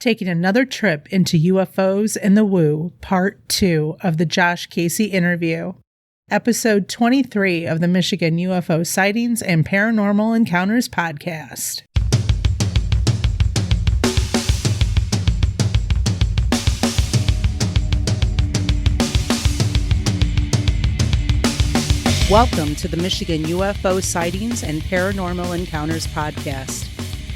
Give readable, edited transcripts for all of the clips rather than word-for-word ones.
taking another trip into UFOs and the Woo, Part 2 of the Josh Casey interview. Episode 23 of the Michigan UFO Sightings and Paranormal Encounters podcast. Welcome to the Michigan UFO Sightings and Paranormal Encounters podcast.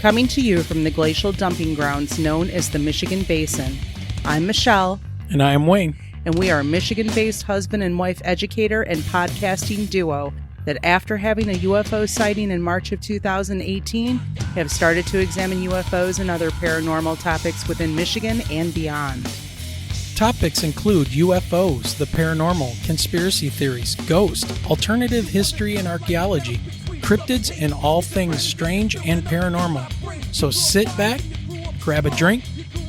Coming to you from the glacial dumping grounds known as the Michigan Basin. I'm Michelle. And I am Wayne. And we are a Michigan-based husband and wife educator and podcasting duo that after having a UFO sighting in March of 2018, have started to examine UFOs and other paranormal topics within Michigan and beyond. Topics include UFOs, the paranormal, conspiracy theories, ghosts, alternative history and archaeology, cryptids, and all things strange and paranormal. So sit back, grab a drink,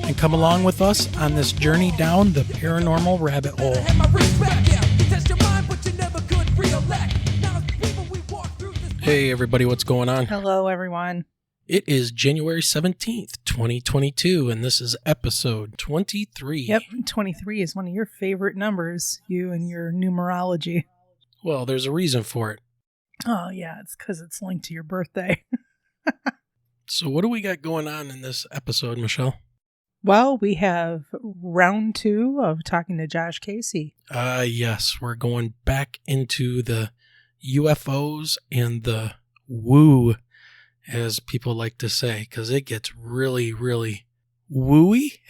and come along with us on this journey down the paranormal rabbit hole. Hey everybody, what's going on? Hello everyone. It is January 17th, 2022, and this is episode 23. Yep, 23 is one of your favorite numbers, you and your numerology. Well, there's a reason for it. Oh, yeah, it's because it's linked to your birthday. So what do we got going on in this episode, Michelle? Well, we have round 2 of talking to Josh Casey. Yes, we're going back into the UFOs and the woo, as people like to say, because it gets really, really wooey.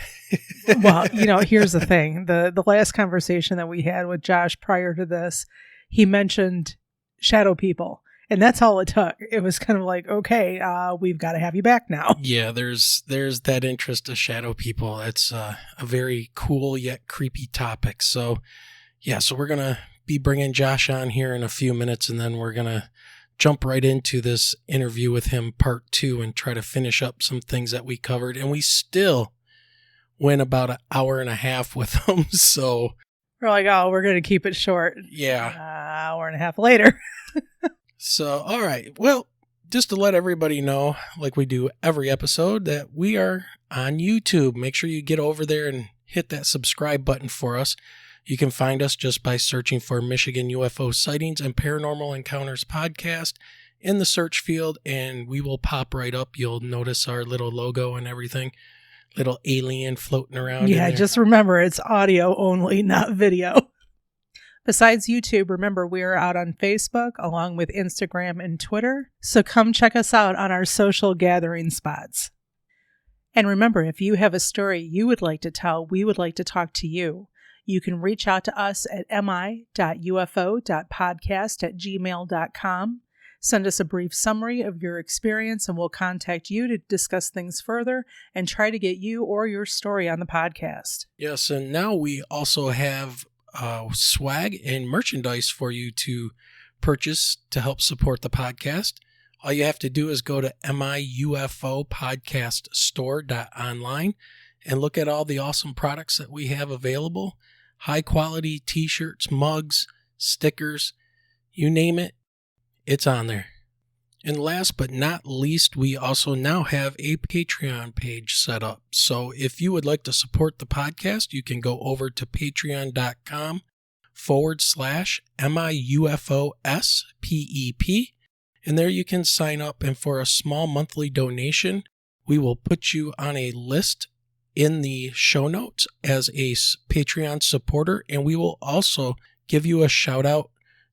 Well, here's the thing. The last conversation that we had with Josh prior to this, he mentioned shadow people, and that's all it took. It was kind of like, okay, we've got to have you back now. Yeah, there's that interest of shadow people. It's a very cool yet creepy topic. So, yeah, so we're going to be bringing Josh on here in a few minutes, and then we're going to jump right into this interview with him, part 2, and try to finish up some things that we covered. And we still went about an hour and a half with him, so we're like, oh, we're going to keep it short. Yeah. Hour and a half later. So, all right. Well, just to let everybody know, like we do every episode, that we are on YouTube. Make sure you get over there and hit that subscribe button for us. You can find us just by searching for Michigan UFO Sightings and Paranormal Encounters podcast in the search field, and we will pop right up. You'll notice our little logo and everything. Little alien floating around. Yeah, just remember it's audio only, not video. Besides YouTube, remember we are out on Facebook along with Instagram and Twitter. So come check us out on our social gathering spots. And remember, if you have a story you would like to tell, we would like to talk to you. You can reach out to us at mi.ufo.podcast@gmail.com. Send us a brief summary of your experience and we'll contact you to discuss things further and try to get you or your story on the podcast. Yes, and now we also have swag and merchandise for you to purchase to help support the podcast. All you have to do is go to miufopodcaststore.online and look at all the awesome products that we have available. High quality t-shirts, mugs, stickers, you name it, it's on there. And last but not least, we also now have a Patreon page set up. So if you would like to support the podcast, you can go over to patreon.com/MIUFOSPEP. And there you can sign up. And for a small monthly donation, we will put you on a list in the show notes as a Patreon supporter. And we will also give you a shout out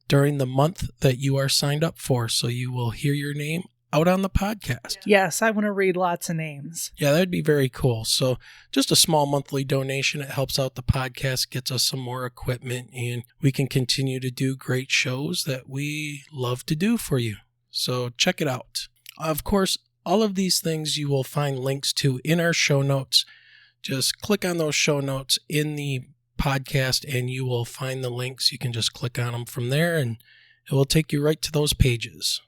during the month that you are signed up for. So you will hear your name out on the podcast. Yes, I want to read lots of names. Yeah, that'd be very cool. So just a small monthly donation. It helps out the podcast, gets us some more equipment, and we can continue to do great shows that we love to do for you. So check it out. Of course, all of these things you will find links to in our show notes. Just click on those show notes in the podcast and you will find the links. You can just click on them from there and it will take you right to those pages.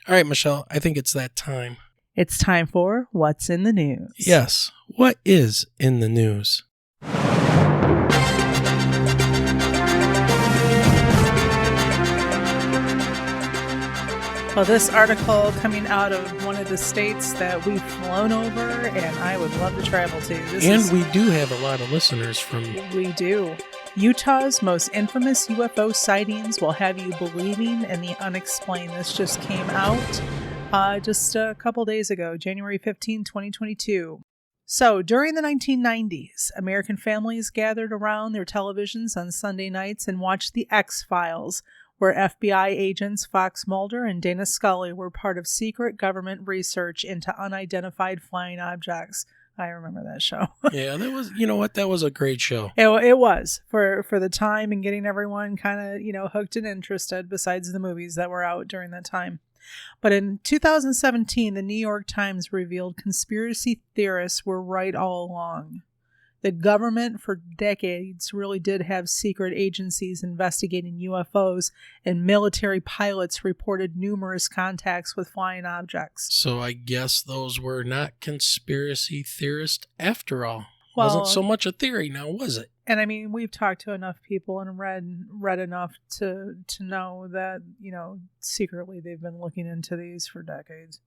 All right, Michelle, I think it's that time. It's time for What's in the News. Yes. What is in the news? Well, this article coming out of one of of the states that we've flown over and I would love to travel to. We do have a lot of listeners from... We do. Utah's most infamous UFO sightings will have you believing in the unexplained. This just came out just a couple days ago, January 15, 2022. So, during the 1990s, American families gathered around their televisions on Sunday nights and watched The X-Files, where FBI agents Fox Mulder and Dana Scully were part of secret government research into unidentified flying objects. I remember that show. Yeah, that was, you know what, that was a great show. It was, for the time and getting everyone kind of, hooked and interested, besides the movies that were out during that time. But in 2017, the New York Times revealed conspiracy theorists were right all along. The government for decades really did have secret agencies investigating UFOs, and military pilots reported numerous contacts with flying objects. So I guess those were not conspiracy theorists after all. Well, wasn't so much a theory now, was it? And I mean, we've talked to enough people and read enough to know that, secretly they've been looking into these for decades.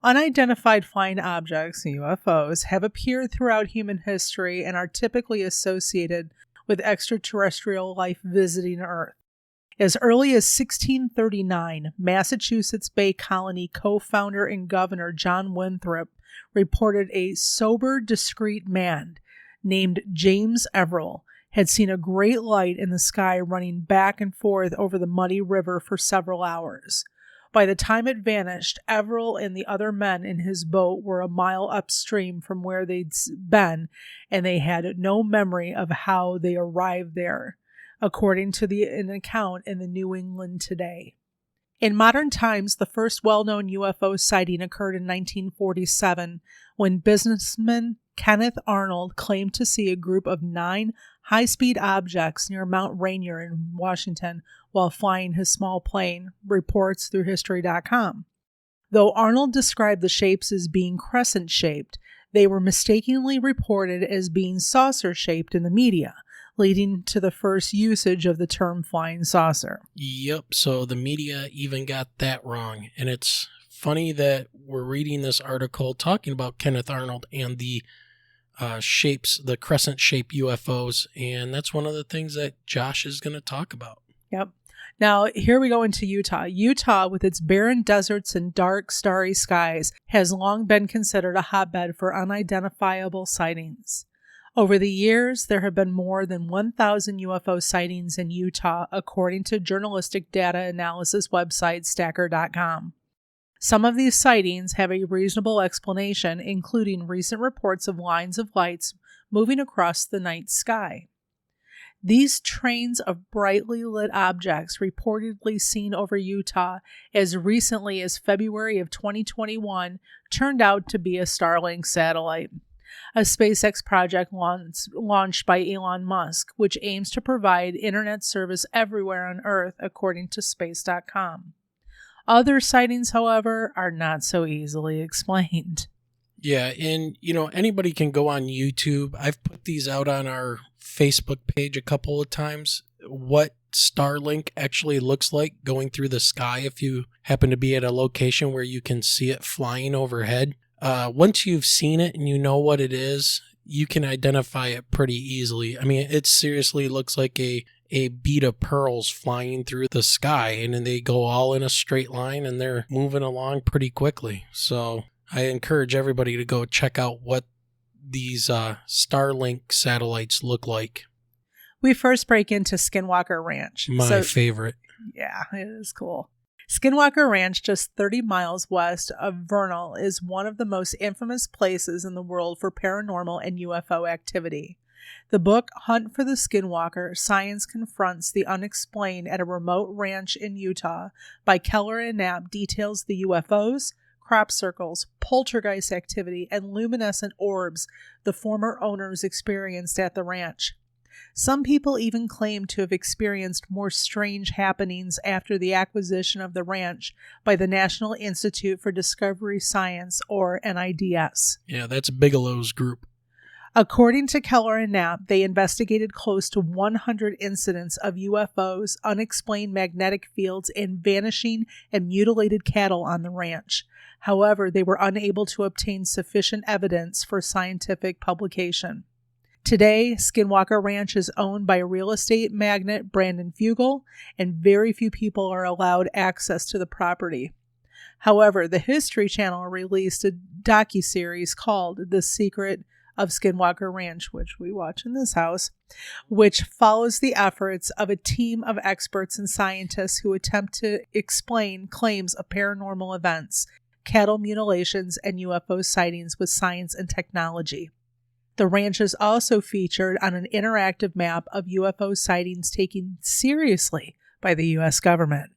Unidentified flying objects, UFOs, have appeared throughout human history and are typically associated with extraterrestrial life visiting Earth. As early as 1639, Massachusetts Bay Colony co-founder and governor John Winthrop reported a sober, discreet man named James Everell had seen a great light in the sky running back and forth over the muddy river for several hours. By the time it vanished, Everell and the other men in his boat were a mile upstream from where they'd been, and they had no memory of how they arrived there, according to an account in the New England Today. In modern times, the first well-known UFO sighting occurred in 1947, when businessman Kenneth Arnold claimed to see a group of 9 high-speed objects near Mount Rainier in Washington while flying his small plane, reports through History.com. Though Arnold described the shapes as being crescent-shaped, they were mistakenly reported as being saucer-shaped in the media, leading to the first usage of the term flying saucer. Yep, so the media even got that wrong. And it's funny that we're reading this article talking about Kenneth Arnold and the shapes, the crescent-shaped UFOs, and that's one of the things that Josh is going to talk about. Yep. Now, here we go into Utah. Utah, with its barren deserts and dark, starry skies, has long been considered a hotbed for unidentifiable sightings. Over the years, there have been more than 1,000 UFO sightings in Utah, according to journalistic data analysis website Stacker.com. Some of these sightings have a reasonable explanation, including recent reports of lines of lights moving across the night sky. These trains of brightly lit objects reportedly seen over Utah as recently as February of 2021 turned out to be a Starlink satellite, a SpaceX project launched by Elon Musk, which aims to provide internet service everywhere on Earth, according to Space.com. Other sightings, however, are not so easily explained. Yeah, and, anybody can go on YouTube. I've put these out on our Facebook page a couple of times, what Starlink actually looks like going through the sky if you happen to be at a location where you can see it flying overhead. Once you've seen it and you know what it is, you can identify it pretty easily. I mean, it seriously looks like a bead of pearls flying through the sky, and then they go all in a straight line and they're moving along pretty quickly. So I encourage everybody to go check out what these Starlink satellites look like. We first break into Skinwalker Ranch. My favorite. Yeah, it is cool. Skinwalker Ranch, just 30 miles west of Vernal, is one of the most infamous places in the world for paranormal and UFO activity. The book Hunt for the Skinwalker, Science Confronts the Unexplained at a Remote Ranch in Utah by Keller and Knapp details the UFOs, crop circles, poltergeist activity, and luminescent orbs the former owners experienced at the ranch. Some people even claim to have experienced more strange happenings after the acquisition of the ranch by the National Institute for Discovery Science, or NIDS. Yeah, that's Bigelow's group. According to Keller and Knapp, they investigated close to 100 incidents of UFOs, unexplained magnetic fields, and vanishing and mutilated cattle on the ranch. However, they were unable to obtain sufficient evidence for scientific publication. Today, Skinwalker Ranch is owned by real estate magnate Brandon Fugel, and very few people are allowed access to the property. However, the History Channel released a docuseries called The Secret of Skinwalker Ranch, which we watch in this house, which follows the efforts of a team of experts and scientists who attempt to explain claims of paranormal events, cattle mutilations, and UFO sightings with science and technology. The ranch is also featured on an interactive map of UFO sightings taken seriously by the U.S. government.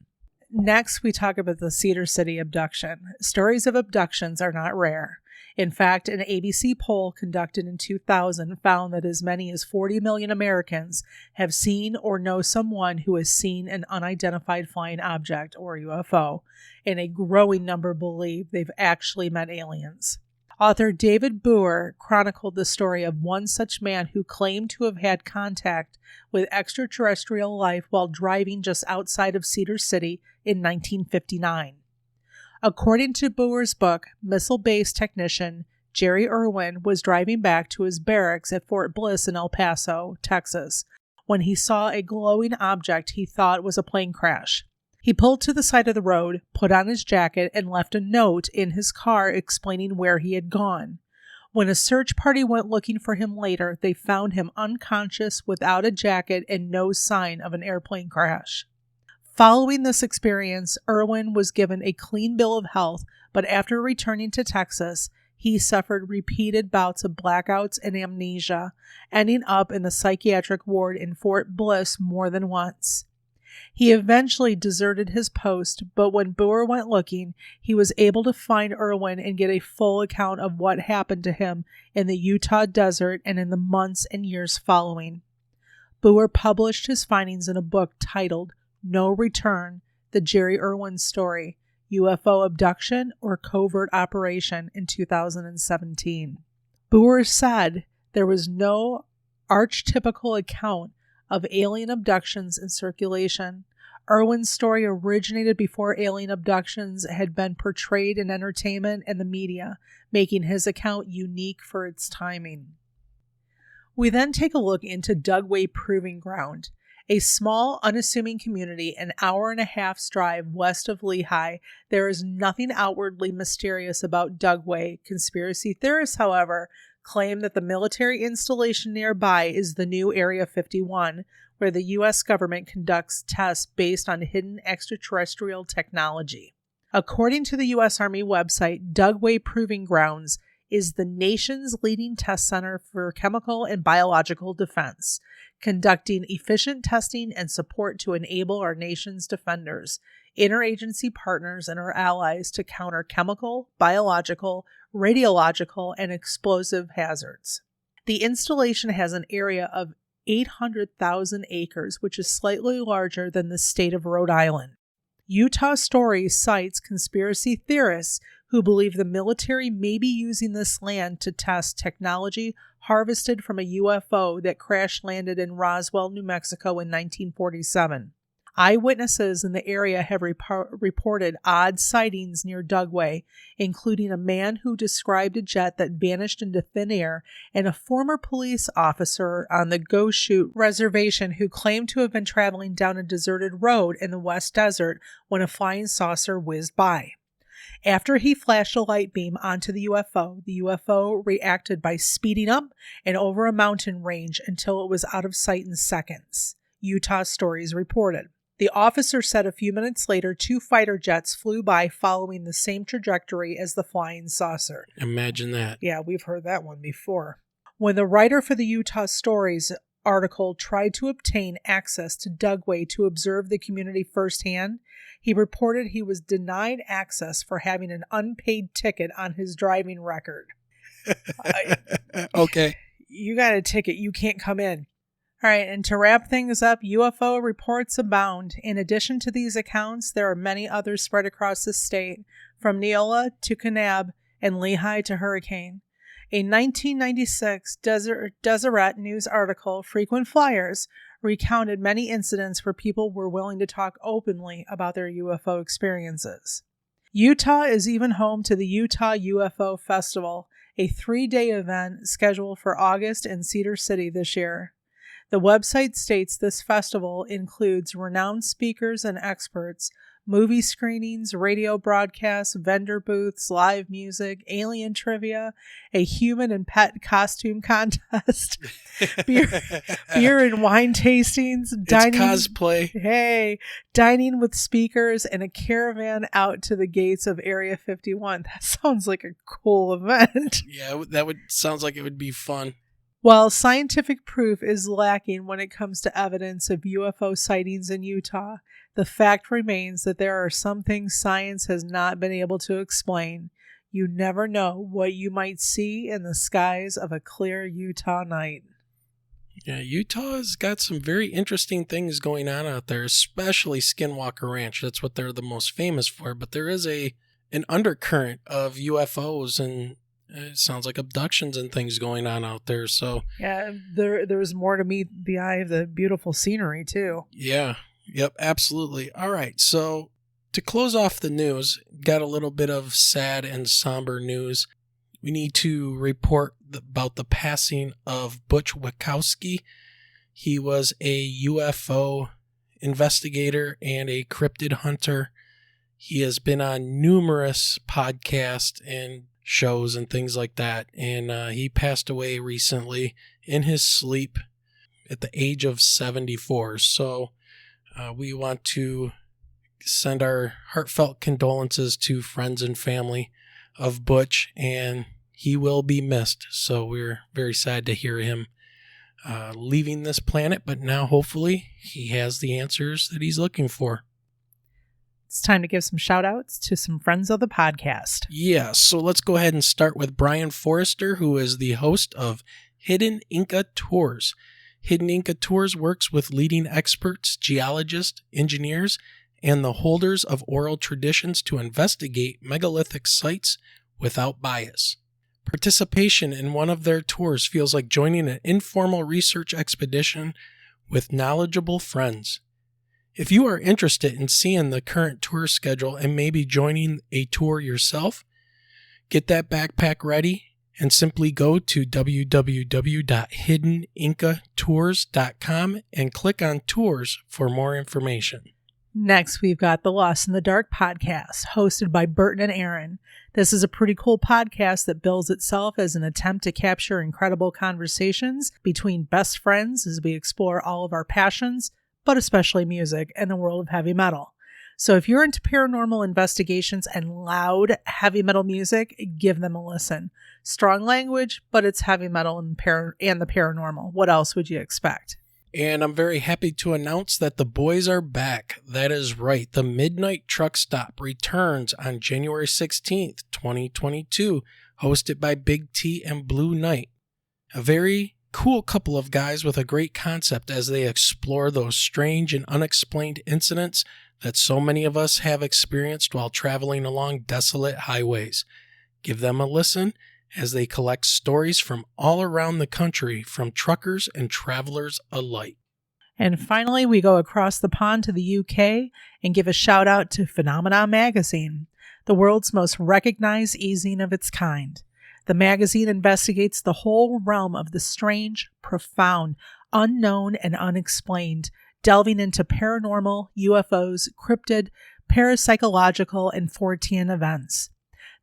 Next, we talk about the Cedar City abduction. Stories of abductions are not rare. In fact, an ABC poll conducted in 2000 found that as many as 40 million Americans have seen or know someone who has seen an unidentified flying object, or UFO, and a growing number believe they've actually met aliens. Author David Boer chronicled the story of one such man who claimed to have had contact with extraterrestrial life while driving just outside of Cedar City in 1959. According to Boer's book, missile-based technician Jerry Irwin was driving back to his barracks at Fort Bliss in El Paso, Texas, when he saw a glowing object he thought was a plane crash. He pulled to the side of the road, put on his jacket, and left a note in his car explaining where he had gone. When a search party went looking for him later, they found him unconscious, without a jacket, and no sign of an airplane crash. Following this experience, Irwin was given a clean bill of health, but after returning to Texas, he suffered repeated bouts of blackouts and amnesia, ending up in the psychiatric ward in Fort Bliss more than once. He eventually deserted his post, but when Boer went looking, he was able to find Irwin and get a full account of what happened to him in the Utah desert and in the months and years following. Boer published his findings in a book titled No Return, The Jerry Irwin Story, UFO Abduction or Covert Operation in 2017. Boer said there was no archetypical account of alien abductions in circulation. Irwin's story originated before alien abductions had been portrayed in entertainment and the media, making his account unique for its timing. We then take a look into Dugway Proving Ground, a small, unassuming community an hour-and-a-half's drive west of Lehigh. There is nothing outwardly mysterious about Dugway. Conspiracy theorists, however, claim that the military installation nearby is the new Area 51, where the U.S. government conducts tests based on hidden extraterrestrial technology. According to the U.S. Army website, Dugway Proving Grounds is the nation's leading test center for chemical and biological defense, conducting efficient testing and support to enable our nation's defenders, interagency partners, and our allies to counter chemical, biological, radiological, and explosive hazards. The installation has an area of 800,000 acres, which is slightly larger than the state of Rhode Island. Utah Story cites conspiracy theorists who believe the military may be using this land to test technology harvested from a UFO that crash-landed in Roswell, New Mexico in 1947. Eyewitnesses in the area have reported odd sightings near Dugway, including a man who described a jet that vanished into thin air and a former police officer on the Goshoot Reservation who claimed to have been traveling down a deserted road in the West Desert when a flying saucer whizzed by. After he flashed a light beam onto the UFO reacted by speeding up and over a mountain range until it was out of sight in seconds, Utah Stories reported. The officer said a few minutes later 2 fighter jets flew by following the same trajectory as the flying saucer. Imagine that. Yeah, we've heard that one before. When the writer for the Utah Stories article tried to obtain access to Dugway to observe the community firsthand, he reported he was denied access for having an unpaid ticket on his driving record. Okay. You got a ticket. You can't come in. All right, and to wrap things up, UFO reports abound. In addition to these accounts, there are many others spread across the state, from Neola to Kanab and Lehigh to Hurricane. A 1996 Deseret News article, Frequent Flyers, recounted many incidents where people were willing to talk openly about their UFO experiences. Utah is even home to the Utah UFO Festival, a 3-day event scheduled for August in Cedar City this year. The website states this festival includes renowned speakers and experts, movie screenings, radio broadcasts, vendor booths, live music, alien trivia, a human and pet costume contest, beer and wine tastings, dining, cosplay. Dining with speakers, and a caravan out to the gates of Area 51. That sounds like a cool event. Yeah, sounds like it would be fun. While scientific proof is lacking when it comes to evidence of UFO sightings in Utah, the fact remains that there are some things science has not been able to explain. You never know what you might see in the skies of a clear Utah night. Yeah, Utah has got some very interesting things going on out there, especially Skinwalker Ranch. That's what they're the most famous for. But there is an undercurrent of UFOs, and it sounds like abductions and things going on out there. So yeah, there's more to meet the eye of the beautiful scenery too. Yeah. Yep, absolutely. All right, so to close off the news, got a little bit of sad and somber news. We need to report about the passing of Butch Wickowski. He was a UFO investigator and a cryptid hunter. He has been on numerous podcasts and shows and things like that, and he passed away recently in his sleep at the age of 74. So we want to send our heartfelt condolences to friends and family of Butch, and he will be missed. So we're very sad to hear him leaving this planet, but now hopefully he has the answers that he's looking for. It's time to give some shout outs to some friends of the podcast. Yeah, so let's go ahead and start with Brian Forrester, who is the host of Hidden Inca Tours. Hidden Inca Tours works with leading experts, geologists, engineers, and the holders of oral traditions to investigate megalithic sites without bias. Participation in one of their tours feels like joining an informal research expedition with knowledgeable friends. If you are interested in seeing the current tour schedule and maybe joining a tour yourself, get that backpack ready and simply go to www.hiddenincatours.com and click on tours for more information. Next, we've got the Lost in the Dark podcast, hosted by Burton and Aaron. This is a pretty cool podcast that bills itself as an attempt to capture incredible conversations between best friends as we explore all of our passions, but especially music and the world of heavy metal. So if you're into paranormal investigations and loud heavy metal music, give them a listen. Strong language, but it's heavy metal and the paranormal. What else would you expect? And I'm very happy to announce that the boys are back. That is right. The Midnight Truck Stop returns on January 16th, 2022, hosted by Big T and Blue Knight. A very cool couple of guys with a great concept as they explore those strange and unexplained incidents that so many of us have experienced while traveling along desolate highways. Give them a listen as they collect stories from all around the country from truckers and travelers alike. And finally, we go across the pond to the UK and give a shout out to Phenomena Magazine, the world's most recognized e-zine of its kind. The magazine investigates the whole realm of the strange, profound, unknown, and unexplained, delving into paranormal, UFOs, cryptid, parapsychological, and Fortean events.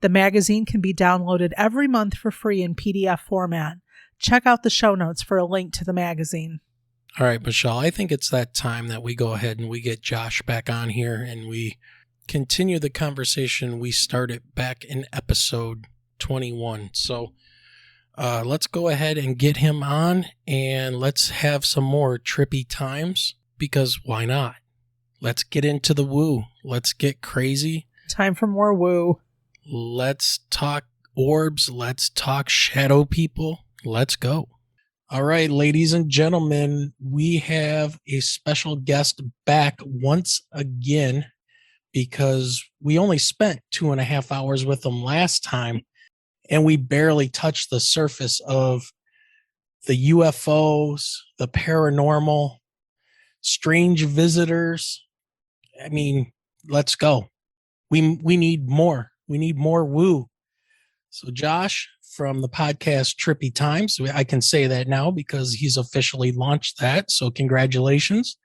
The magazine can be downloaded every month for free in PDF format. Check out the show notes for a link to the magazine. All right, Michelle, I think it's that time that we go ahead and we get Josh back on here and we continue the conversation we started back in episode 21. So let's go ahead and get him on and let's have some more trippy times, because why not? Let's get into the woo. Let's get crazy. Time for more woo. Let's talk orbs. Let's talk shadow people. Let's go. All right, ladies and gentlemen, we have a special guest back once again because we only spent 2.5 hours with them last time. and we barely touched the surface of the UFOs, the paranormal, strange visitors. I mean, let's go. We need more. We need more woo. So Josh from the podcast Trippy Times, I can say that now because he's officially launched that. So congratulations.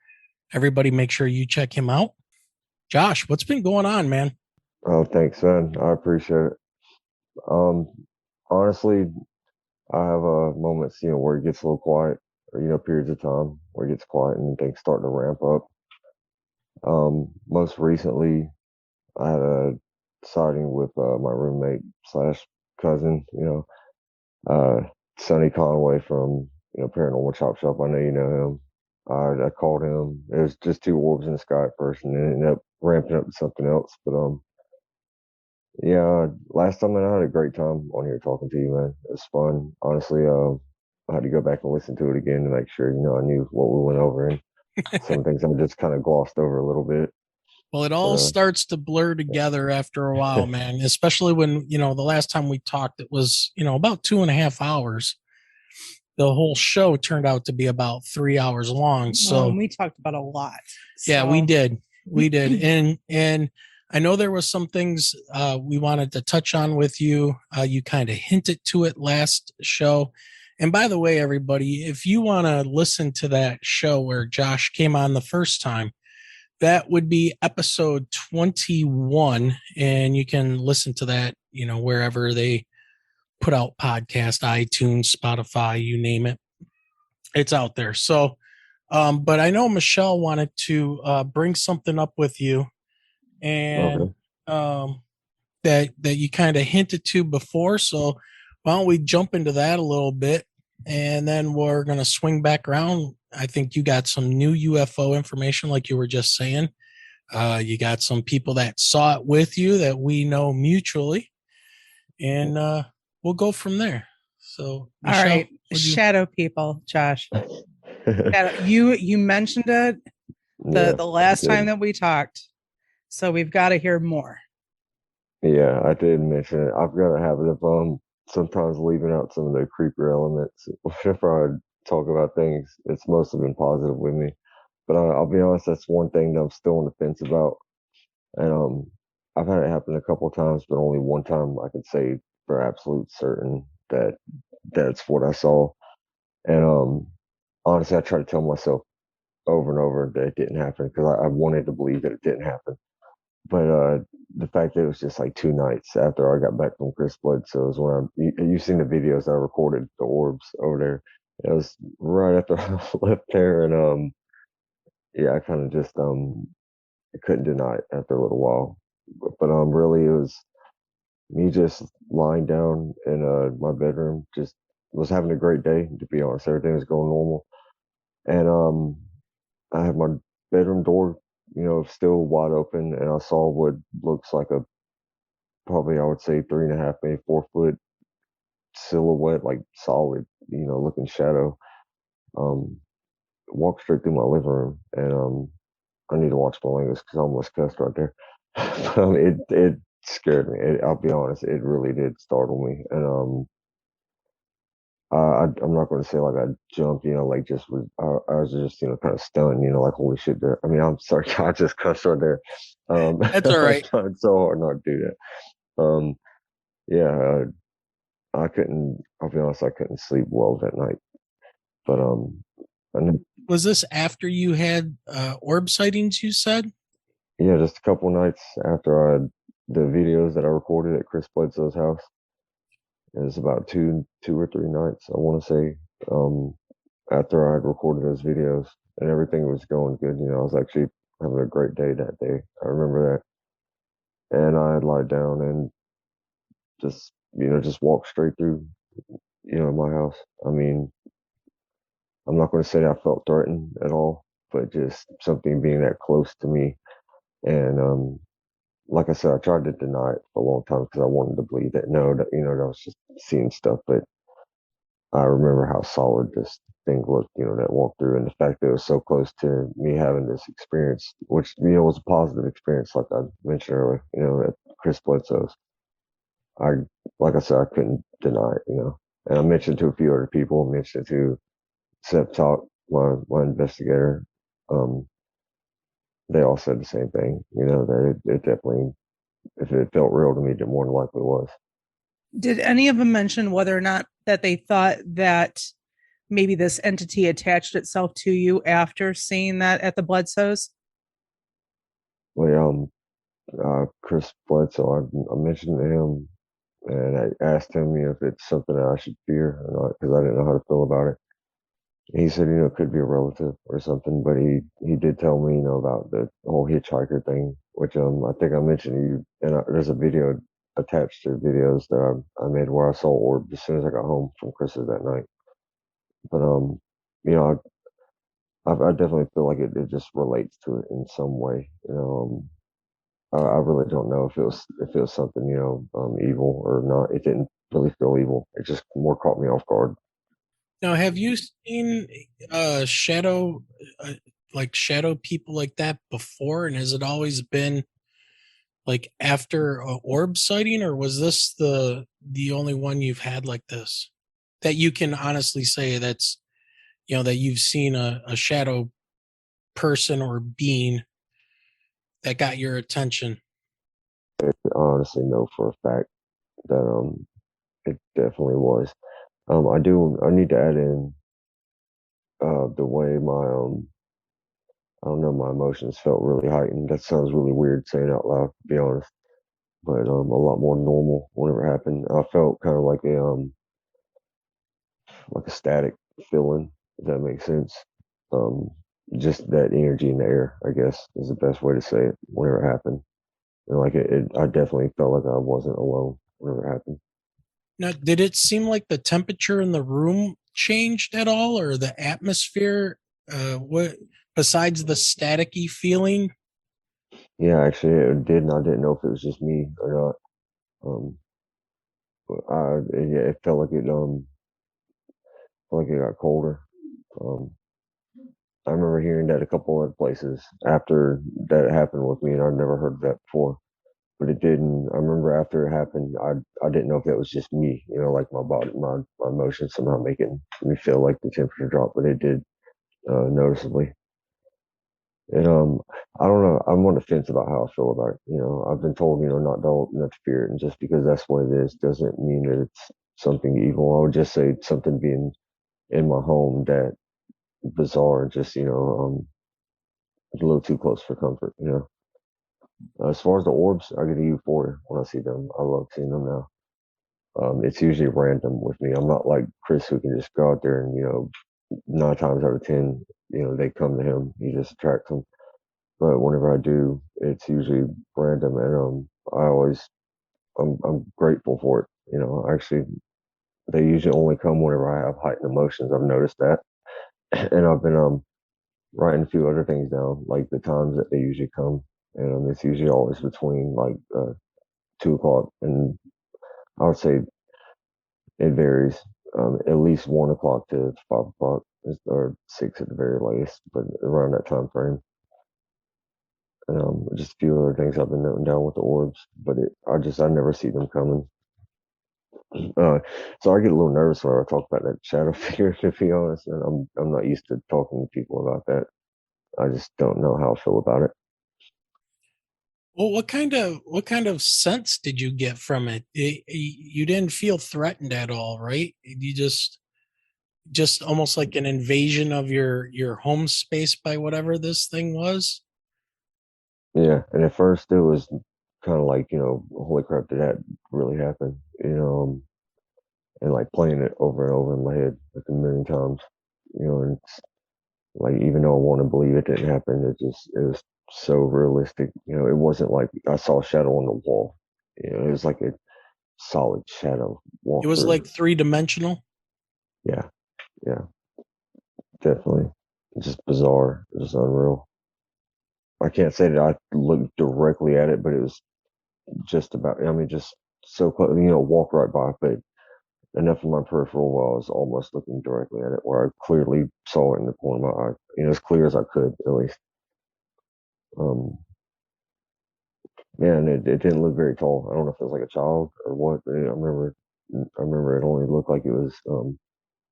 Everybody make sure you check him out. Josh, what's been going on, man? Oh, thanks, man. I appreciate it. Honestly, I have moments, where it gets a little quiet, or periods of time where it gets quiet and things start to ramp up. Most recently, I had a sighting with my roommate slash cousin, Sonny Conway from Paranormal Chop Shop. I know you know him. I called him. It was just two orbs in the sky at first, and it ended up ramping up to something else. But yeah, last time I had a great time on here talking to you, man. It was fun. Honestly, I had to go back and listen to it again to make sure, I knew what we went over, and some things I just kind of glossed over a little bit. Well, it all starts to blur together after a while, man, especially when, the last time we talked, it was, about 2.5 hours. The whole show turned out to be about 3 hours long. So we talked about a lot. Yeah, we did. We did. And I know there was some things we wanted to touch on with you. You kind of hinted to it last show. And by the way, everybody, if you want to listen to that show where Josh came on the first time, that would be episode 21. And you can listen to that, wherever they put out podcast, iTunes, Spotify, you name it. It's out there. So, but I know Michelle wanted to bring something up with you, and that you kind of hinted to before. So why don't we jump into that a little bit, and then we're going to swing back around. I think you got some new UFO information, like you were just saying. You got some people that saw it with you that we know mutually, and we'll go from there. So, Michelle, all right, shadow people, Josh. You mentioned it the last time that we talked, so we've got to hear more. Yeah, I did mention it. I've got a habit of sometimes leaving out some of the creepier elements. Whenever I talk about things, it's mostly been positive with me. But I'll be honest, that's one thing that I'm still on the fence about. And I've had it happen a couple of times, but only one time I could say for absolute certain that that's what I saw. And honestly, I try to tell myself over and over that it didn't happen because I wanted to believe that it didn't happen. But the fact that it was just like 2 nights after I got back from Chris Bledsoe's, when you've seen the videos I recorded the orbs over there. It was right after I left there, and yeah, I kind of just I couldn't deny it after a little while. But really, it was me just lying down in my bedroom, just was having a great day. To be honest, everything was going normal, and I had my bedroom door, still wide open, and I saw what looks like probably I would say 3.5, maybe 4 foot silhouette, like solid, looking shadow. Walked straight through my living room, and I need to watch my language because I almost cussed right there. It scared me. I'll be honest, it really did startle me, and I'm not going to say like I jumped, like just I was just kind of stunned, like holy shit. There. I mean, I'm sorry, I just cussed right there. That's all right. I tried so hard not to do that. Yeah, I couldn't. I'll be honest, I couldn't sleep well that night. But was this after you had orb sightings? You said, yeah, just a couple nights after the videos that I recorded at Chris Bledsoe's house. It was about 2 or 3 nights, I want to say, after I had recorded those videos, and everything was going good. I was actually having a great day that day. I remember that. And I lied down and just walked straight through, my house. I mean, I'm not going to say I felt threatened at all, but just something being that close to me. And like I said, I tried to deny it for a long time because I wanted to believe that that I was just seeing stuff. But I remember how solid this thing looked, that walked through, and the fact that it was so close to me having this experience, which was a positive experience, like I mentioned earlier, at Chris Bledsoe's. I, like I said, I couldn't deny it, you know. And I mentioned to a few other people, mentioned to Sep Talk, my investigator. Um, they all said the same thing, you know, that it definitely, if it felt real to me, it more than likely was. Did any of them mention whether or not that they thought that maybe this entity attached itself to you after seeing that at the Bledsoes? Well, Chris Bledsoe, I mentioned to him and I asked him, you know, if it's something that I should fear or not, because I didn't know how to feel about it. He said, you know, it could be a relative or something, but he did tell me, you know, about the whole hitchhiker thing, which I think I mentioned to you, and there's a video attached to videos that I made where I saw orbs as soon as I got home from Chris's that night. But you know, I definitely feel like it just relates to it in some way. You know, I really don't know if it was something, you know, evil or not. It didn't really feel evil. It just more caught me off guard. Now, have you seen shadow, uh, like shadow people like that before? And has it always been like after a orb sighting, or was this the only one you've had like this that you can honestly say that's, that you've seen a shadow person or being that got your attention? I honestly know for a fact that it definitely was. I need to add in the way I don't know, my emotions felt really heightened. That sounds really weird saying out loud, to be honest, but a lot more normal whenever it happened. I felt kind of like a static feeling, if that makes sense. Um, just that energy in the air, I guess, is the best way to say it. Whenever it happened, and I definitely felt like I wasn't alone whenever it happened. Now, did it seem like the temperature in the room changed at all, or the atmosphere? What besides the staticky feeling? Yeah, actually, it did, and I didn't know if it was just me or not. But yeah, it felt like it got colder. Um, I remember hearing that a couple other places after that happened with me, and I'd never heard that before. But it didn't. I remember after it happened, I didn't know if that was just me, you know, like my body, my emotions somehow making me feel like the temperature dropped, but it did noticeably. And I don't know. I'm on the fence about how I feel about it. You know, I've been told, you know, not to fear it, and just because that's what it is doesn't mean that it's something evil. I would just say something being in my home that bizarre, just a little too close for comfort. You know, as far as the orbs, I get a euphoria when I see them. I love seeing them now. It's usually random with me. I'm not like Chris who can just go out there and, you know, 9 times out of 10, you know, they come to him. He just attracts them. But whenever I do, it's usually random, and I'm grateful for it. You know, actually, they usually only come whenever I have heightened emotions. I've noticed that, and I've been writing a few other things down, like the times that they usually come, and it's usually always between like 2 o'clock and I would say it varies. At least 1 o'clock to 5 o'clock, or 6 at the very latest, but around that time frame. And just a few other things I've been noting down with the orbs, but I never see them coming. Uh, so I get a little nervous when I talk about that shadow figure, to be honest, and I'm not used to talking to people about that. I just don't know how I feel about it. Well, what kind of sense did you get from it? You didn't feel threatened at all, right? You just almost like an invasion of your home space by whatever this thing was. Yeah, and at first it was kind of like, you know, holy crap, did that really happen? You know, and like playing it over and over in my head like a million times. You know, and it's like even though I want to believe it didn't happen, it was so realistic. You know, it wasn't like I saw a shadow on the wall. You know, it was like a solid shadow It walk was through. like three-dimensional. Yeah, yeah, definitely. Just bizarre, just unreal. I can't say that I looked directly at it, but it was just about. I mean, just so close. You know, walk right by, but enough of my peripheral where I was almost looking directly at it, where I clearly saw it in the corner of my eye. You know, as clear as I could, at least. Um, Man, it didn't look very tall. I don't know if it was like a child or what, but I remember it only looked like it was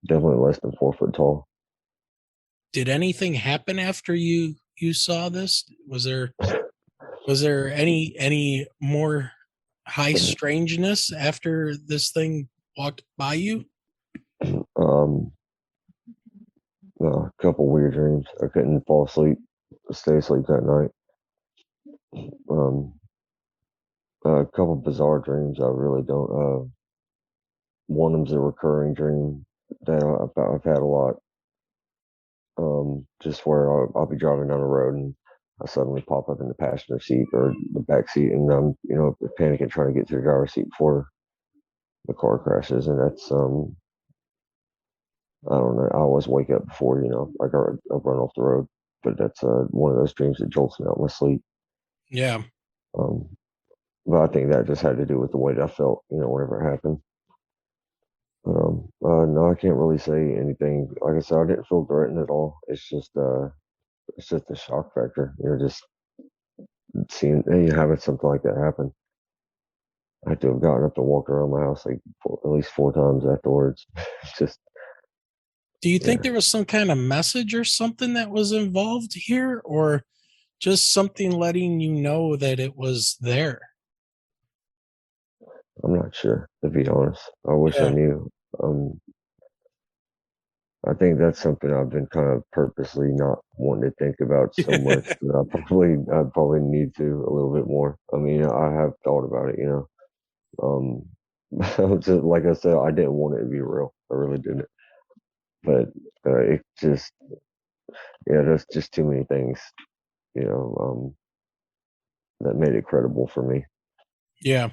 definitely less than 4 foot tall. Did anything happen after you saw this? Was there any more high strangeness after this thing walked by you? Um, a couple weird dreams. I couldn't fall asleep, stay asleep that night. Um, a couple bizarre dreams. I really don't. One of them's a recurring dream that I've had a lot. Just where I'll be driving down the road and I suddenly pop up in the passenger seat or the back seat, and I'm panicking trying to get to the driver's seat before the car crashes, and that's I don't know. I always wake up before like I run off the road, but that's one of those dreams that jolts me out of my sleep. Yeah. Um, but I think that just had to do with the way that I felt, whenever it happened. No, I can't really say anything. Like I said, I didn't feel threatened at all. It's just a shock factor. Just seeing having something like that happen. I had to have gotten up and walked around my house like at least 4 times afterwards. Just Do you think yeah, there was some kind of message or something that was involved here, or just something letting you know that it was there? I'm not sure to be honest. I wish I Yeah. knew. Um, I think that's something I've been kind of purposely not wanting to think about so much, but I probably need to a little bit more. I mean, I have thought about it. Um, just like I said, I didn't want it to be real. I really didn't. But it just, yeah, there's just too many things, you know, that made it credible for me. Yeah.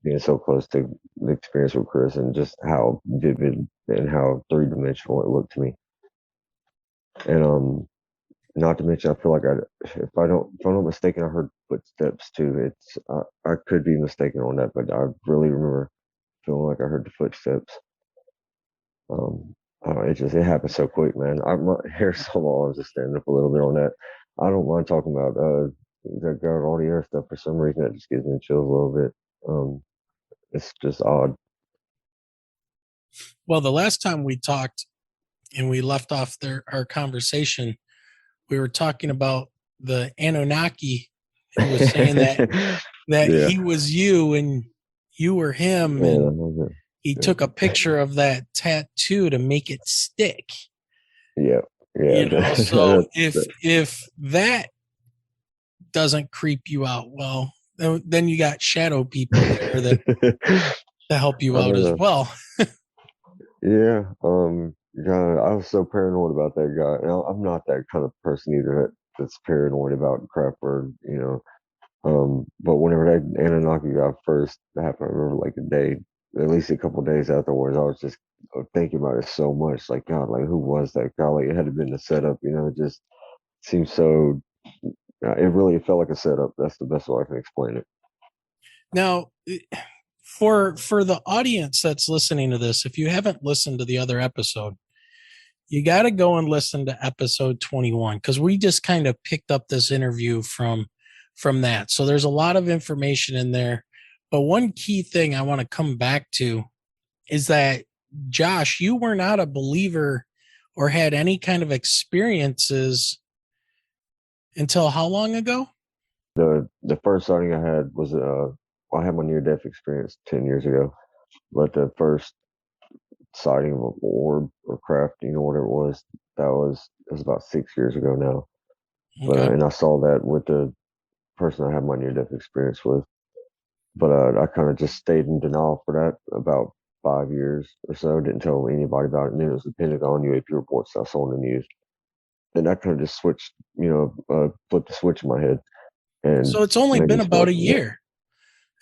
Being so close to the experience with Chris and just how vivid and how 3 dimensional it looked to me. And not to mention, I feel like if I'm not mistaken, I heard footsteps too. I could be mistaken on that, but I really remember feeling like I heard the footsteps. It happened so quick, man. My hair's so long. I was just standing up a little bit on that. I don't mind talking about that God all the air stuff. For some reason, that just gives me chills a little bit. It's just odd. Well, the last time we talked and we left off our conversation, we were talking about the Anunnaki who was saying that Yeah. he was you and you were him, and he Yeah. took a picture of that tattoo to make it stick. Yeah. Yeah. So if that doesn't creep you out, well, then you got shadow people there that to help you I out don't as know. well. Yeah. God, I was so paranoid about that guy. And I'm not that kind of person either that's paranoid about crap or, but whenever that Anunnaki guy first happened, I remember like a day, at least a couple of days afterwards, I was just thinking about it so much. Like, God, like who was that guy? Like it had to been a setup, it just seems so, it really felt like a setup. That's the best way I can explain it. Now, for the audience that's listening to this, if you haven't listened to the other episode, you got to go and listen to episode 21 because we just kind of picked up this interview from that. So there's a lot of information in there. But one key thing I want to come back to is that Josh, you were not a believer or had any kind of experiences until how long ago? The first sighting I had was I had my near death experience 10 years ago, but the first sighting of a orb or craft, whatever it was, it was about 6 years ago now. But Okay. and I saw that with the person I had my near death experience with. But I kind of just stayed in denial for that about 5 years or so. Didn't tell anybody about it. And then it was the Pentagon UAP reports I saw in the news. And that kind of just switched, flipped the switch in my head and So it's only made me been about start. a year.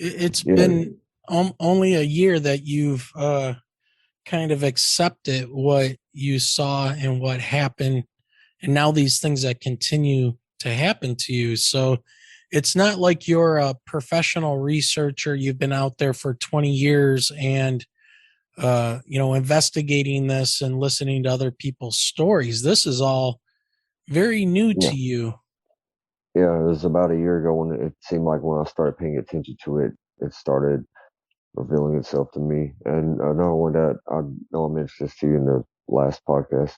It's Yeah, been only a year that you've kind of accepted what you saw and what happened, and now these things that continue to happen to you. So it's not like you're a professional researcher. You've been out there for 20 years and investigating this and listening to other people's stories. This is all very new yeah, to you. Yeah, it was about a year ago when it seemed like when I started paying attention to it, it started revealing itself to me. And not only that, I know I mentioned this to you in the last podcast.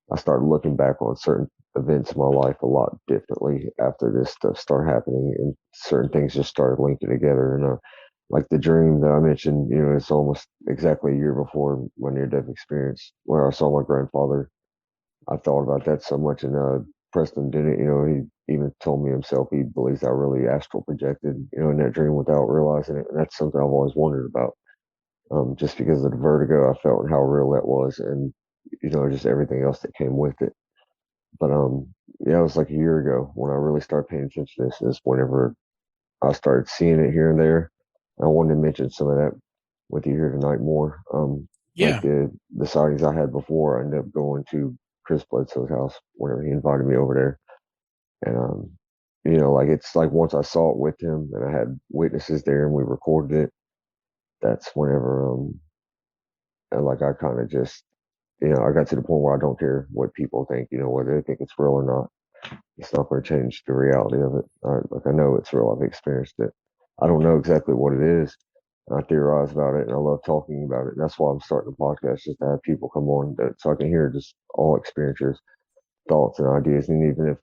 I started looking back on certain events in my life a lot differently after this stuff started happening, and certain things just started linking together. And like the dream that I mentioned, it's almost exactly a year before my near-death experience where I saw my grandfather. I thought about that so much, and Preston did it. He even told me himself he believes I really astral projected, in that dream without realizing it. And that's something I've always wondered about, just because of the vertigo I felt and how real that was, and just everything else that came with it. But yeah, it was like a year ago when I really started paying attention to this. Is whenever I started seeing it here and there. I wanted to mention some of that with you here tonight more. Like Yeah. the sightings I had before, I ended up going to Chris Bledsoe's house whenever he invited me over there, and like it's like once I saw it with him and I had witnesses there and we recorded it. That's whenever and like I kind of just I got to the point where I don't care what people think, whether they think it's real or not. It's not going to change the reality of it. Like I know it's real. I've experienced it. I don't know exactly what it is. I theorize about it, and I love talking about it. And that's why I'm starting the podcast, just to have people come on so I can hear just all experiencers, thoughts, and ideas. And even if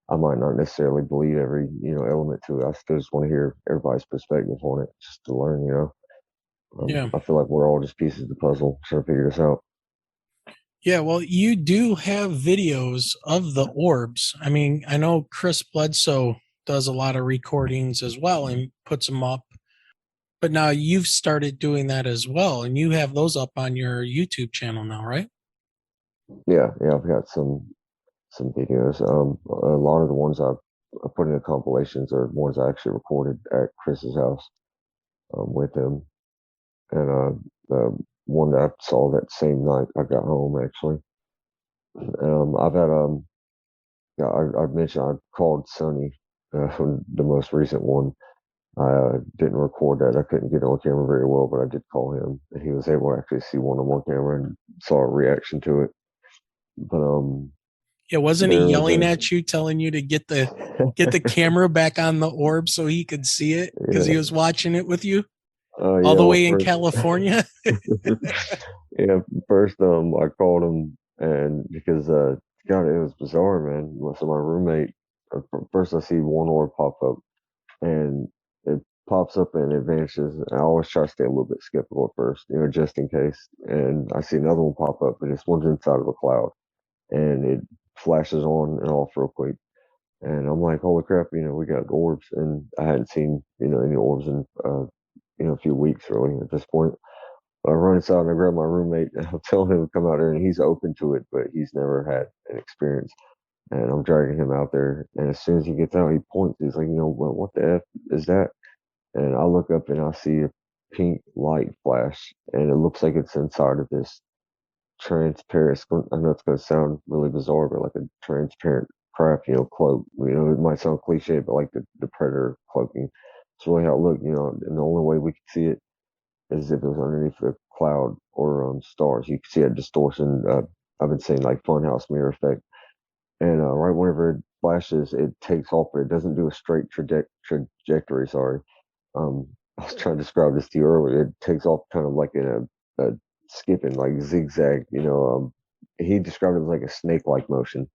I might not necessarily believe every element to it, I still just want to hear everybody's perspective on it, just to learn. Yeah. I feel like we're all just pieces of the puzzle trying to figure this out. Yeah, well, you do have videos of the orbs. I mean, I know Chris Bledsoe does a lot of recordings as well and puts them up, but now you've started doing that as well, and you have those up on your YouTube channel now, right? Yeah, I've got some videos. A lot of the ones I put in the compilations are ones I actually recorded at Chris's house with him, and the one that I saw that same night I got home actually. I've had yeah, I mentioned I called Sonny, the most recent one. I didn't record that. I couldn't get on camera very well, but I did call him, and he was able to actually see one on camera and saw a reaction to it. But Yeah, wasn't he there was yelling a at you, telling you to get the camera back on the orb so he could see it because he yeah. was watching it with you all Yeah, the well, way in first, California? yeah, first, I called him, and because, God, it was bizarre, man. So my roommate, first I see one orb pop up, and it pops up and it vanishes. And I always try to stay a little bit skeptical at first, just in case. And I see another one pop up, and this one's inside of a cloud, and it flashes on and off real quick. And I'm like, holy crap, we got orbs, and I hadn't seen, any orbs in, a few weeks really at this point. I run inside and I grab my roommate and I'm telling him to come out there, and he's open to it, but he's never had an experience. And I'm dragging him out there, and as soon as he gets out, he points. He's like, what the F is that? And I look up and I see a pink light flash, and it looks like it's inside of this transparent. I know it's going to sound really bizarre, but like a transparent craft, cloak. It might sound cliche, but like the predator cloaking. It's really how it looked, and the only way we could see it as if it was underneath a cloud or stars. You can see a distortion. I've been saying like funhouse mirror effect. And right whenever it flashes, it takes off, but it doesn't do a straight trajectory. Sorry. I was trying to describe this to you earlier. It takes off kind of like in a skipping, like zigzag. He described it as like a snake-like motion.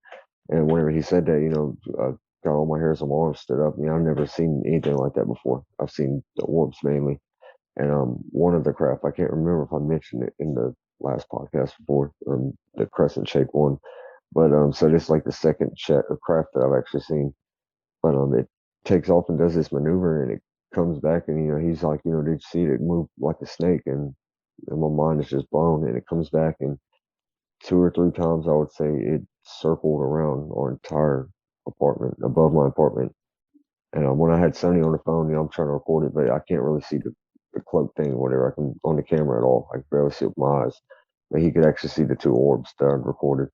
And whenever he said that, got all my hairs on my arms stood up. I've never seen anything like that before. I've seen the orbs mainly. And one of the craft, I can't remember if I mentioned it in the last podcast before, the crescent shaped one. But so this is like the second craft that I've actually seen. But it takes off and does this maneuver, and it comes back, and he's like, did you see it move like a snake? And my mind is just blown, and it comes back, and two or three times I would say it circled around our entire apartment, above my apartment. And when I had Sonny on the phone, I'm trying to record it, but I can't really see the cloak thing or whatever. I can on the camera at all. I can barely see with my eyes. But he could actually see the two orbs that I'd recorded.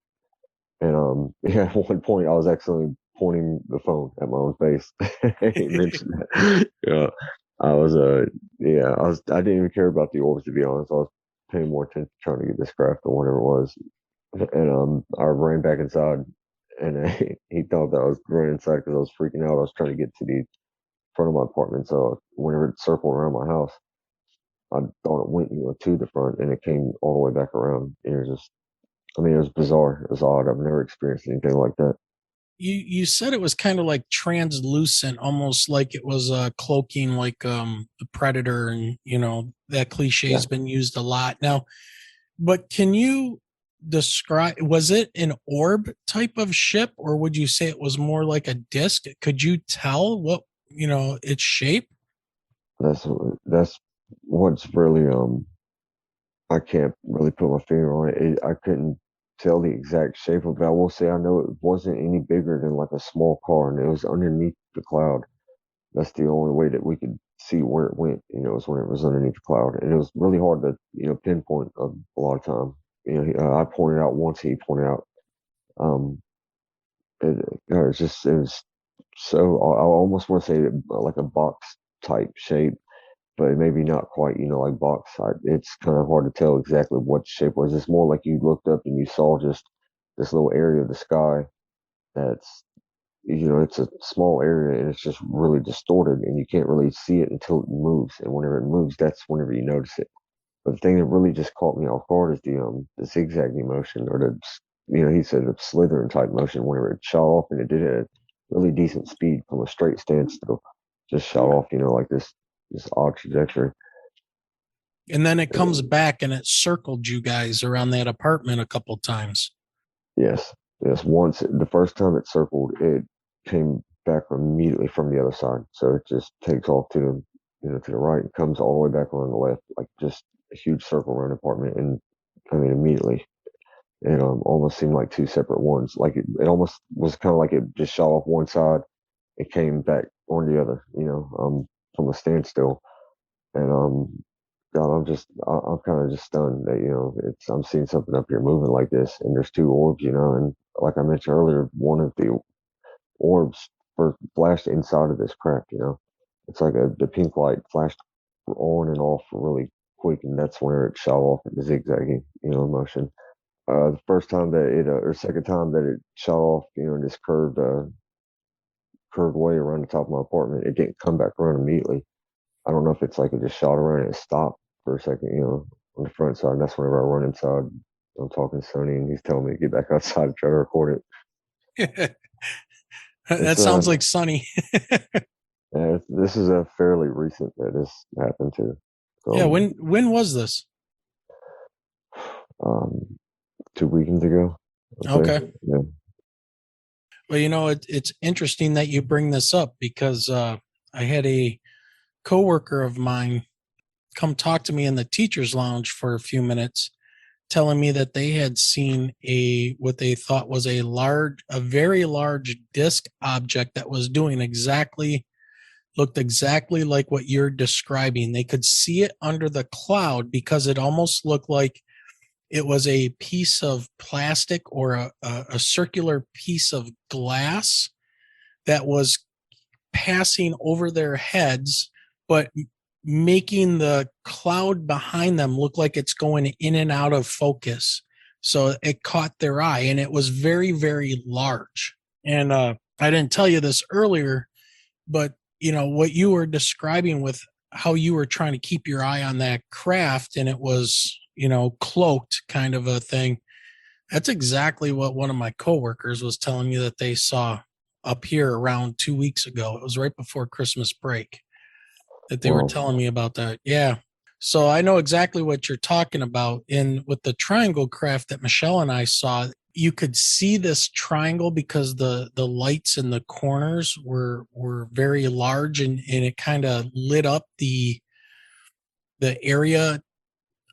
And yeah, at one point I was actually pointing the phone at my own face. He mentioned that. Yeah. I was I didn't even care about the orbs, to be honest. I was paying more attention trying to get this craft or whatever it was. And I ran back inside, and he thought that I was running inside because I was freaking out. I was trying to get to the front of my apartment, so whenever it circled around my house, I thought it went, to the front, and it came all the way back around. It was just, I mean, it was bizarre. It was odd. I've never experienced anything like that. You said it was kind of like translucent, almost like it was cloaking like the predator, and that cliche has been used a lot now. But can you describe, was it an orb type of ship, or would you say it was more like a disc? Could you tell what its shape? That's what's really I can't really put my finger on it. I couldn't tell the exact shape of it. I will say I know it wasn't any bigger than like a small car, and it was underneath the cloud. That's the only way that we could see where it went. Was when it was underneath the cloud, and it was really hard to pinpoint a lot of time. I pointed out once, he pointed out. Um, it was so I almost want to say like a box type shape, but maybe not quite, like box. It's kind of hard to tell exactly what shape was. It's more like you looked up and you saw just this little area of the sky that's, it's a small area and it's just really distorted and you can't really see it until it moves. And whenever it moves, that's whenever you notice it. But the thing that really just caught me off guard is the zigzagging motion, or he said the slithering type motion whenever it shot off, and it did it at really decent speed from a straight standstill. Just shot off, like this odd trajectory. And then it comes back and it circled you guys around that apartment a couple times. Yes. Once the first time it circled, it came back immediately from the other side. So it just takes off to the right, and comes all the way back on the left, like just a huge circle around the apartment. And I mean, immediately, it almost seemed like two separate ones. Like it almost was kind of like it just shot off one side, it came back on the other, from a standstill. And God, I'm kind of just stunned that I'm seeing something up here moving like this, and there's two orbs, and like I mentioned earlier, one of the orbs flashed inside of this craft. It's like the pink light flashed on and off really quick, and that's where it shot off in the zigzagging, motion. The first time that or second time that it shot off, in this curved way around the top of my apartment, it didn't come back around immediately. I don't know if it's like it just shot around and it stopped for a second, on the front side. And that's whenever I run inside. I'm talking to Sonny, and he's telling me to get back outside and try to record it. That sounds like Sonny. Yeah, this is a fairly recent that this happened to. Yeah, when was this? 2 weekends ago. Okay. Yeah. Well, it's interesting that you bring this up because I had a coworker of mine come talk to me in the teacher's lounge for a few minutes, telling me that they had seen what they thought was a very large disc object that was looked exactly like what you're describing. They could see it under the cloud because it almost looked like it was a piece of plastic or a circular piece of glass that was passing over their heads, but making the cloud behind them look like it's going in and out of focus. So it caught their eye, and it was very, very large. And I didn't tell you this earlier, but what you were describing with how you were trying to keep your eye on that craft, and it was cloaked kind of a thing. That's exactly what one of my coworkers was telling me that they saw up here around 2 weeks ago. It was right before Christmas break that they were telling me about that. Yeah. So I know exactly what you're talking about. With the triangle craft that Michelle and I saw, you could see this triangle because the lights in the corners were very large, and it kind of lit up the area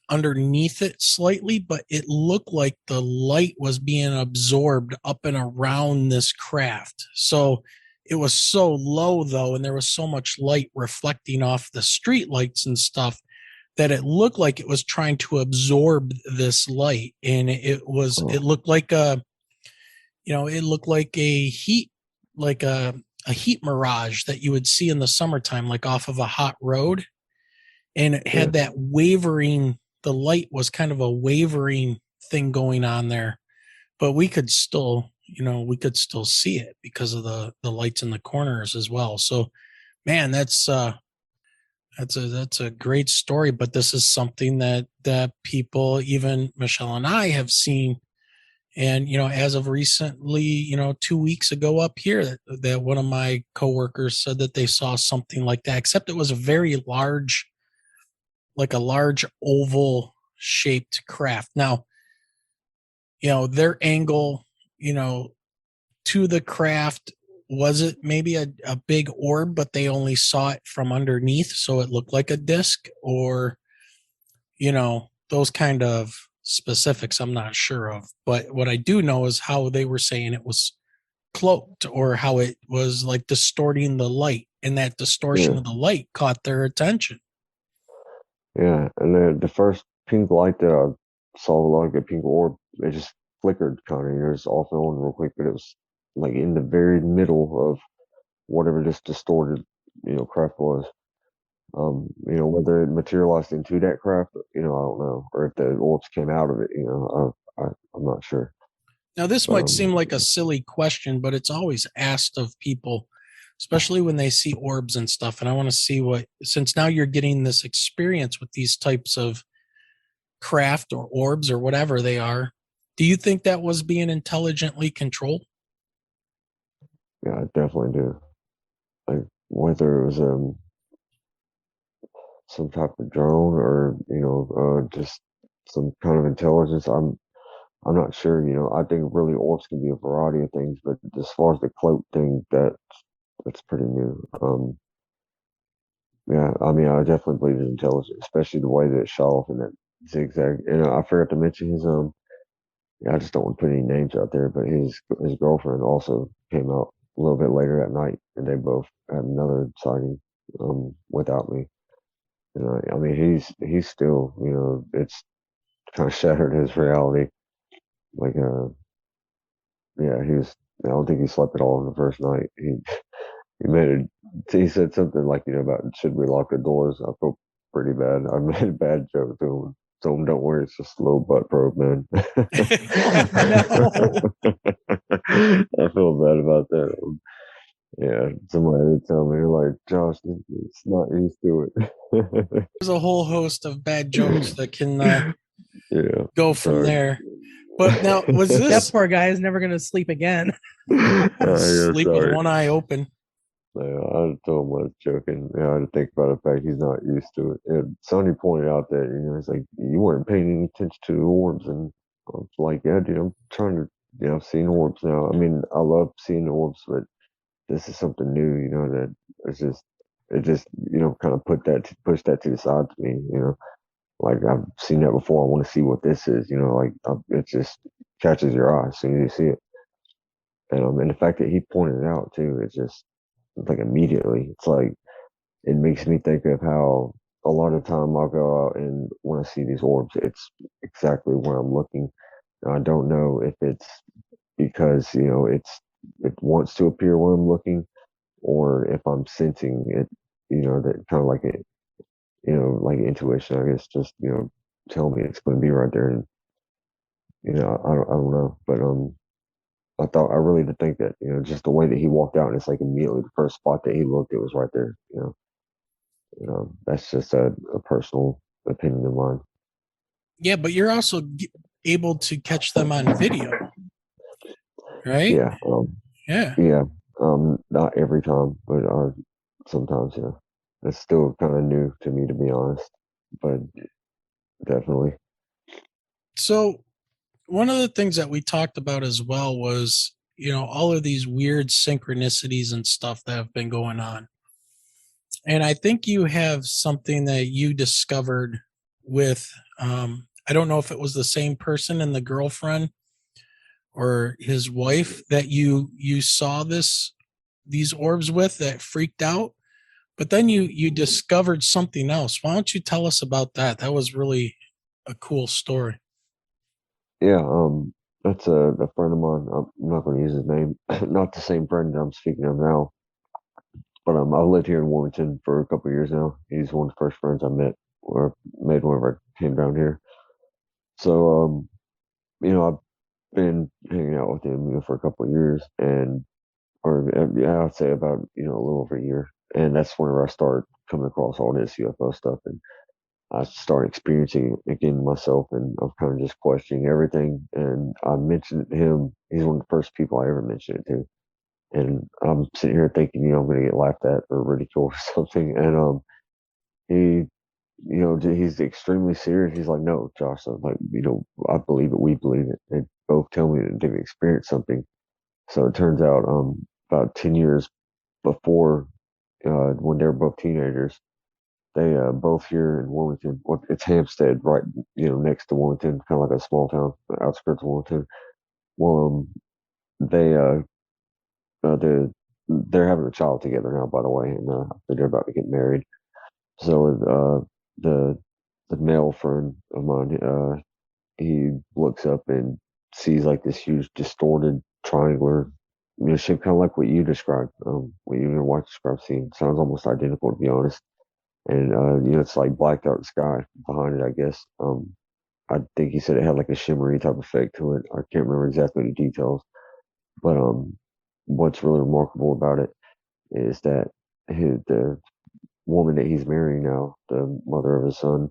underneath it slightly, but it looked like the light was being absorbed up and around this craft. So it was so low though, and there was so much light reflecting off the street lights and stuff that it looked like it was trying to absorb this light. And it looked like a heat, like a heat mirage that you would see in the summertime, like off of a hot road. And it had that wavering, the light was kind of a wavering thing going on there, but we could still, we could still see it because of the lights in the corners as well. So, man, that's a great story. But this is something that people, even Michelle and I, have seen. And as of recently, 2 weeks ago up here, that one of my coworkers said that they saw something like that. Except it was a very large, like a large oval shaped craft. Now, their angle, to the craft, was it maybe a big orb, but they only saw it from underneath, so it looked like a disc, or those kind of specifics I'm not sure of. But what I do know is how they were saying it was cloaked, or how it was like distorting the light, and that distortion of the light caught their attention. Yeah, and the first pink light that I saw, like a pink orb, it just flickered kind of, it was off and on real quick, but it was like in the very middle of whatever this distorted, craft was. Whether it materialized into that craft, I don't know, or if the orbs came out of it, I'm not sure. Now, this might seem like a silly question, but it's always asked of people, especially when they see orbs and stuff. And I want to see since now you're getting this experience with these types of craft or orbs or whatever they are, do you think that was being intelligently controlled? Yeah, I definitely do. Like, whether it was some type of drone, or just some kind of intelligence, I'm not sure. I think really orbs can be a variety of things, but as far as the cloak thing, that's pretty new. Yeah, I mean, I definitely believe it's intelligent, especially the way that it shot off in that zigzag. And I forgot to mention his yeah, I just don't want to put any names out there, but his girlfriend also came out a little bit later that night, and they both had another sighting without me. I mean, he's still, it's kind of shattered his reality. Like, yeah, I don't think he slept at all on the first night. He made it. He said something like, about should we lock the doors. I felt pretty bad. I made a bad joke to him. Told him, don't worry, it's just a little butt probe, man. I feel bad about that. Yeah, somebody would tell me, like, Josh, it's not used to it. There's a whole host of bad jokes that can go from there. But now, was this... That poor guy is never going to sleep again. Sleep with one eye open. Yeah, I told him I was joking. I had to think about the fact he's not used to it. And Sonny pointed out that, it's like, you weren't paying any attention to the orbs. And I was like, yeah, dude, I'm trying to, I've seen orbs now. I mean, I love seeing orbs, but this is something new, that it just, kind of push that to the side to me, like I've seen that before. I want to see what this is, like it just catches your eye as soon as you see it. And the fact that he pointed it out too, it's just like immediately, it's like, it makes me think of how a lot of time I'll go out and when I see these orbs, it's exactly where I'm looking. And I don't know if it's because, it wants to appear where I'm looking, or if I'm sensing it, that kind of like it, like intuition, I guess, just, tell me it's going to be right there. And, I don't know, but, I really did think that, just the way that he walked out, and it's like immediately the first spot that he looked, it was right there, that's just a personal opinion of mine. Yeah, but you're also able to catch them on video, right? Yeah. Yeah. Not every time, but sometimes, yeah. It's still kind of new to me, to be honest, but definitely. So one of the things that we talked about as well was, all of these weird synchronicities and stuff that have been going on. And I think you have something that you discovered with, I don't know if it was the same person and the girlfriend or his wife that you saw these orbs with, that freaked out, but then you discovered something else. Why don't you tell us about that? That was really a cool story. Yeah, that's a friend of mine. I'm not going to use his name. Not the same friend that I'm speaking of now, but I've lived here in Warrington for a couple of years now. He's one of the first friends I met or made whenever I came down here. So, been hanging out with him, for a couple of years, and or yeah, I'd say about a little over a year, and that's whenever I started coming across all this UFO stuff, and I started experiencing it again myself, and I'm kind of just questioning everything. And I mentioned it to him. He's one of the first people I ever mentioned it to, and I'm sitting here thinking, I'm going to get laughed at or ridiculed or something, and he he's extremely serious. He's like, no, Josh, I'm like, I believe it. We believe it. They both tell me that they've experienced something. So it turns out, about 10 years before, when they were both teenagers, they both here in Wilmington. Well, it's Hampstead, right? Next to Wilmington, kind of like a small town, outskirts of Wilmington. Well, they they're having a child together now, by the way, and they're about to get married. So the male friend of mine, he looks up and sees like this huge distorted triangular, shape, kind of like what you described, what you and your wife described seeing. Sounds almost identical, to be honest. And it's like blacked out sky behind it, I guess. I think he said it had like a shimmery type effect to it. I can't remember exactly the details, but what's really remarkable about it is that the woman that he's marrying now, the mother of his son,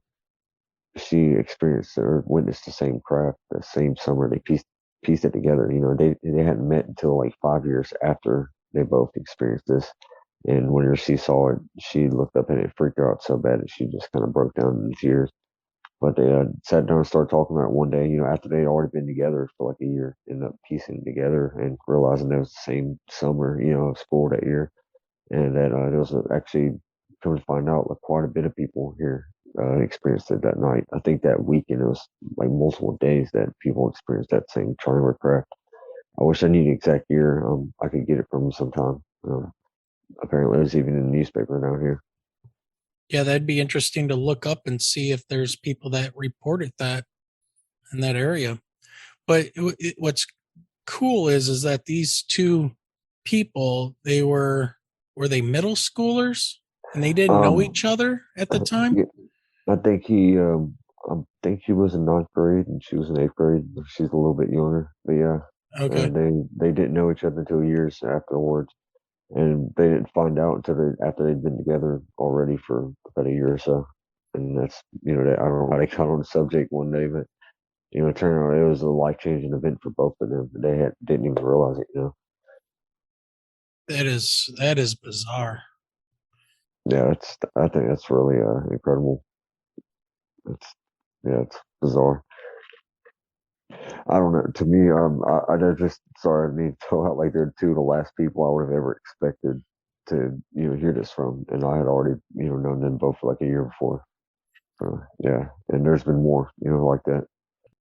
she experienced or witnessed the same craft the same summer. They pieced it together. They hadn't met until like 5 years after they both experienced this. And whenever she saw it, she looked up and it freaked her out so bad that she just kind of broke down in tears. But they sat down and started talking about it one day, after they'd already been together for like a year, ended up piecing it together and realizing it was the same summer, of school that year. And that there was actually, come to find out, like quite a bit of people here experienced it that night. I think that weekend it was like multiple days that people experienced that same triangular craft. I wish I knew the exact year. I could get it from them sometime. Apparently, it was even in the newspaper down here. Yeah, that'd be interesting to look up and see if there's people that reported that in that area. But what's cool is that these two people, were they middle schoolers and they didn't know each other at the time? Yeah, I think he was in ninth grade and she was in eighth grade. She's a little bit younger, but yeah, Okay. they didn't know each other until years afterwards, and they didn't find out until after they'd been together already for about a year or so. And that's I don't know how they got on the subject one day, but it turned out it was a life changing event for both of them. They didn't even realize it. That is bizarre. Yeah, I think that's really incredible. It's bizarre. I don't know. To me, I just sorry. I mean, throw out like they're two of the last people I would have ever expected to hear this from, and I had already known them both for like a year before. Yeah, and there's been more like that.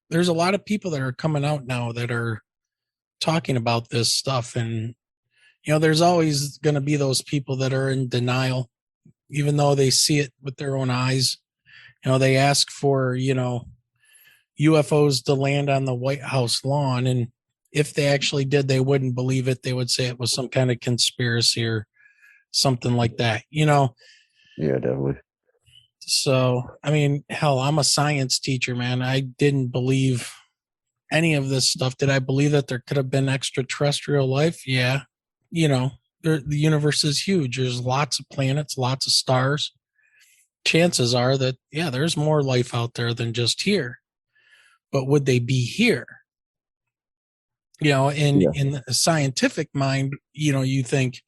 There's a lot of people that are coming out now that are talking about this stuff, and there's always going to be those people that are in denial, even though they see it with their own eyes. They ask for UFOs to land on the White House lawn, and if they actually did, they wouldn't believe it. They would say it was some kind of conspiracy or something like that. Yeah, definitely. So, I mean, hell, I'm a science teacher, man. I didn't believe any of this stuff. Did I believe that there could have been extraterrestrial life? Yeah. The universe is huge. There's lots of planets, lots of stars. Chances are that, yeah, there's more life out there than just here. But would they be here? In the scientific mind, you think,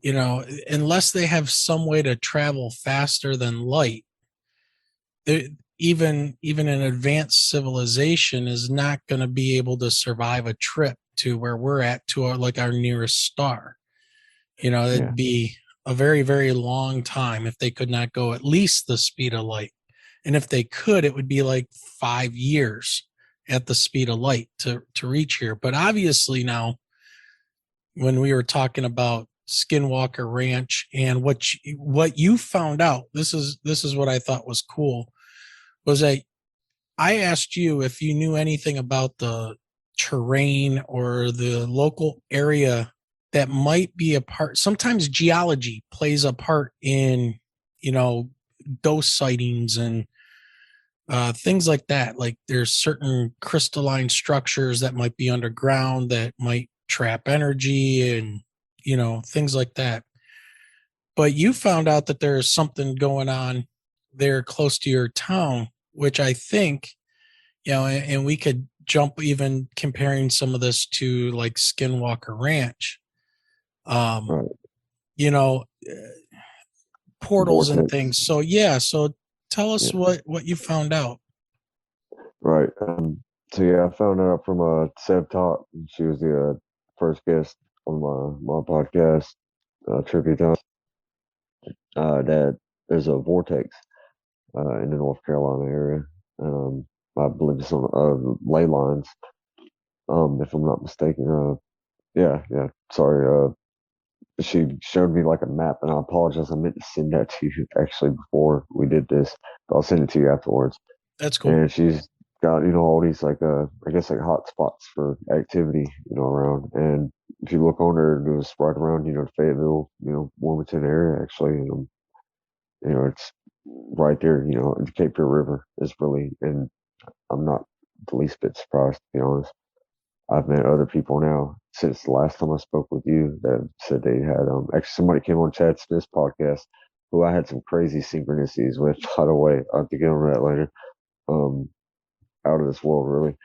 unless they have some way to travel faster than light, even an advanced civilization is not going to be able to survive a trip to where we're at, to our nearest star. It'd be a very, very long time if they could not go at least the speed of light. And if they could, it would be like 5 years at the speed of light to reach here. But obviously now, when we were talking about Skinwalker Ranch and what you found out, this is what I thought was cool, was that I asked you if you knew anything about the terrain or the local area that might be a part. Sometimes geology plays a part in, ghost sightings and things like that. Like there's certain crystalline structures that might be underground that might trap energy and, things like that. But you found out that there is something going on there close to your town, which I think, and we could jump even comparing some of this to like Skinwalker Ranch. Right. You know, portals and Vortex. things. So yeah, so tell us Yeah. what you found out. Right. So yeah, I found out from Seb Talk. She was the first guest on my podcast, Trivia Time. That there's a vortex in the North Carolina area. I believe it's on ley lines, if I'm not mistaken. Yeah. Sorry. She showed me like a map, and I apologize. I meant to send that to you actually before we did this, but I'll send it to you afterwards. That's cool. And she's got all these like I guess like hot spots for activity around. And if you look on her, it was right around the Fayetteville, Wilmington area actually. It's right there. The Cape Fear River is really, and I'm not the least bit surprised to be honest. I've met other people now since the last time I spoke with you that said they had actually somebody came on Chad Smith's podcast who I had some crazy synchronicities with. By the way, I'll have to get on that later. Out of this world, really.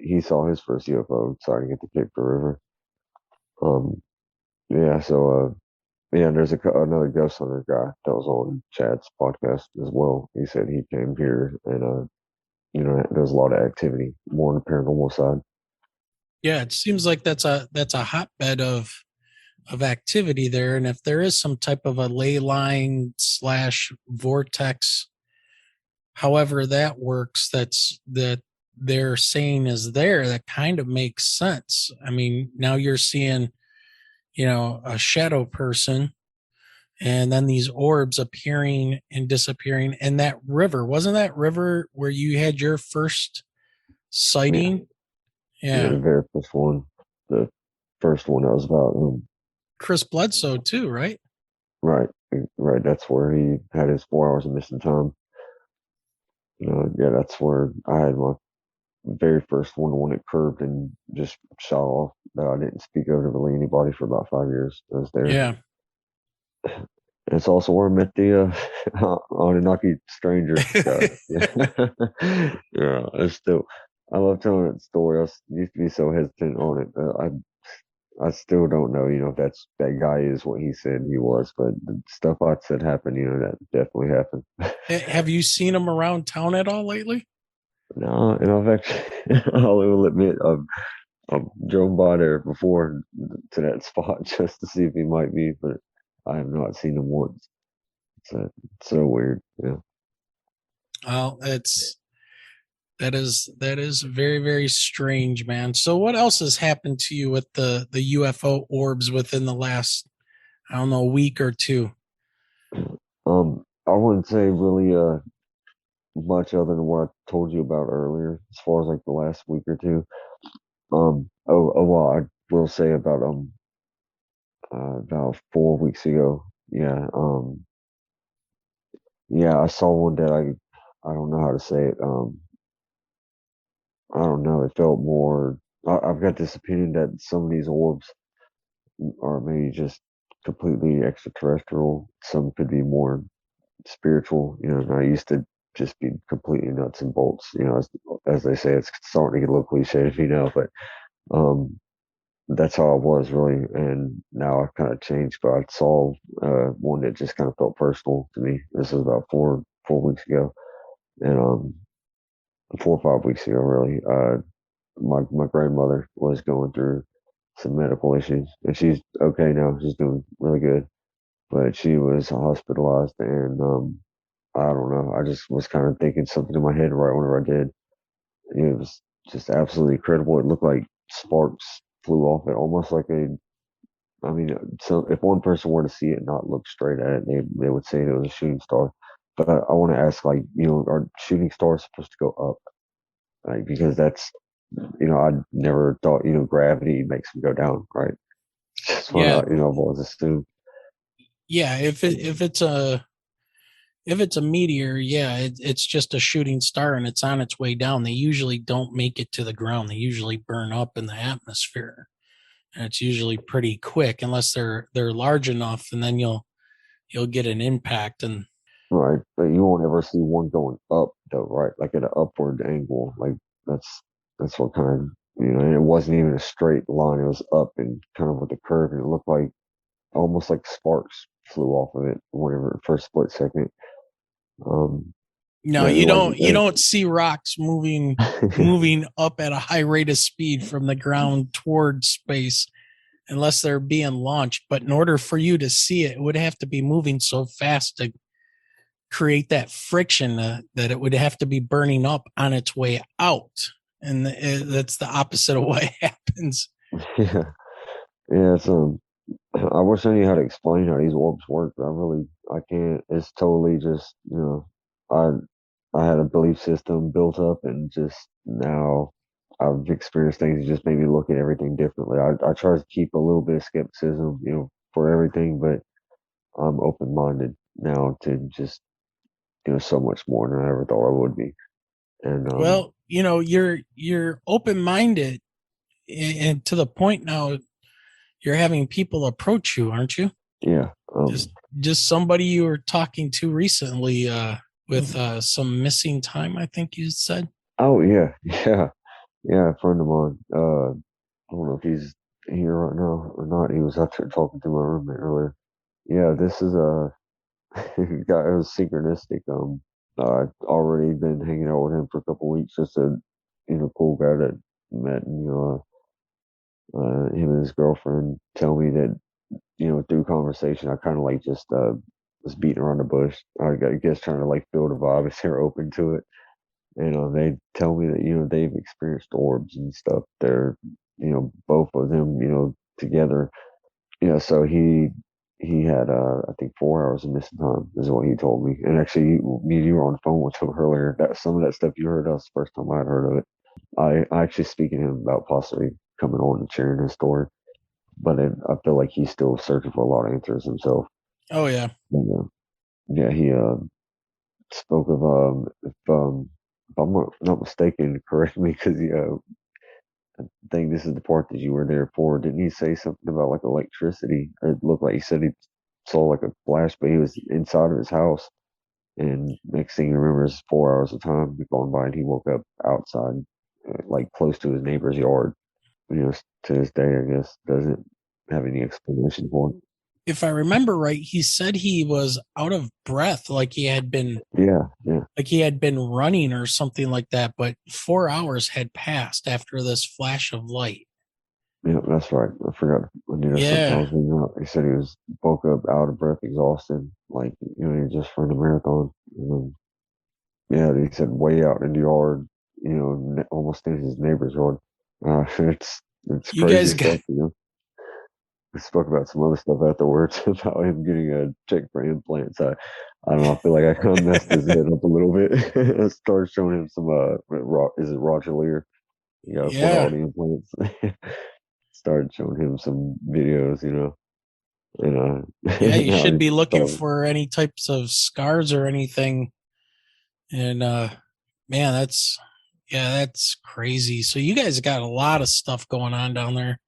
He saw his first UFO sighting at the Cape Fear River. Yeah. So yeah, and there's another ghost hunter guy that was on Chad's podcast as well. He said he came here and there's a lot of activity, more on the paranormal side. Yeah, it seems like that's a hotbed of activity there. And if there is some type of a ley line / vortex, however that works, that they're saying is there, that kind of makes sense. I mean, now you're seeing, a shadow person and then these orbs appearing and disappearing. And that river, wasn't that river where you had your first sighting? Yeah, the very first one. The first one that was about Chris Bledsoe too, right? Right. That's where he had his 4 hours of missing time. Yeah, that's where I had my very first one, the one that curved and just shot off. That I didn't speak of to really anybody for about 5 years. I was there. Yeah. It's also where I met the Anunnaki stranger guy. Yeah, I love telling that story. I used to be so hesitant on it. I still don't know, if that guy is what he said he was, but the stuff I said happened, that definitely happened. Have you seen him around town at all lately? No, and I've actually, I will admit, I've drove by there before to that spot just to see if he might be, but I have not seen him once. It's so weird. Yeah. Well, that is very, very strange, man. So what else has happened to you with the UFO orbs within the last, I don't know, week or two? I wouldn't say really much other than what I told you about earlier, as far as like the last week or two. Well, I will say about 4 weeks ago. Yeah. Yeah, I saw one that I don't know how to say it. I don't know. It felt more. I've got this opinion that some of these orbs are maybe just completely extraterrestrial. Some could be more spiritual. And I used to just be completely nuts and bolts. As they say, it's starting to get a little cliche, but um, that's how I was really. And now I've kind of changed. But I saw one that just kind of felt personal to me. This was about 4 weeks ago, and 4 or 5 weeks ago, really. My grandmother was going through some medical issues, and she's okay now. She's doing really good, but she was hospitalized, and I don't know. I just was kind of thinking something in my head right whenever I did. It was just absolutely incredible. It looked like sparks flew off it, almost like I mean, so if one person were to see it and not look straight at it, they would say it was a shooting star. But I want to ask, like, are shooting stars supposed to go up? Like, because that's, I never thought, gravity makes them go down, right? Just what Yeah. I've always assumed. Yeah. If it's a, If it's a meteor, yeah, it's just a shooting star and it's on its way down. They usually don't make it to the ground. They usually burn up in the atmosphere, and it's usually pretty quick unless they're large enough, and then you'll get an impact. And Right, but you won't ever see one going up though, right? Like at an upward angle. Like that's what kind of and it wasn't even a straight line. It was up and kind of with a curve, and it looked like almost like sparks flew off of it whenever for a split second. no, Yeah, you like don't see rocks moving up at a high rate of speed from the ground towards space unless they're being launched. But in order for you to see it, it would have to be moving so fast to create that friction that it would have to be burning up on its way out. And that's the opposite of what happens. yeah, yeah. It's I wish I knew how to explain how these orbs work, but I can't. It's totally just I I had a belief system built up, and just now I've experienced things that just made me look at everything differently. I try to keep a little bit of skepticism, for everything, but I'm open minded now to just so much more than I ever thought I would be. And Well, you're open minded, and to the point now, you're having people approach you, aren't you? yeah, Just somebody you were talking to recently with some missing time, I think you said. oh yeah, yeah, a friend of mine. I don't know if he's here right now or not. He was out there talking to my roommate earlier. Yeah, this is a guy. It was synchronistic. I'd already been hanging out with him for a couple weeks. Just a cool guy that met. And, him and his girlfriend tell me that through conversation, I kind of like just was beating around the bush. I guess trying to like build a vibe if they're open to it. And they tell me that they've experienced orbs and stuff. They're both of them together. So he had I think 4 hours of missing time is what he told me. And actually, me and you were on the phone with him earlier. That some of that stuff you heard, that was the first time I had heard of it. I actually speaking to him about possibly coming on and sharing his story, but I feel like he's still searching for a lot of answers himself. Oh yeah. And, yeah, he spoke of if I'm not mistaken, correct me, because I think this is the part that you were there for. Didn't he say something about like electricity? It looked like he said he saw like a flash, but he was inside of his house. And next thing he remembers, 4 hours of time gone by, and he woke up outside, like close to his neighbor's yard. To this day, I guess doesn't have any explanation for it. If I remember right, he said he was out of breath, like he had been Yeah, running or something like that, but 4 hours had passed after this flash of light. yeah, that's right. I forgot. Yeah. Sometimes he said he was woke up out of breath, exhausted, like he just ran a marathon. Yeah, he said way out in the yard, almost in his neighbor's yard. It's You crazy guys got stuff. We spoke about some other stuff afterwards about him getting a check for implants. I don't know. I feel like I kind of messed his head up a little bit. I started showing him some is it Roger Lear? You got to put all yeah. the implants. Started showing him some videos, and Yeah, you how should he be looking thought, for any types of scars or anything. And man, that's crazy. So you guys got a lot of stuff going on down there.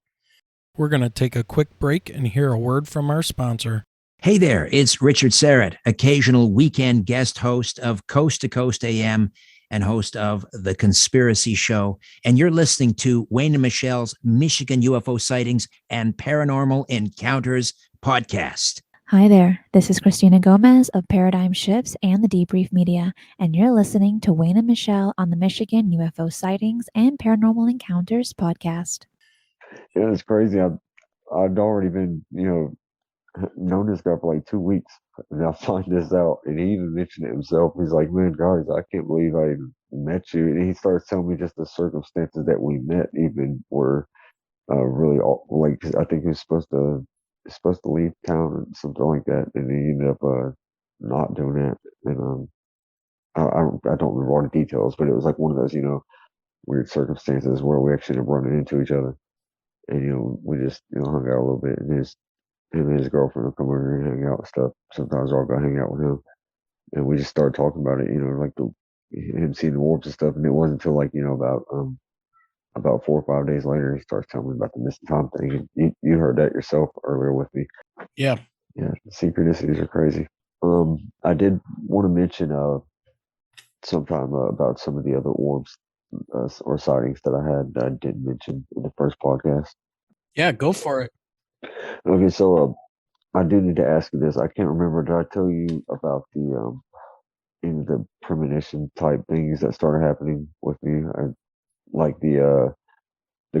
We're going to take a quick break and hear a word from our sponsor. Hey there, it's Richard Serrett, occasional weekend guest host of Coast to Coast AM and host of The Conspiracy Show. And you're listening to Wayne and Michelle's Michigan UFO Sightings and Paranormal Encounters podcast. Hi there, this is Christina Gomez of Paradigm Shifts and the Debrief Media, and you're listening to Wayne and Michelle on the Michigan UFO Sightings and Paranormal Encounters podcast. yeah, it's crazy. I'd already been, known this guy for like 2 weeks, and I find this out, and he even mentioned it himself. He's like, "Man, guys, I can't believe I even met you." And he starts telling me just the circumstances that we met even were really like 'cause I think he was supposed to leave town or something like that, and he ended up not doing that. And I don't remember all the details, but it was like one of those weird circumstances where we actually ended up running into each other, and we just hung out a little bit, and him and his girlfriend will come over and hang out and stuff. Sometimes I'll go hang out with him. and we just started talking about it. Like him seeing the orbs and stuff. And it wasn't until like about 4 or 5 days later he starts telling me about the missing time thing. And you heard that yourself earlier with me. Yeah. Yeah, synchronicities are crazy. I did want to mention sometime about some of the other orbs or sightings that I had that I didn't mention in the first podcast. Yeah, go for it. Okay, so I do need to ask you this. I can't remember. Did I tell you about the premonition type things that started happening with me? Like the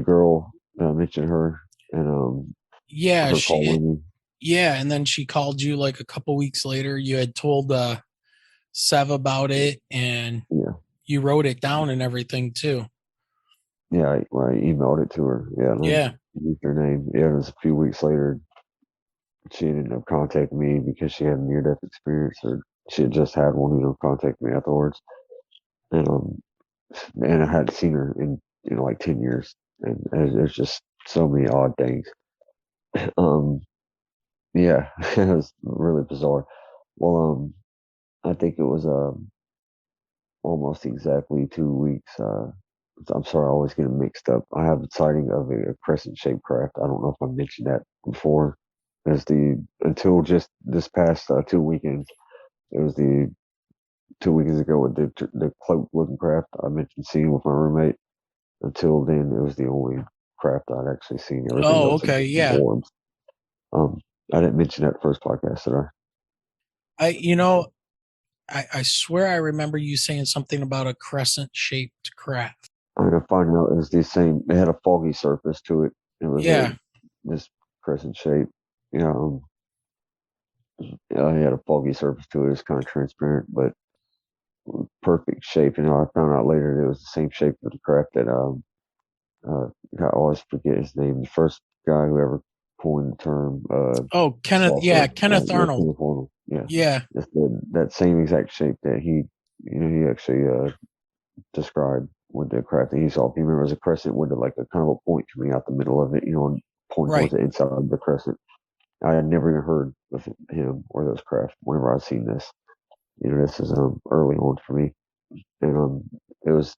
girl I mentioned her and Yeah, her calling me. Yeah, and then she called you like a couple weeks later. You had told Sev about it, and you wrote it down and everything too. Yeah, I emailed it to her. Yeah, Yeah. I used her name. Yeah, it was a few weeks later. She ended up contacting me because she had a near-death experience, or she had just had one. Contact me afterwards, and I hadn't seen her in like 10 years, and there's just so many odd things. Yeah, it was really bizarre. Well, I think it was almost exactly 2 weeks. I'm sorry, I always get them mixed up. I have a sighting of a crescent-shaped craft. I don't know if I mentioned that before. Until just this past 2 weekends. It was the 2 weekends ago with the cloak-looking craft I mentioned seeing with my roommate. Until then, it was the only craft I'd actually seen. Everything else Okay. had been Yeah. orbs. I didn't mention that first podcast, did I swear I remember you saying something about a crescent-shaped craft. I'm gonna find out it was the same. It had a foggy surface to it. It was this crescent shape. It had a foggy surface to it. It was kind of transparent, but perfect shape. I found out later that it was the same shape of the craft that I always forget his name. The first guy who ever coined the term. Kenneth. saucer. Yeah, Kenneth Arnold. Kenneth Arnold. Yeah. Yeah. That's that same exact shape that he actually described with the craft that he saw. If you remember, it was a crescent with like a kind of a point coming out the middle of it, and point towards the inside of the crescent. I had never even heard of him or those craft whenever I'd seen this. This is early on for me. And it was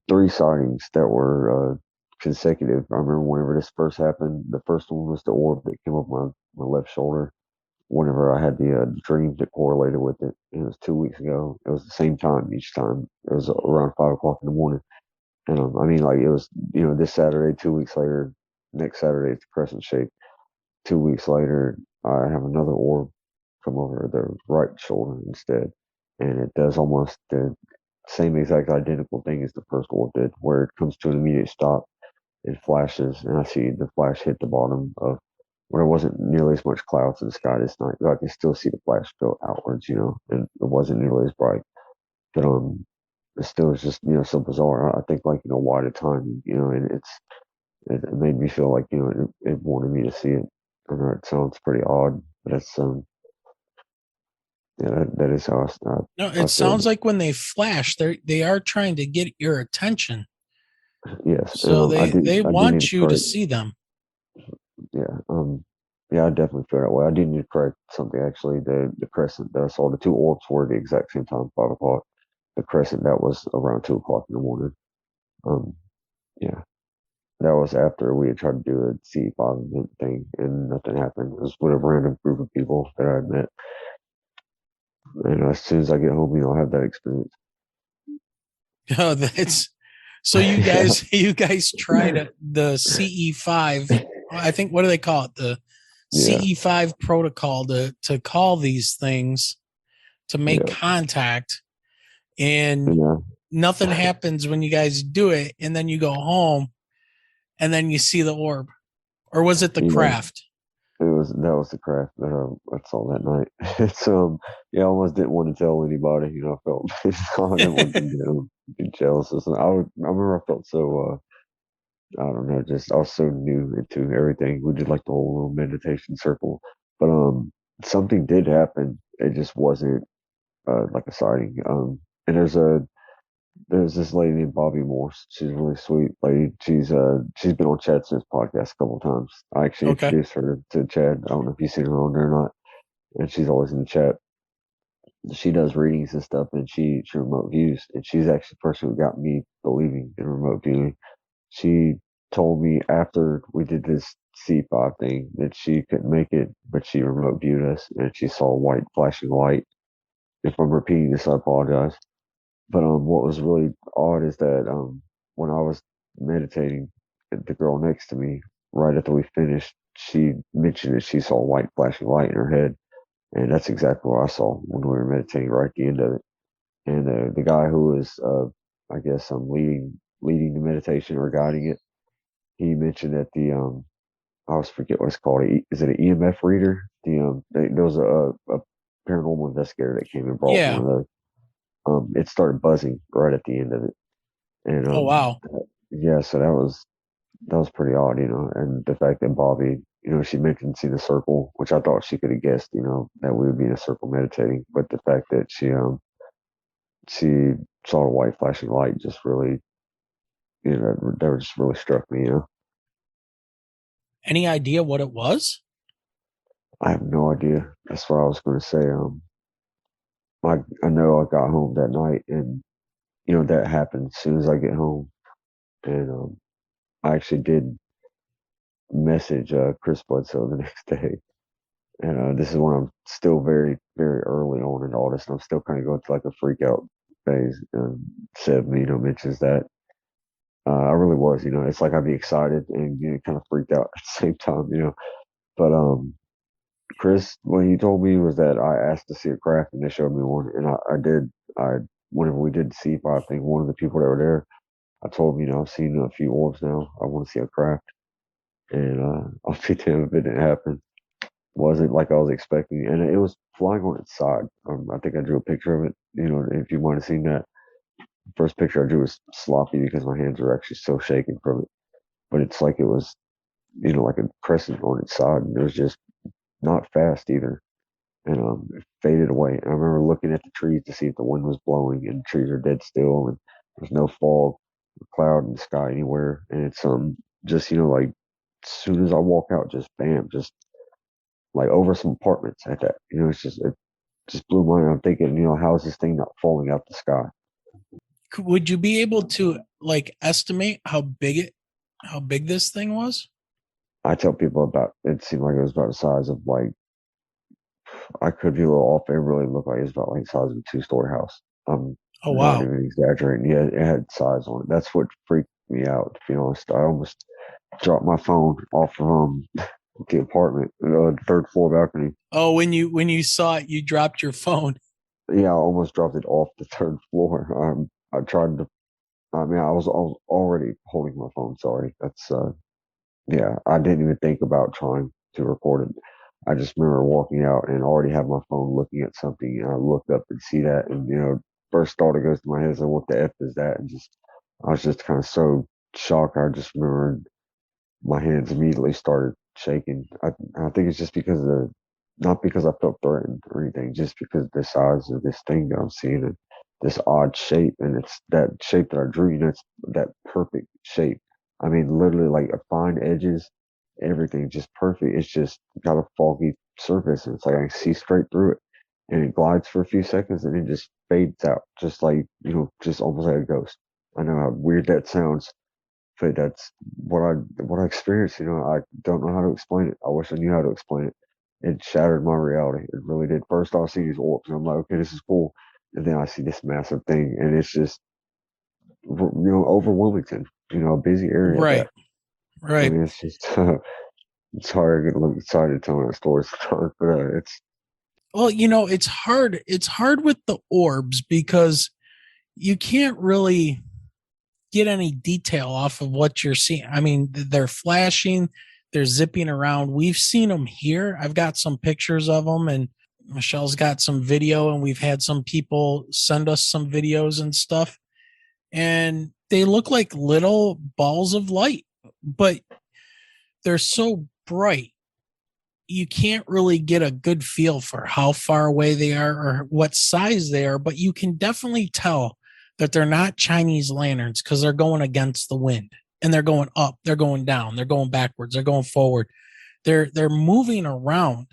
3 sightings that were consecutive. I remember whenever this first happened, the first one was the orb that came up my left shoulder. Whenever I had the dream that correlated with it, it was 2 weeks ago. It was the same time each time. It was around 5 o'clock in the morning. And I mean, like it was, this Saturday, 2 weeks later, next Saturday, it's crescent shape. 2 weeks later, I have another orb come over the right shoulder instead. And it does almost the same exact identical thing as the first orb did, where it comes to an immediate stop, it flashes, and I see the flash hit the bottom of where there wasn't nearly as much clouds in the sky this night, but I can still see the flash go outwards, and it wasn't nearly as bright. But it still was just so bizarre. I think like why the time, and it made me feel like it wanted me to see it. I know it sounds pretty odd, but it's yeah, that is how No, it sounds like when they flash, they are trying to get your attention. Yes. So they I want you to see them. Yeah. Yeah, I definitely feel that way. I do need to correct something actually. The crescent that I saw, the 2 orbs were the exact same time, 5 o'clock. The crescent that was around 2 o'clock in the morning. Yeah. That was after we had tried to do a C5 event thing and nothing happened. It was with a random group of people that I had met. And as soon as I get home, I'll have that experience. Oh, that's so you guys you guys tried the CE5. I think, what do they call it? The CE5 protocol to call these things to make contact, and nothing happens when you guys do it, and then you go home and then you see the orb. Or was it the craft? That was the craft that I saw that night. It's I almost didn't want to tell anybody. I felt I didn't want to be jealous. I remember I felt so I don't know, just I was so new into everything. We did like the whole little meditation circle, but something did happen. It just wasn't like a sighting. And there's this lady named Bobby Morse. She's a really sweet lady. She's been on Chad Smith's podcast a couple of times. I actually introduced her to Chad. I don't know if you've seen her on there or not. And she's always in the chat. she does readings and stuff, and she remote views, and she's actually the person who got me believing in remote viewing. She told me after we did this C5 thing that she couldn't make it, but she remote viewed us, and she saw a white flashing light. If I'm repeating this, I apologize. But what was really odd is that when I was meditating, the girl next to me, right after we finished, she mentioned that she saw a white flashing light in her head, and that's exactly what I saw when we were meditating right at the end of it. And the guy who was, I guess, leading the meditation or guiding it, he mentioned that I always forget what it's called. Is it an EMF reader? There was a paranormal investigator that came and brought one Yeah. of those. It started buzzing right at the end of it, and Oh, wow. yeah, so that was pretty odd, and the fact that Bobby, she mentioned seeing a circle, which I thought she could have guessed, that we would be in a circle meditating, but the fact that she saw a white flashing light just really, that just really struck me. Any idea what it was? I have no idea. That's what I was going to say. I know I got home that night, and that happened as soon as I get home, and I actually did message Chris Bledsoe the next day. And this is when I'm still very, very early on in all this, and I'm still kind of going through like a freak out phase. And Seb, mentions that I really was, it's like I'd be excited and kind of freaked out at the same time, But Chris, what he told me was that I asked to see a craft, and they showed me one, and I did. Whenever we did the C5 thing, one of the people that were there, I told him, I've seen a few orbs now. I want to see a craft, and I'll be damned if it didn't happen. Wasn't like I was expecting, and it was flying on its side. I think I drew a picture of it. If you might have seen that, first picture I drew was sloppy because my hands were actually so shaking from it. But it's like it was, like a crescent on its side, and it was just not fast either. And it faded away. And I remember looking at the trees to see if the wind was blowing, and the trees are dead still, and there's no fog, or cloud in the sky anywhere. And it's just like as soon as I walk out, just bam, just like over some apartments at that. It just blew my mind. I'm thinking, how is this thing not falling out the sky? Would you be able to like estimate how big this thing was? I tell people about it seemed like it was about the size of like I could be a little off. It really looked like it was about like the size of a 2-story house. I'm Oh, not wow. even exaggerating. Yeah, it had size on it. That's what freaked me out, to be honest. I almost dropped my phone off of the apartment, the third floor balcony. Oh, when you saw it, you dropped your phone. Yeah, I almost dropped it off the third floor. I tried to. I mean, I was already holding my phone. Sorry, that's yeah. I didn't even think about trying to record it. I just remember walking out and already have my phone looking at something, and I looked up and see that, and first thought that goes to my head is, like, what the f is that? And I was just kind of so shocked. I just remember my hands immediately started shaking. I think it's just because not because I felt threatened or anything, just because the size of this thing that I'm seeing, and this odd shape, and it's that shape that I drew. It's that perfect shape. I mean, literally like a fine edges, everything just perfect. It's just got a foggy surface, and it's like I can see straight through it, and it glides for a few seconds, and it just fades out, just like just almost like a ghost. I know how weird that sounds, but that's what I experienced. I don't know how to explain it. I wish I knew how to explain it. It shattered my reality. It really did. First, I see these orbs, and I'm like, okay, this is cool. And then I see this massive thing, and it's just over Wilmington. A busy area at that. Right. I mean, it's just it's hard. I get a little excited telling that story sometimes, but it's. Well, it's hard. It's hard with the orbs because you can't really get any detail off of what you're seeing. I mean, they're flashing, they're zipping around. We've seen them here. I've got some pictures of them, and Michelle's got some video, and we've had some people send us some videos and stuff. And they look like little balls of light, but they're so bright. You can't really get a good feel for how far away they are or what size they are, but you can definitely tell that they're not Chinese lanterns because they're going against the wind, and they're going up, they're going down, they're going backwards, they're going forward. They're moving around.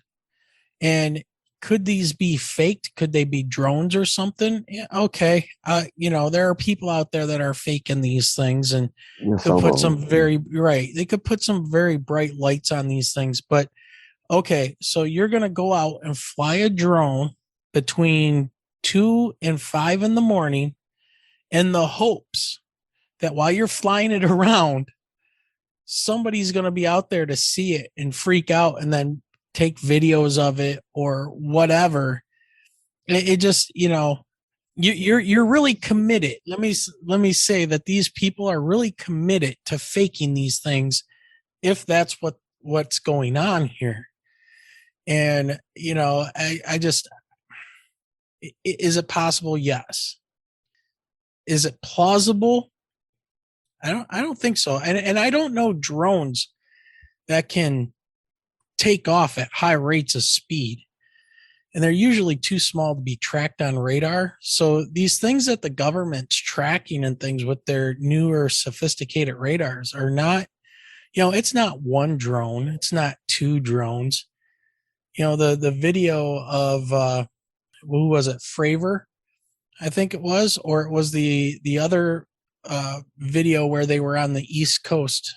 And could these be faked? Could they be drones or something? Yeah, okay. There are people out there that are faking these things and Yeah, could put some them, very right. They could put some very bright lights on these things, but okay. So you're going to go out and fly a drone between 2 and 5 in the morning in the hopes that while you're flying it around, somebody's going to be out there to see it and freak out and then take videos of it or whatever. It just, you're really committed. Let me say that these people are really committed to faking these things if that's what's going on here. And I just, is it possible? Yes. Is it plausible? I don't think so. And I don't know drones that can take off at high rates of speed. And they're usually too small to be tracked on radar. So these things that the government's tracking and things with their newer sophisticated radars are not, it's not one drone. It's not two drones. The video of, who was it? Fravor, I think it was, or it was the other video where they were on the East Coast,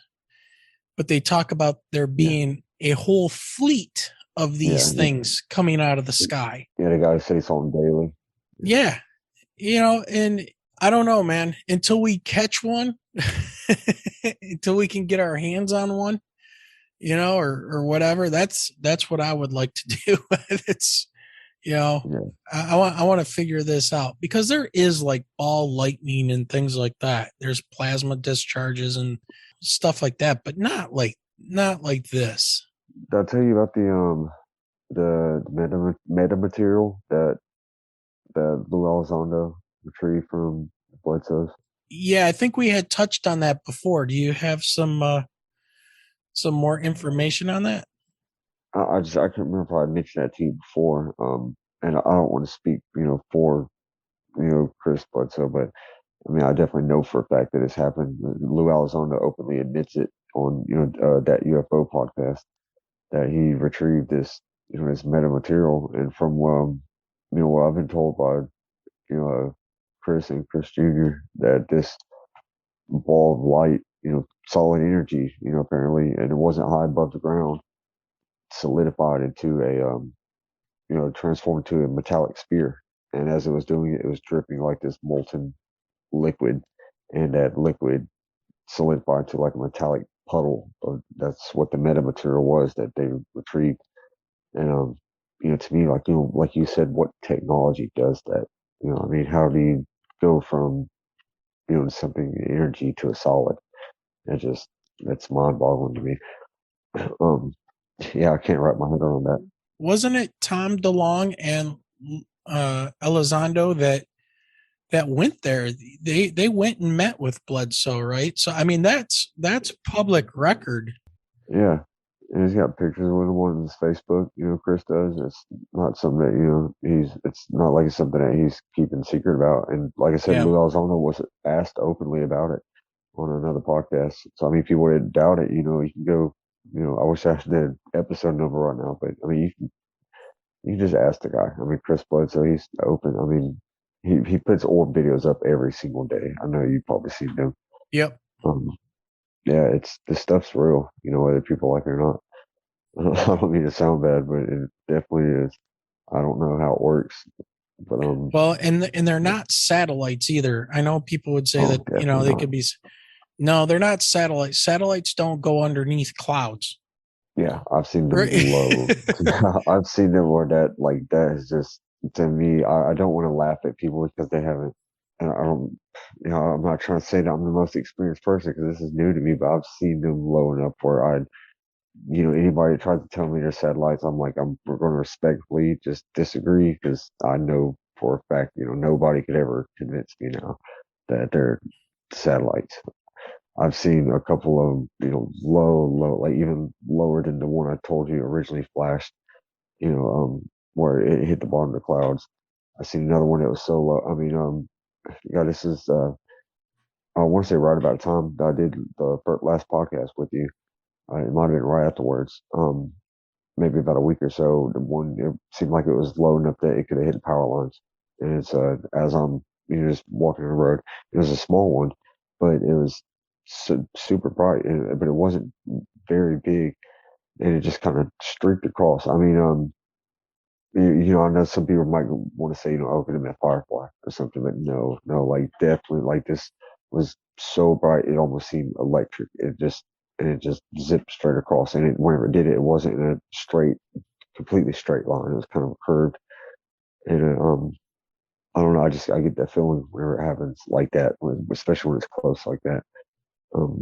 but they talk about there being a whole fleet of these things coming out of the sky. Yeah, the guy say something daily. Yeah. And I don't know, man, until we catch one, until we can get our hands on one, or whatever, that's what I would like to do. It's, I want to figure this out because there is like ball lightning and things like that. There's plasma discharges and stuff like that, but not like this. Did I tell you about the metamaterial that Lou Elizondo retrieved from Bledsoe's? Yeah, I think we had touched on that before. Do you have some more information on that? I can't remember if I mentioned that to you before. And I don't want to speak, for Chris Bledsoe, but I mean, I definitely know for a fact that it's happened. Lou Elizondo openly admits it on that UFO podcast that he retrieved this this metamaterial, and from what I've been told by Chris and Chris Jr. that this ball of light, solid energy, apparently, and it wasn't high above the ground, solidified into a transformed to a metallic sphere. And as it was doing it, it was dripping like this molten liquid, and that liquid solidified to like a metallic puddle. That's what the metamaterial was that they retrieved. And to me, like you said, what technology does that? I mean, how do you go from something energy to a solid? That's mind-boggling to me. Yeah, I can't wrap my head around that. Wasn't it Tom DeLonge and Elizondo that went there? They went and met with Bledsoe, right? So I mean, that's public record. Yeah, and he's got pictures with him on his Facebook. Chris does. It's not something that it's not like it's something that he's keeping secret about. And like I said, Lou Elizondo was asked openly about it on another podcast. So I mean, people that doubt it, you can go. I wish I had the episode number right now, but I mean, you can just ask the guy. I mean, Chris Bledsoe, he's open. I mean, he puts orb videos up every single day. I know you've probably seen them. Yep. Yeah, this stuff's real. Whether people like it or not. I don't mean to sound bad, but it definitely is. I don't know how it works, but well, and they're not satellites either. I know people would say that they could be. No, they're not satellites. Satellites don't go underneath clouds. Yeah, I've seen them low. I've seen them where that is just, to me, I don't want to laugh at people because they haven't. And I don't, I'm not trying to say that I'm the most experienced person because this is new to me, but I've seen them low enough where anybody that tries to tell me they're satellites, I'm like, we're going to respectfully just disagree because I know for a fact, nobody could ever convince me now that they're satellites. I've seen a couple of them, low, like even lower than the one I told you originally flashed, where it hit the bottom of the clouds. I seen another one that was so low. I mean, this is, I want to say right about the time that I did the last podcast with you. It might have been right afterwards. maybe about a week or so, it seemed like it was low enough that it could have hit power lines. And it's as I'm just walking the road, it was a small one, but it was super bright, but it wasn't very big, and it just kind of streaked across. I mean, I know some people might want to say, oh, could have been a firefly or something, but no, like definitely, like this was so bright it almost seemed electric. It just zipped straight across, and whenever it did it, it wasn't in a completely straight line. It was kind of curved, and I don't know. I get that feeling whenever it happens like that, especially when it's close like that.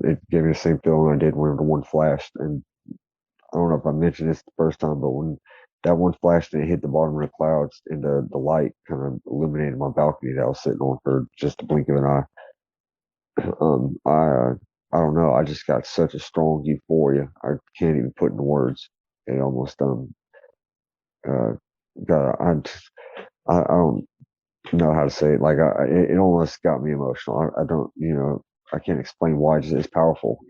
It gave me the same feeling I did when the one flashed, and I don't know if I mentioned this the first time, but when that one flashed and it hit the bottom of the clouds, and the light kind of illuminated my balcony that I was sitting on for just a blink of an eye. I don't know. I just got such a strong euphoria. I can't even put into words. It almost uh got I don't know how to say it. Like it almost got me emotional. I don't I can't explain why. It's powerful.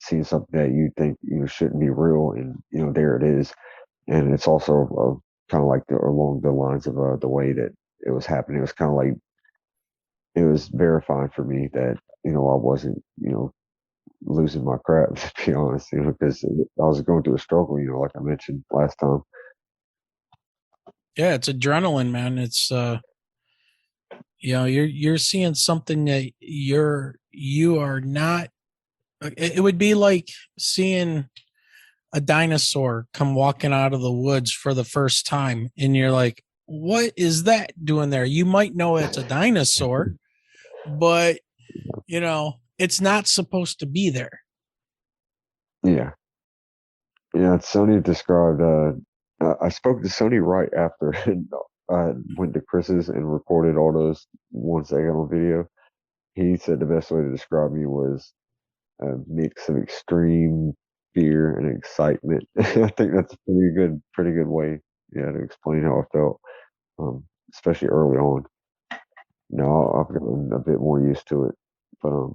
Seeing something that you think shouldn't be real, and there it is. And it's also kind of like along the lines of the way that it was happening. It was kind of like it was verifying for me that I wasn't losing my crap, to be honest, because I was going through a struggle, like I mentioned last time. Yeah, it's adrenaline, man. It's you're seeing something that you are not. It would be like seeing a dinosaur come walking out of the woods for the first time, and you're like, what is that doing there? You might know it's a dinosaur, but it's not supposed to be there. Yeah. Sony described I spoke to Sony right after I went to Chris's and recorded all those ones I got on video. He said the best way to describe me was a mix of extreme fear and excitement. I think that's a pretty good way, to explain how I felt, especially early on. Now I've gotten a bit more used to it, but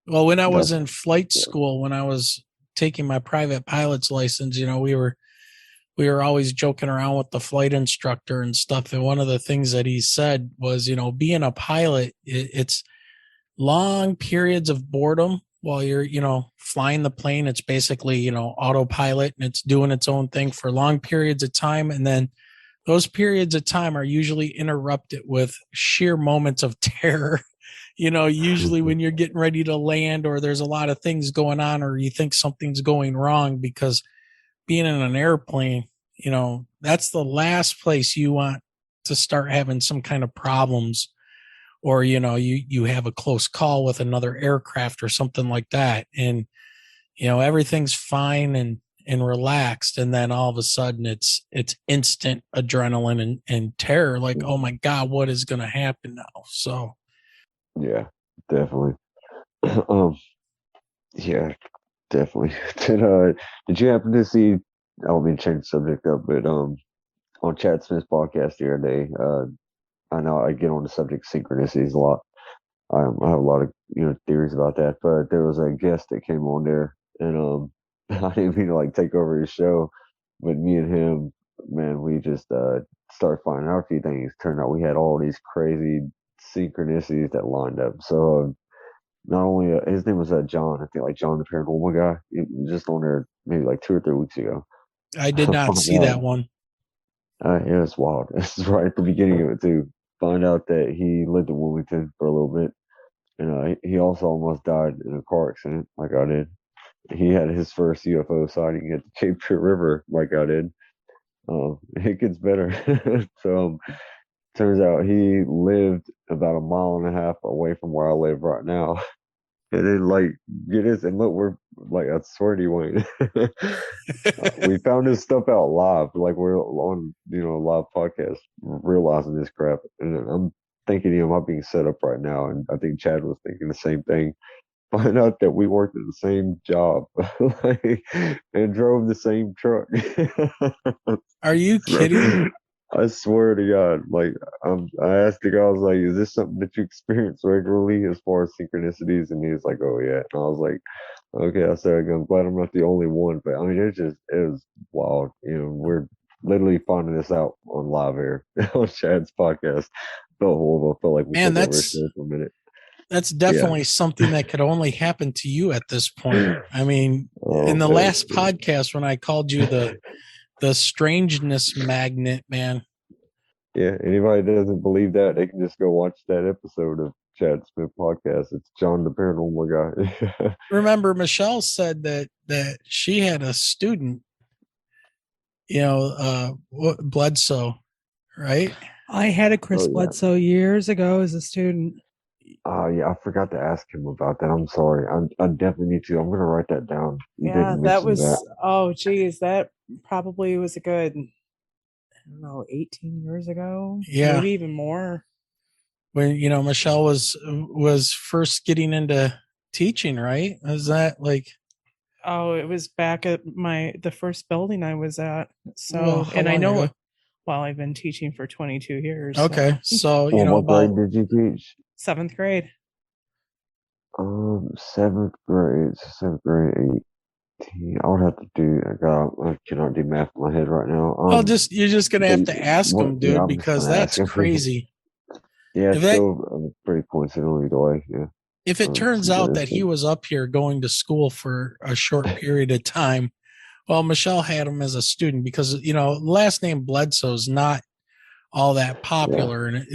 well, when I was in flight school, when I was taking my private pilot's license, we were always joking around with the flight instructor and stuff. And one of the things that he said was, being a pilot, it's long periods of boredom while you're, flying the plane. It's basically, autopilot, and it's doing its own thing for long periods of time. And then those periods of time are usually interrupted with sheer moments of terror. Usually when you're getting ready to land, or there's a lot of things going on, or you think something's going wrong, because being in an airplane, that's the last place you want to start having some kind of problems, or, you have a close call with another aircraft or something like that. And, everything's fine and relaxed. And then all of a sudden it's instant adrenaline and terror. Like, oh my God, what is going to happen now? So. Yeah, definitely. Yeah, definitely. Did you happen to see? I don't mean to change the subject up, but on Chad Smith's podcast the other day, I know I get on the subject of synchronicities a lot. I have a lot of theories about that, but there was a guest that came on there, and I didn't mean to like take over his show, but me and him, man, we just started finding out a few things. Turned out we had all these crazy synchronicities that lined up. So not only his name was John, I think, like John the paranormal guy. He was just on there maybe like 2 or 3 weeks ago. I did not see that one. It was wild. This is right at the beginning of it too. Find out that he lived in Wilmington for a little bit, and he also almost died in a car accident, like I did. He had his first UFO sighting at the Cape Fear River, like I did. It gets better. So turns out he lived about a mile and a half away from where I live right now. And then, like, get this, and look, we're like, I swear to you, Wayne, we found this stuff out live. Like, we're on, a live podcast, realizing this crap. And I'm thinking, am I being set up right now? And I think Chad was thinking the same thing. Find out that we worked at the same job, and drove the same truck. Are you kidding? I swear to God, like I asked the guy, I was like, "Is this something that you experience regularly as far as synchronicities?" And he was like, "Oh yeah." And I was like, "Okay." I said, "I'm glad I'm not the only one." But I mean, it was wild. You know, we're literally finding this out on live air on Chad's podcast. Felt horrible. Felt like we Man, took over his show for a minute. that's Yeah. definitely something that could only happen to you at this point. I mean, Oh, in the man. last podcast when I called you the strangeness magnet, man. Yeah, anybody that doesn't believe that, they can just go watch that episode of Chad Smith podcast. It's John the Paranormal Guy. Remember, Michelle said that she had a student, Bledsoe, right? I had a Chris Oh, yeah. Bledsoe years ago as a student. Oh, yeah, I forgot to ask him about that. I'm sorry. I definitely need to. I'm going to write that down. You Yeah, didn't that mention was, that. oh, geez, that probably was a good, I don't know, 18 years ago. Yeah. Maybe even more. When Michelle was first getting into teaching, right? Was that like? Oh, it was back at the first building I was at. So, Well, how and I long know, ago? well, I've been teaching for 22 years. Okay, so Well, what about grade did you teach? 7th grade. Seventh grade, eight. I would have to do. I cannot do math in my head right now. you're just gonna have to ask him, dude, Yeah, I'm just because gonna that's ask him. crazy. Yeah, If it's that still pretty coincidental either way. Yeah. if it turns out that he was up here going to school for a short period of time, well, Michelle had him as a student because last name Bledsoe is not all that popular, and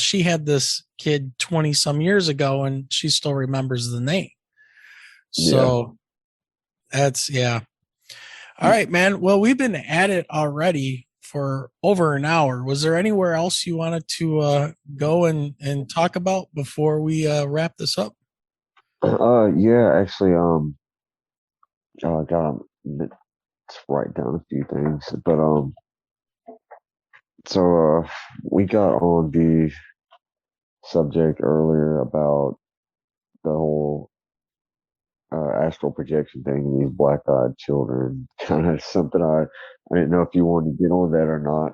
she had this kid 20 some years ago, and she still remembers the name. So that's All right, man. Well, we've been at it already for over an hour. Was there anywhere else you wanted to go and talk about before we wrap this up? Yeah, actually, I got to write down a few things, but so we got on the subject earlier about the whole astral projection thing and these black-eyed children. Kind of something I didn't know if you wanted to get on that or not,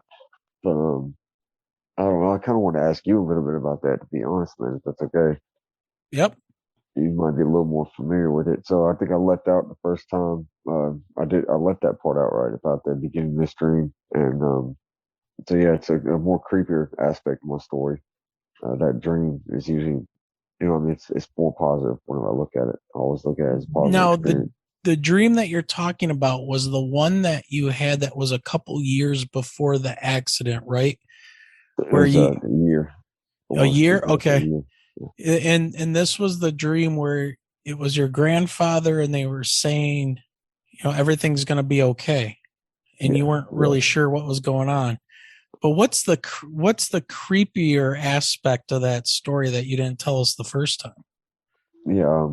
but I don't know. I kind of want to ask you a little bit about that, to be honest, man, if that's okay. Yep. You might be a little more familiar with it. So I think I left out the first time. I left that part out right about the beginning of this dream, and so yeah, it's a more creepier aspect of my story. That dream is usually, I mean, it's more positive whenever I look at it. I always look at it as a positive Now, experience. the dream that you're talking about was the one that you had that was a couple years before the accident, right? Where you a year. A year? Okay. A year. Yeah. And this was the dream where it was your grandfather and they were saying, everything's going to be okay. And you weren't really sure what was going on. But what's the creepier aspect of that story that you didn't tell us the first time? Yeah.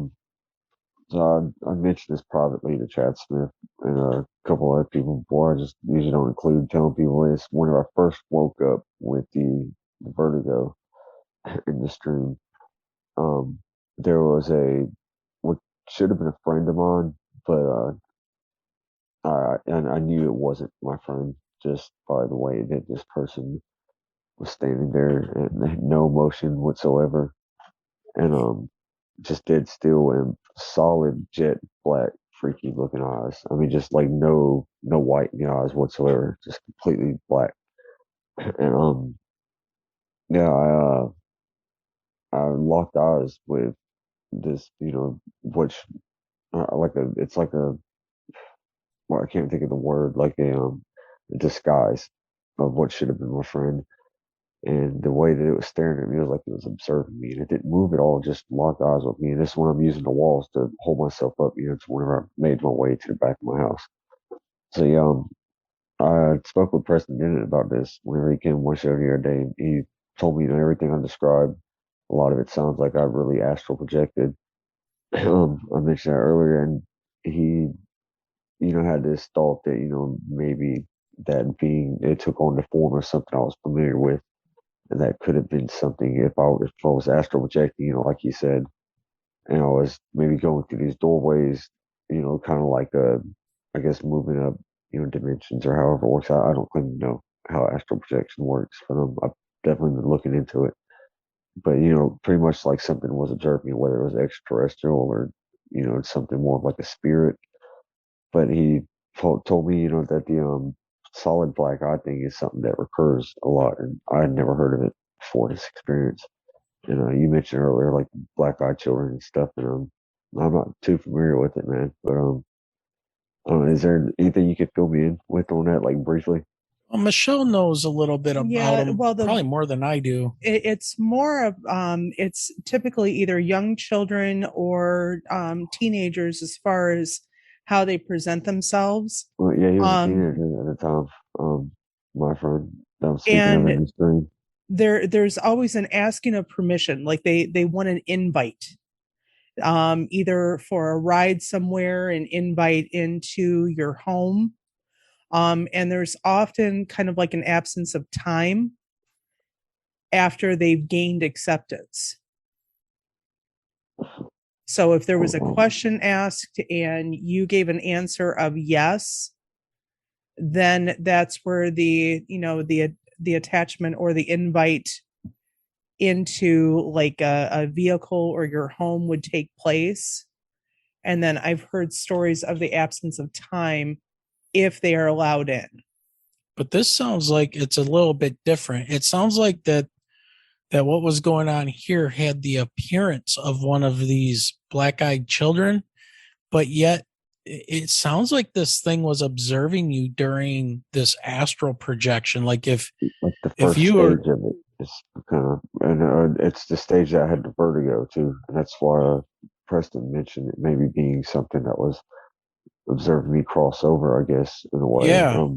So I mentioned this privately to Chad Smith and a couple other people before. I just usually don't include telling people this. Whenever I first woke up with the vertigo in the stream, there was what should have been a friend of mine, but I knew it wasn't my friend just by the way that this person was standing there and had no emotion whatsoever, and just dead still and solid jet black freaky looking eyes. I mean, just like no white in the eyes whatsoever, just completely black. And yeah, I locked eyes with this, which it's like a, well, I can't think of the word, like a disguise of what should have been my friend. And the way that it was staring at me was like it was observing me, and it didn't move at all, just locked eyes with me. And this is when I'm using the walls to hold myself up, it's whenever I made my way to the back of my house. So yeah, I spoke with Preston Dennett about this whenever he came on my show the other day. He told me, everything I described, a lot of it sounds like I really astral projected. I mentioned that earlier, and he, had this thought that, maybe that being, it took on the form of something I was familiar with. And that could have been something if I was astral projecting, like you said, and I was maybe going through these doorways, kind of like I guess moving up, dimensions or however it works out. I don't claim to know, how astral projection works, but I've definitely been looking into it. But pretty much like something was observing me, whether it was extraterrestrial or something more of like a spirit. But he told me that the solid black eye thing is something that recurs a lot, and I had never heard of it before this experience. And you mentioned earlier like black eyed children and stuff, and I'm not too familiar with it, man. But is there anything you could fill me in with on that, like briefly? Well, Michelle knows a little bit about them, probably more than I do. It's more of it's typically either young children or teenagers as far as how they present themselves. Well, yeah, he was a teenager at the time. My friend that I'm speaking of And in the stream. there's always an asking of permission, like they want an invite, either for a ride somewhere, an invite into your home. And there's often kind of like an absence of time after they've gained acceptance. So if there was a question asked and you gave an answer of yes, then that's where the attachment or the invite into like a vehicle or your home would take place. And then I've heard stories of the absence of time if they are allowed in. But this sounds like it's a little bit different. It sounds like that what was going on here had the appearance of one of these black-eyed children, but yet it sounds like this thing was observing you during this astral projection. Like if the first stage of it is kind of, and it's the stage that I had the vertigo too, and that's why Preston mentioned it maybe being something that was observing me cross over, I guess, in a way. Yeah.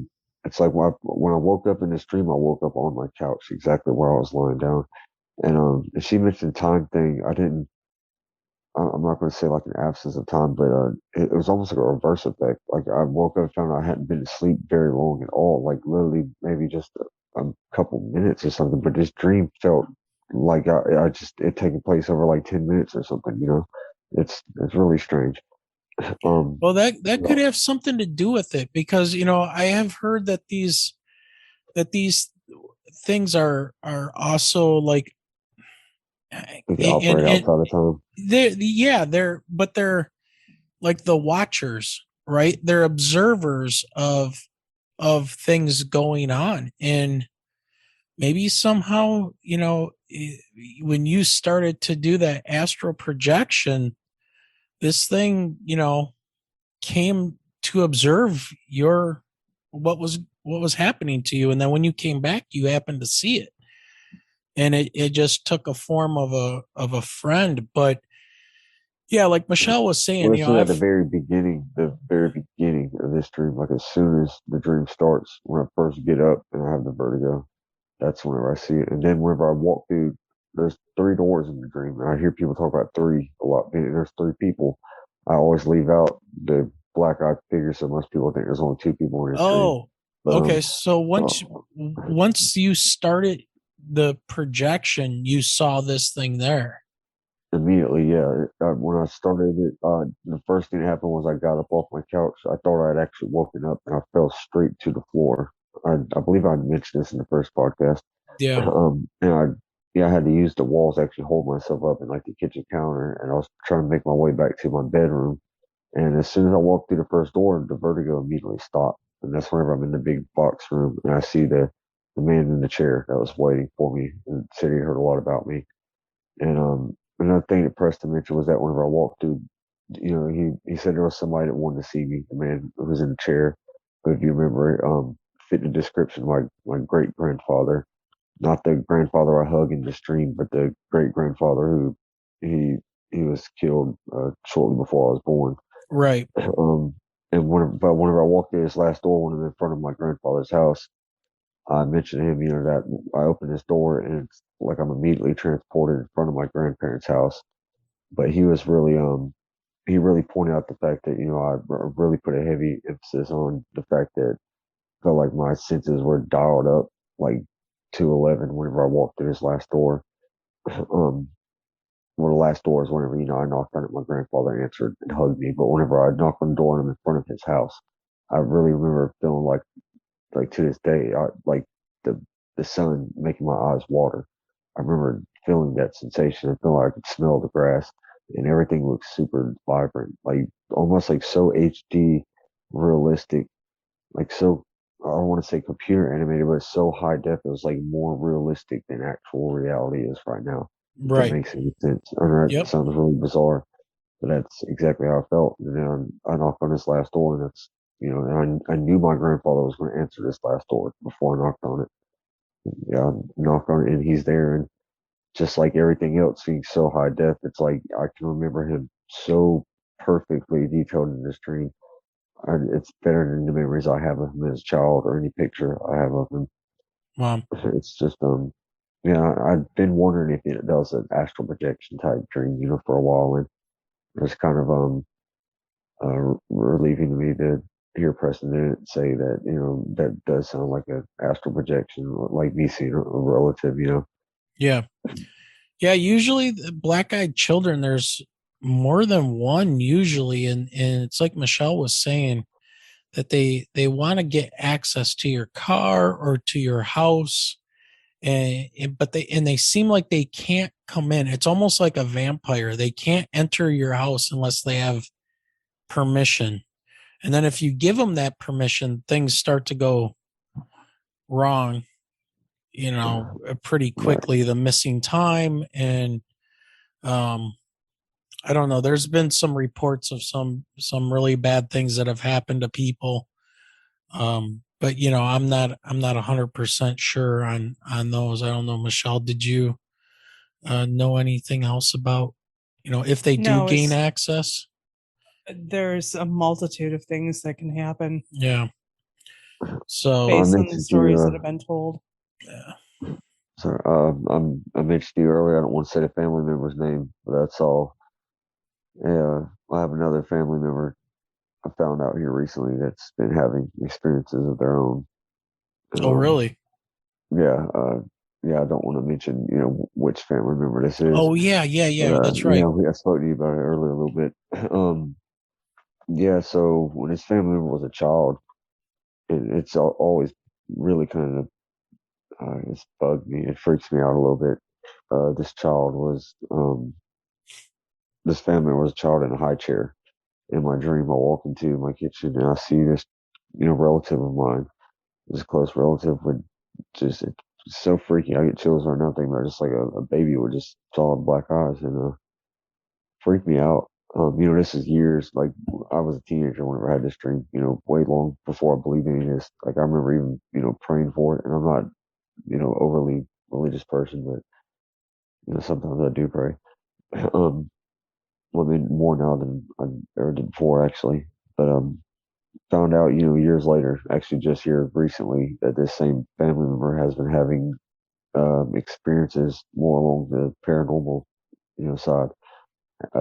It's like when I woke up in this dream, I woke up on my couch, exactly where I was lying down. And she mentioned time thing. I'm not going to say like an absence of time, but it was almost like a reverse effect. Like I woke up and found I hadn't been asleep very long at all, like literally maybe just a couple minutes or something. But this dream felt like it taking place over like 10 minutes or something. It's really strange. Well, that could have something to do with it, because I have heard that these things are also like they operate outside of time. They're like the watchers, right? They're observers of things going on, and maybe somehow when you started to do that astral projection, this thing came to observe what was happening to you, and then when you came back you happened to see it, and it just took a form of a friend. But yeah, like Michelle was saying, at the very beginning of this dream, like as soon as the dream starts, when I first get up and I have the vertigo, that's whenever I see it. And then whenever I walk through, there's 3 doors in the dream, and I hear people talk about 3 a lot. And there's 3 people. I always leave out the black-eyed figure, so most people think there's only 2 people in this dream. But, okay, so once you started the projection, you saw this thing there. Immediately, yeah. When I started it, the first thing that happened was I got up off my couch. I thought I'd actually woken up, and I fell straight to the floor. I believe I mentioned this in the first podcast. Yeah. And I had to use the walls to actually hold myself up in like the kitchen counter, and I was trying to make my way back to my bedroom. And as soon as I walked through the first door, the vertigo immediately stopped. And that's whenever I'm in the big box room and I see the man in the chair that was waiting for me and said he heard a lot about me. And another thing that Preston mentioned was that whenever I walked through, he said there was somebody that wanted to see me, the man who was in the chair. But if you remember, fit the description, my great grandfather, not the grandfather I hug in the stream, but the great grandfather who he was killed shortly before I was born. Right. And whenever I walked through this last door, when I'm in front of my grandfather's house, I mentioned to him, that I opened this door and it's like I'm immediately transported in front of my grandparents' house. But he was really, he really pointed out the fact that, I really put a heavy emphasis on the fact that I felt like my senses were dialed up like 211 whenever I walked through this last door. One of the last doors, whenever, I knocked on it, my grandfather answered and hugged me. But whenever I knocked on the door and I'm in front of his house, I really remember feeling like like to this day, like the sun making my eyes water. I remember feeling that sensation. I feel like I could smell the grass, and everything looked super vibrant, like almost like so HD, realistic, like so. I don't want to say computer animated, but it's so high def. It was like more realistic than actual reality is right now. If that Right. makes any sense. I know that Yep. sounds really bizarre, but that's exactly how I felt. And then I knocked on this last door, and that's, and I knew my grandfather was going to answer this last door before I knocked on it. Yeah, I knocked on it, and he's there, and just like everything else being so high def, it's like I can remember him so perfectly detailed in this dream. It's better than the memories I have of him as a child or any picture I have of him. Wow. It's just yeah, I've been wondering if it does an astral projection type dream, for a while, and it's kind of relieving to me to hear Preston say that, that does sound like an astral projection, like me seeing a relative. Yeah. Yeah. Usually the black-eyed children, there's more than one usually. And it's like Michelle was saying that they want to get access to your car or to your house. But they seem like they can't come in. It's almost like a vampire. They can't enter your house unless they have permission. And then if you give them that permission, things start to go wrong, pretty Right. quickly. The missing time and um I don't know. There's been some reports of some really bad things that have happened to people. But I'm not 100% sure on those. I don't know, Michelle, did you know anything else about, if they do No, gain access? there's a multitude of things that can happen Yeah. So, I based on the mentioned to stories that you, have been told. yeah. sorry, I mentioned to you earlier, I don't want to say the family member's name, but that's all. Yeah, I have another family member I found out here recently that's been having experiences of their own. Oh, Um, really? yeah, yeah, I don't want to mention, which family member this is, Oh, yeah, yeah, but yeah. That's right. I spoke to you about it earlier a little bit. Yeah, so when his family member was a child, it's always really kind of it's bugged me. It freaks me out a little bit. This family was a child in a high chair. In my dream, I walk into my kitchen and I see this, relative of mine, this close relative would it's so freaky. I get chills right now thinking about just like a baby with just solid black eyes and freak me out. This is years, like I was a teenager whenever I had this dream, way long before I believed any of this. Like I remember even, praying for it, and I'm not, overly religious person, but sometimes I do pray. um, well, I mean, more now than I ever did before, actually. But found out, years later, actually just here recently, that this same family member has been having experiences more along the paranormal, side,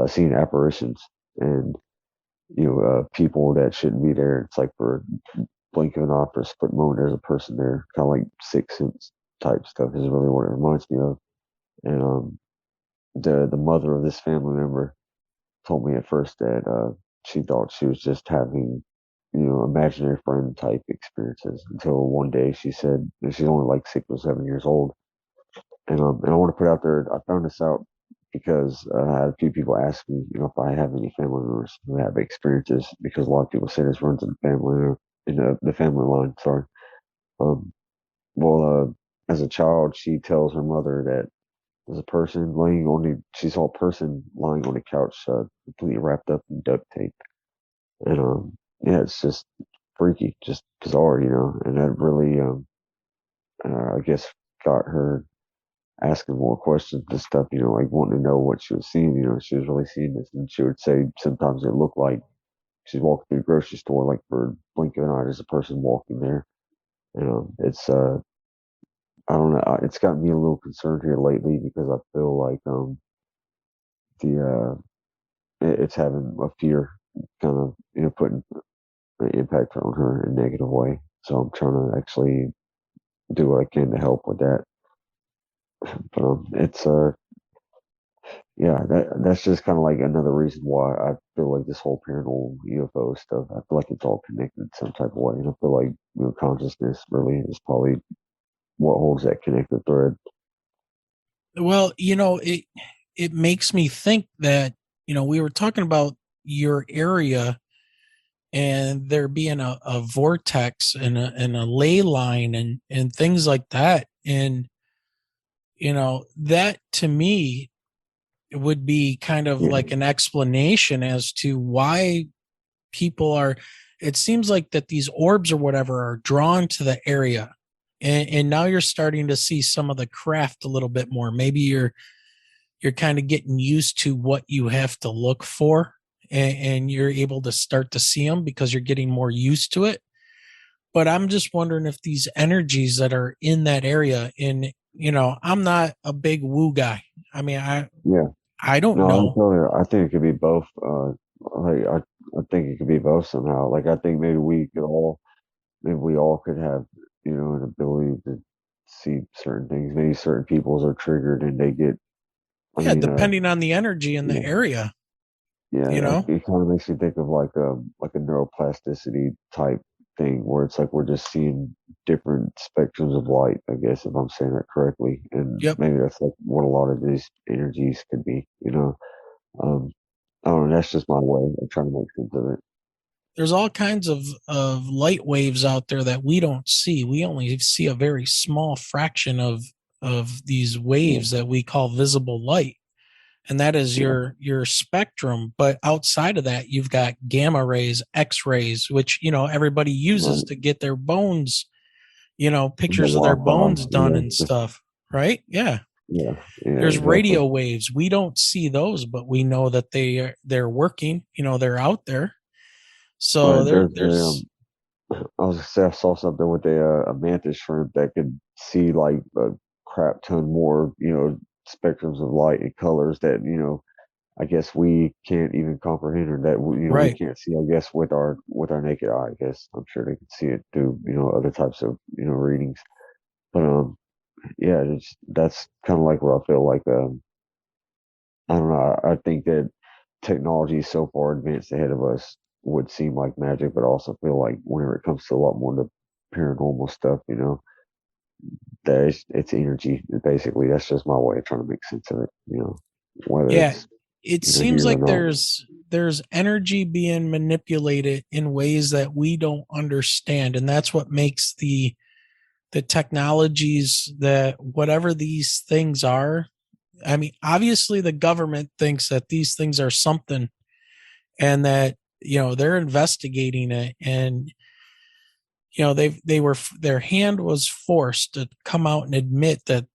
seeing apparitions and people that shouldn't be there. It's like for a blink of an eye, for a split moment, there's a person there, kind of like Sixth Sense type stuff is really what it reminds me of. And the mother of this family member told me at first that she thought she was just having, imaginary friend type experiences until one day she said, and she's only like 6 or 7 years old. And I want to put out there, I found this out because I had a few people ask me, if I have any family members who have experiences, because a lot of people say this runs in the family, in the family line. Sorry. Um, as a child, she tells her mother that there's a person she saw a person lying on the couch, completely wrapped up in duct tape. And yeah, it's just freaky, just bizarre, and that really, I guess, got her asking more questions and stuff, like wanting to know what she was seeing, she was really seeing this. And she would say sometimes it looked like she's walking through the grocery store, like for a blink of an eye, there's a person walking there. It's, I don't know, it's gotten me a little concerned here lately because I feel like, the, it's having a fear kind of, putting an impact on her in a negative way. So I'm trying to actually do what I can to help with that. But it's Yeah, that's just kind of like another reason why I feel like this whole paranormal UFO stuff. I feel like it's all connected some type of way, and I feel like consciousness really is probably what holds that connected thread. Well, it makes me think that, we were talking about your area and there being a vortex and a ley line and things like that. And, that to me would be kind of Yeah, like an explanation as to why people are, it seems like that these orbs or whatever are drawn to the area. And now you're starting to see some of the craft a little bit more. Maybe you're kind of getting used to what you have to look for, and you're able to start to see them because you're getting more used to it. But I'm just wondering if these energies that are in that area, and I'm not a big woo guy. I mean, yeah. I don't No, I know. feel you. I think it could be both. Like I think it could be both somehow. Like I think maybe we all could have, an ability to see certain things. Maybe certain peoples are triggered and they get. I Yeah, mean, depending on the energy in the yeah, area, you yeah. know? It kind of makes me think of like a neuroplasticity type thing where it's like we're just seeing different spectrums of light. I guess if I'm saying that correctly, and Yep. maybe that's like what a lot of these energies could be. Um, I don't know. That's just my way of trying to make sense of it. There's all kinds of light waves out there that we don't see. We only see a very small fraction of these Yeah, waves that we call visible light. And that is yeah, your spectrum. But outside of that, you've got gamma rays, X-rays, which everybody uses right. to get their bones, The pictures of their Wi-Fi, bones done and stuff, right? Yeah. yeah, yeah, There's exactly. radio waves. We don't see those, but we know that they're working. They're out there. So Right. there There's there's I was gonna say I saw something with a mantis shrimp that could see like a crap ton more, spectrums of light and colors that, I guess we can't even comprehend or that we right. can't see, I guess, with our naked eye. I guess I'm sure they can see it through, other types of, readings. But yeah, that's kind of like where I feel like I don't know. I think that technology is so far advanced ahead of us would seem like magic, but also feel like whenever it comes to a lot more of the paranormal stuff, it's energy. Basically, that's just my way of trying to make sense of it. Whether Yeah. it's It seems here or like not. there's energy being manipulated in ways that we don't understand. And that's what makes the technologies that whatever these things are. I mean, obviously the government thinks that these things are something and that, they're investigating it. And they were their hand was forced to come out and admit that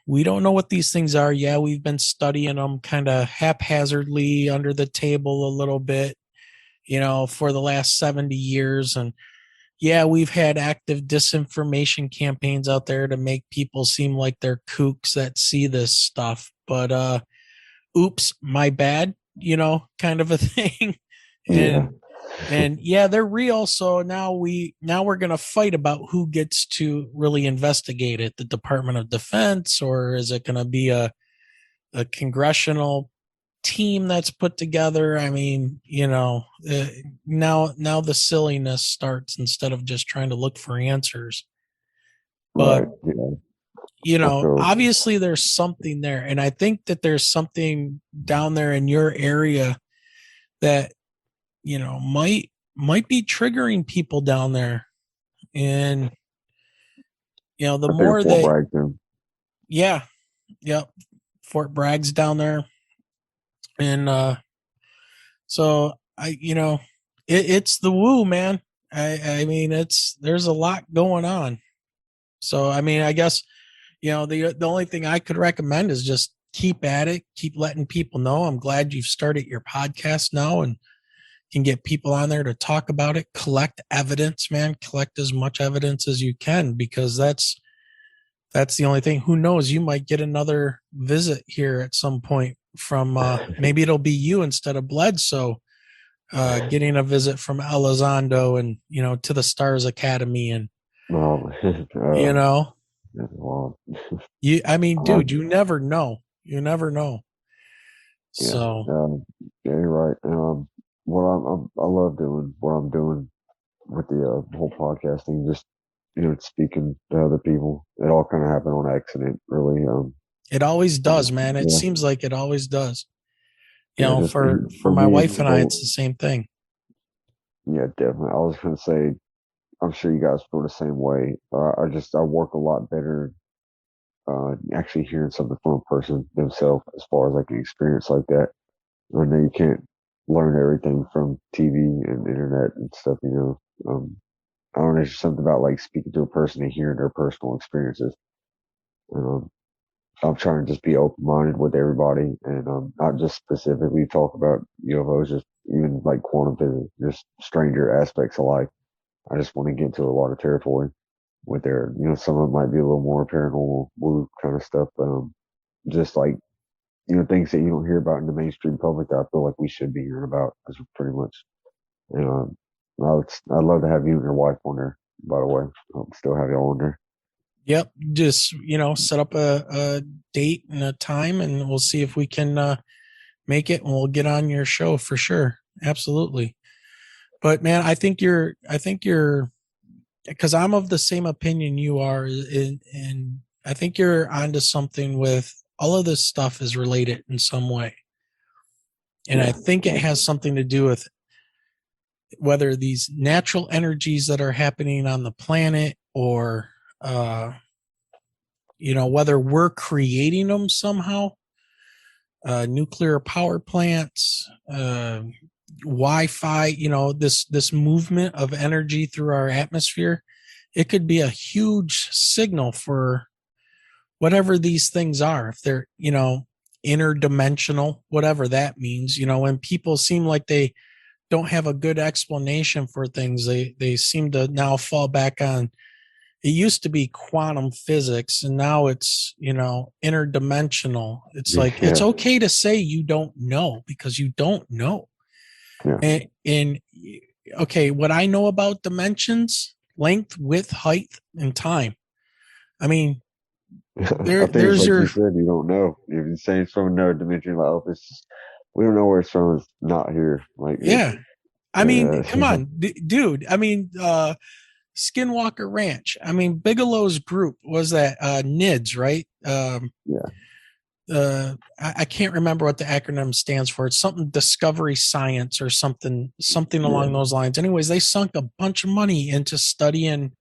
we don't know what these things are. Yeah, we've been studying them kind of haphazardly under the table a little bit, for the last 70 years. And yeah, we've had active disinformation campaigns out there to make people seem like they're kooks that see this stuff, but oops, my bad, kind of a thing. Yeah, And yeah, they're real. So now we're going to fight about who gets to really investigate it, the Department of Defense, or is it going to be a congressional team that's put together? I mean, now the silliness starts instead of just trying to look for answers. But right. Yeah, I feel obviously there's something there, and I think that there's something down there in your area that might be triggering people down there. And the I think more Fort that, Bragg too. yeah, yep, Fort Bragg's down there. And so it's the woo, man. I mean, there's a lot going on. So I mean, I guess the only thing I could recommend is just keep at it, keep letting people know. I'm glad you've started your podcast now and can get people on there to talk about it, collect evidence, man, collect as much evidence as you can, because that's the only thing. Who knows? You might get another visit here at some point from maybe it'll be you instead of Bledsoe, getting a visit from Elizondo and to the Stars Academy. And Oh, you know wow. I mean, Uh, dude, you never know. You never know. So Yeah, you're right. I love doing what I'm doing with the whole podcasting, just speaking to other people. It all kind of happened on accident, really. it always does, man. It Yeah, seems like it always does. yeah, just For for my me and wife and I, people. it's the same thing. Yeah, definitely. I was gonna say, I'm sure you guys feel the same way. I work a lot better actually hearing something from a person themselves as far as like an experience like that. I know you can't learn everything from TV and internet and stuff, I don't know, there's something about like speaking to a person and hearing their personal experiences. Um, I'm trying to just be open minded with everybody and not just specifically talk about UFOs, just even like quantum physics, just stranger aspects of life. I just want to get into a lot of territory with their, some of it might be a little more paranormal woo kind of stuff, but just like, things that you don't hear about in the mainstream public that I feel like we should be hearing about is pretty much, you know, I'd love to have you and your wife on there, by the way. I'll still have y'all on there. Yep. Just, set up a date and a time and we'll see if we can make it and we'll get on your show for sure. Absolutely. But man, I think you're, because I'm of the same opinion you are. And I think you're onto something with all of this stuff is related in some way. And I think it has something to do with whether these natural energies that are happening on the planet or, whether we're creating them somehow, nuclear power plants, Wi-Fi, this movement of energy through our atmosphere, it could be a huge signal for whatever these things are. If they're, interdimensional, whatever that means, when people seem like they don't have a good explanation for things, they seem to now fall back on, it used to be quantum physics and now it's, interdimensional. It's like, it's okay to say you don't know because you don't know. Yeah. And okay, what I know about dimensions, length, width, height, and time. I mean, I think there's it's like your, you said, you don't know. If you're saying it's from another dimension, like, oh, it's just, we don't know where it's from. It's not here. Like, yeah. I mean, come on, dude. I mean, Skinwalker Ranch. I mean, Bigelow's group was that NIDS, right? Yeah. I can't remember what the acronym stands for. It's something Discovery Science or something along those lines. Anyways, they sunk a bunch of money into studying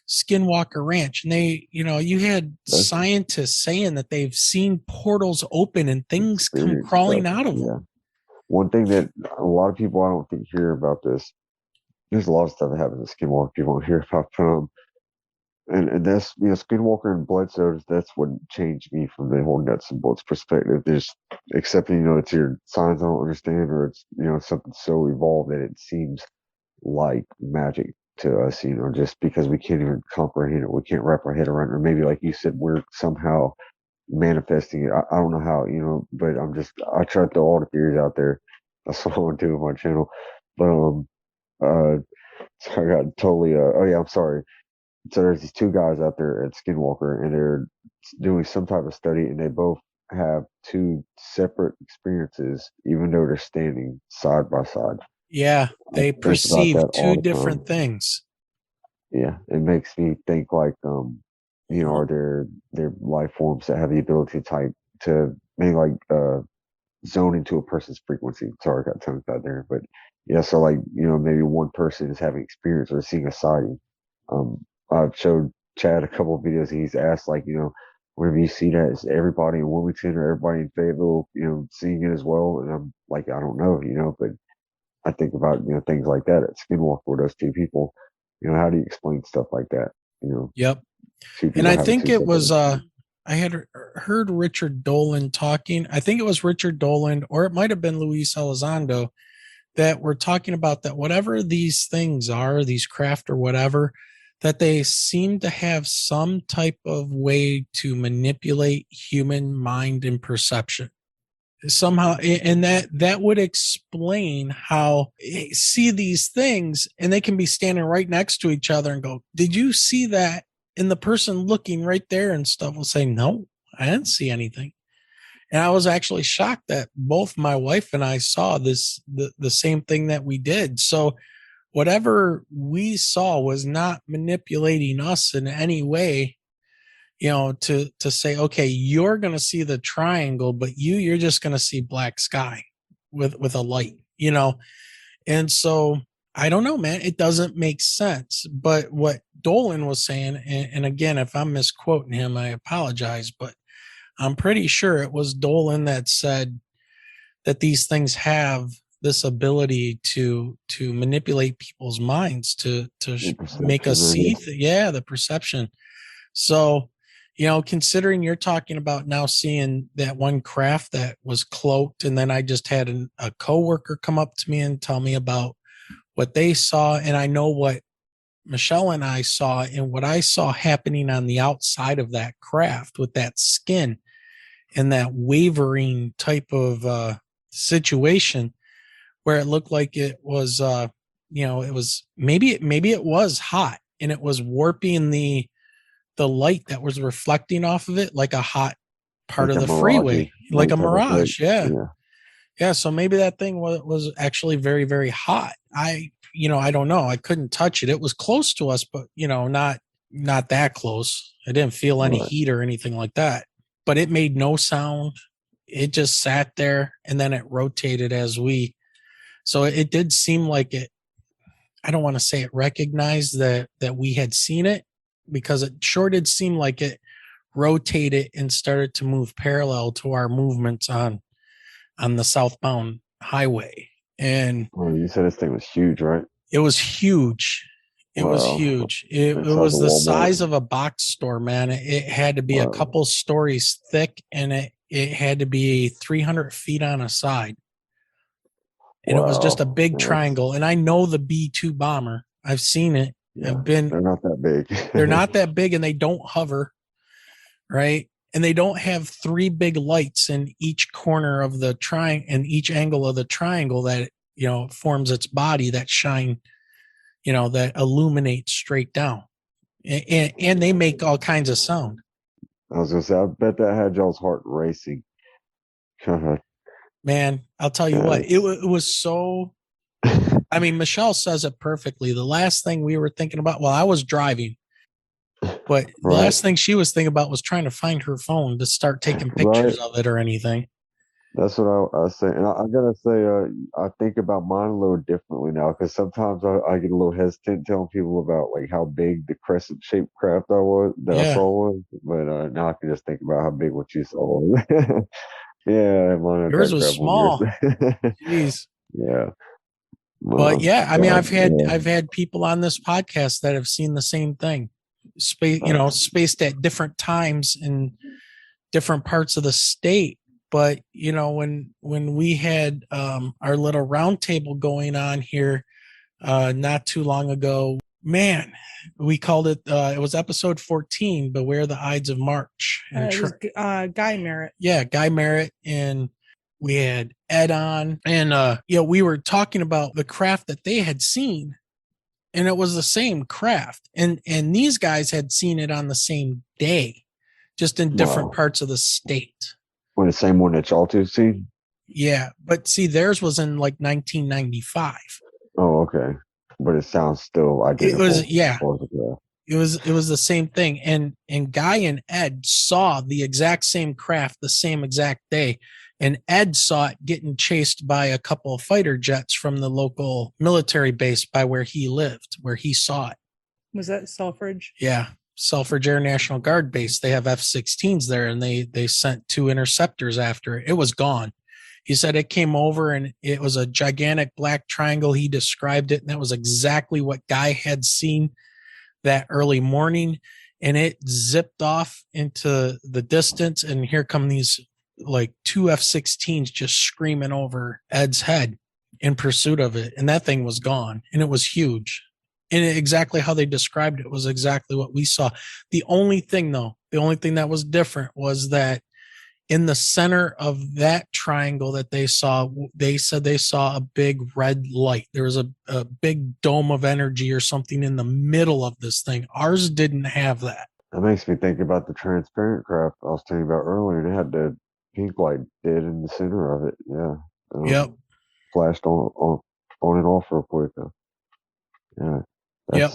Skinwalker Ranch, and they, you had scientists saying that they've seen portals open and things come crawling out of them. One thing that a lot of people I don't think hear about this. There's a lot of stuff that happens at Skinwalker people don't hear about. And that's, Skinwalker and Bledsoe, that's what changed me from the whole nuts and bolts perspective. There's accepting, it's your signs I don't understand, or it's, something so evolved that it seems like magic to us, just because we can't even comprehend it. We can't wrap our head around it. Or maybe, like you said, we're somehow manifesting it. I don't know how, but I try to throw all the theories out there. That's what I want to do with my channel. But, so I got totally, oh yeah, I'm sorry. So there's these two guys out there at Skinwalker, and they're doing some type of study, and they both have two separate experiences, even though they're standing side by side. Yeah, they perceive two different things. Yeah, it makes me think like, are there life forms that have the ability to maybe like zone into a person's frequency? Sorry, I got tongue tied there, but yeah, so like, maybe one person is having experience or seeing a sighting. I've showed Chad a couple of videos. And he's asked, like, whenever you see that, is everybody in Wilmington or everybody in Fayetteville, seeing it as well? And I'm like, I don't know, but I think about, things like that at Skinwalker with those two people. How do you explain stuff like that? Yep. And I think it was, I had heard Richard Dolan talking. I think it was Richard Dolan, or it might have been Luis Elizondo, that we're talking about that whatever these things are, these craft or whatever, that they seem to have some type of way to manipulate human mind and perception somehow. And that would explain how see these things and they can be standing right next to each other and go, did you see that? And the person looking right there and stuff will say, no, I didn't see anything. And I was actually shocked that both my wife and I saw the same thing that we did. So whatever we saw was not manipulating us in any way, to say, okay, you're going to see the triangle, but you're just going to see black sky with a light, And so I don't know, man, it doesn't make sense. But what Dolan was saying, and again, if I'm misquoting him, I apologize, but I'm pretty sure it was Dolan that said that these things have this ability to manipulate people's minds to make us see the perception. So, considering you're talking about now seeing that one craft that was cloaked, and then I just had a coworker come up to me and tell me about what they saw, and I know what Michelle and I saw, and what I saw happening on the outside of that craft with that skin and that wavering type of situation, where it looked like it was it was maybe it was hot, and it was warping the light that was reflecting off of it like a hot part Like of a the mirage, freeway, like a type of thing. mirage. Yeah. So maybe that thing was actually very, very hot. I don't know. I couldn't touch it. It was close to us, but not that close. I didn't feel any heat or anything like that, but it made no sound. It just sat there, and then it rotated so it did seem like it. I don't want to say it recognized that we had seen it, because it sure did seem like it rotated and started to move parallel to our movements on the southbound highway. And you said this thing was huge, right? it was huge. It was huge. It was the size of a box store, man. It had to be a couple stories thick, and it had to be 300 feet on a side. And it was just a big triangle. And I know the B-2 bomber. I've seen it. Yeah, they're not that big. They're not that big, and they don't hover, right? And they don't have three big lights in each corner of the triangle and each angle of the triangle that forms its body that shine, that illuminate straight down, and they make all kinds of sound. I was gonna say, I bet that had y'all's heart racing. Man, I'll tell you what, it was so. I mean, Michelle says it perfectly. The last thing we were thinking about, I was driving, but the last thing she was thinking about was trying to find her phone to start taking pictures of it or anything. That's what I was saying. And I gotta say, I think about mine a little differently now, because sometimes I get a little hesitant telling people about like how big the crescent-shaped craft I saw was, but now I can just think about how big what you saw was. Yeah, yours was small. Jeez. Yeah. But yeah, I mean, I've had people on this podcast that have seen the same thing, spaced at different times in different parts of the state. But when we had our little round table going on here not too long ago, man, we called it. It was episode 14, "Beware the Ides of March." And it was Guy Merritt. Yeah, Guy Merritt, and we had Ed on, and we were talking about the craft that they had seen, and it was the same craft, and these guys had seen it on the same day, just in different parts of the state. Well, the same one that y'all two seen? Yeah, but see, theirs was in like 1995. Oh, okay, but it sounds still identical. It was It was the same thing, and Guy and Ed saw the exact same craft the same exact day. And Ed saw it getting chased by a couple of fighter jets from the local military base by where he lived, where he saw it. Was that Selfridge? Yeah. Selfridge Air National Guard base. They have F-16s there, and they sent 2 interceptors after it. It was gone. He said it came over, and it was a gigantic black triangle. He described it, and that was exactly what Guy had seen that early morning. And it zipped off into the distance, and here come these like 2 F-16s just screaming over Ed's head in pursuit of it. And that thing was gone, and it was huge. And exactly how they described it was exactly what we saw. The only thing that was different was that in the center of that triangle that they said they saw a big red light. There was a big dome of energy or something in the middle of this thing. Ours didn't have that. That makes me think about the transparent craft I was telling you about earlier. They had pink light dead in the center of it. Yeah. Yep. Flashed on and off real quick. Yeah. Yep.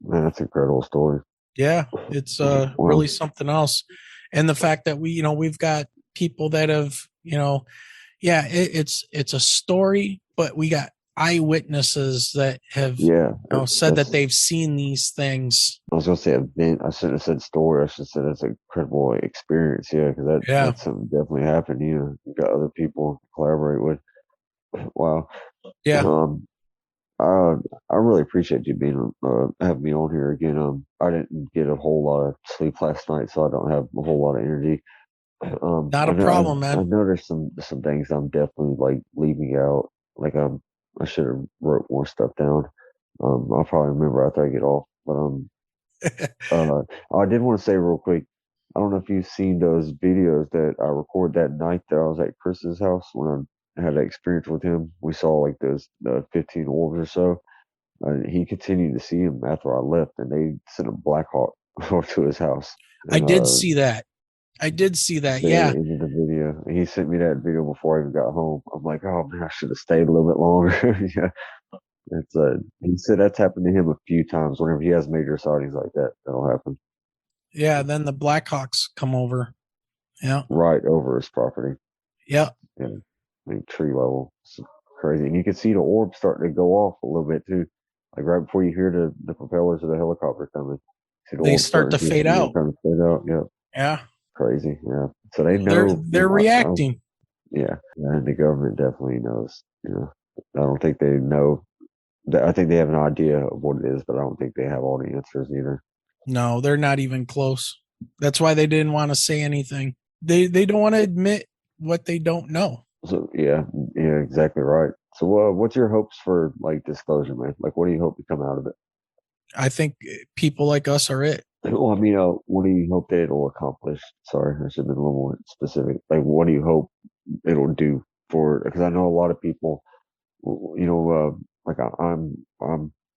That's an incredible story. Yeah. It's Wow. really something else. And the fact that we've got people that have, it's a story, but we got eyewitnesses that have said that they've seen these things. I was gonna say event. I shouldn't have said story. I should have said it's an incredible experience. Yeah, because that's something definitely happened. You got other people to collaborate with. Wow. Yeah. I really appreciate you being having me on here again. I didn't get a whole lot of sleep last night, so I don't have a whole lot of energy. Not a problem, man. I know there's some things I'm definitely like leaving out. Like I should have wrote more stuff down. I'll probably remember after I get off. But I did want to say real quick. I don't know if you've seen those videos that I recorded that night that I was at Chris's house when I had an experience with him. We saw like those 15 orbs or so. He continued to see him after I left, and they sent a Black Hawk over to his house. And, I did see that. Yeah. Into the video. He sent me that video before I even got home. I'm like, oh man, I should have stayed a little bit longer. Yeah. It's he said that's happened to him a few times. Whenever he has major sightings like that, that'll happen. Yeah, then the Blackhawks come over. Yeah. Right over his property. Yeah. Yeah. Like tree level. It's crazy. And you can see the orb starting to go off a little bit too. Like right before you hear the propellers of the helicopter coming. They start to fade out. Yeah. Yeah. Crazy. Yeah. So they know they're reacting. Yeah. And the government definitely knows. I don't think they know. I think they have an idea of what it is, but I don't think they have all the answers either. No, they're not even close. That's why they didn't want to say anything. They don't want to admit what they don't know. So yeah, exactly right. So what's your hopes for like disclosure, man? Like, what do you hope to come out of it? I think people like us are it. Well, I mean, what do you hope that it'll accomplish? Sorry, I should have been a little more specific. Like, what do you hope it'll do for? Because I know a lot of people, like I'm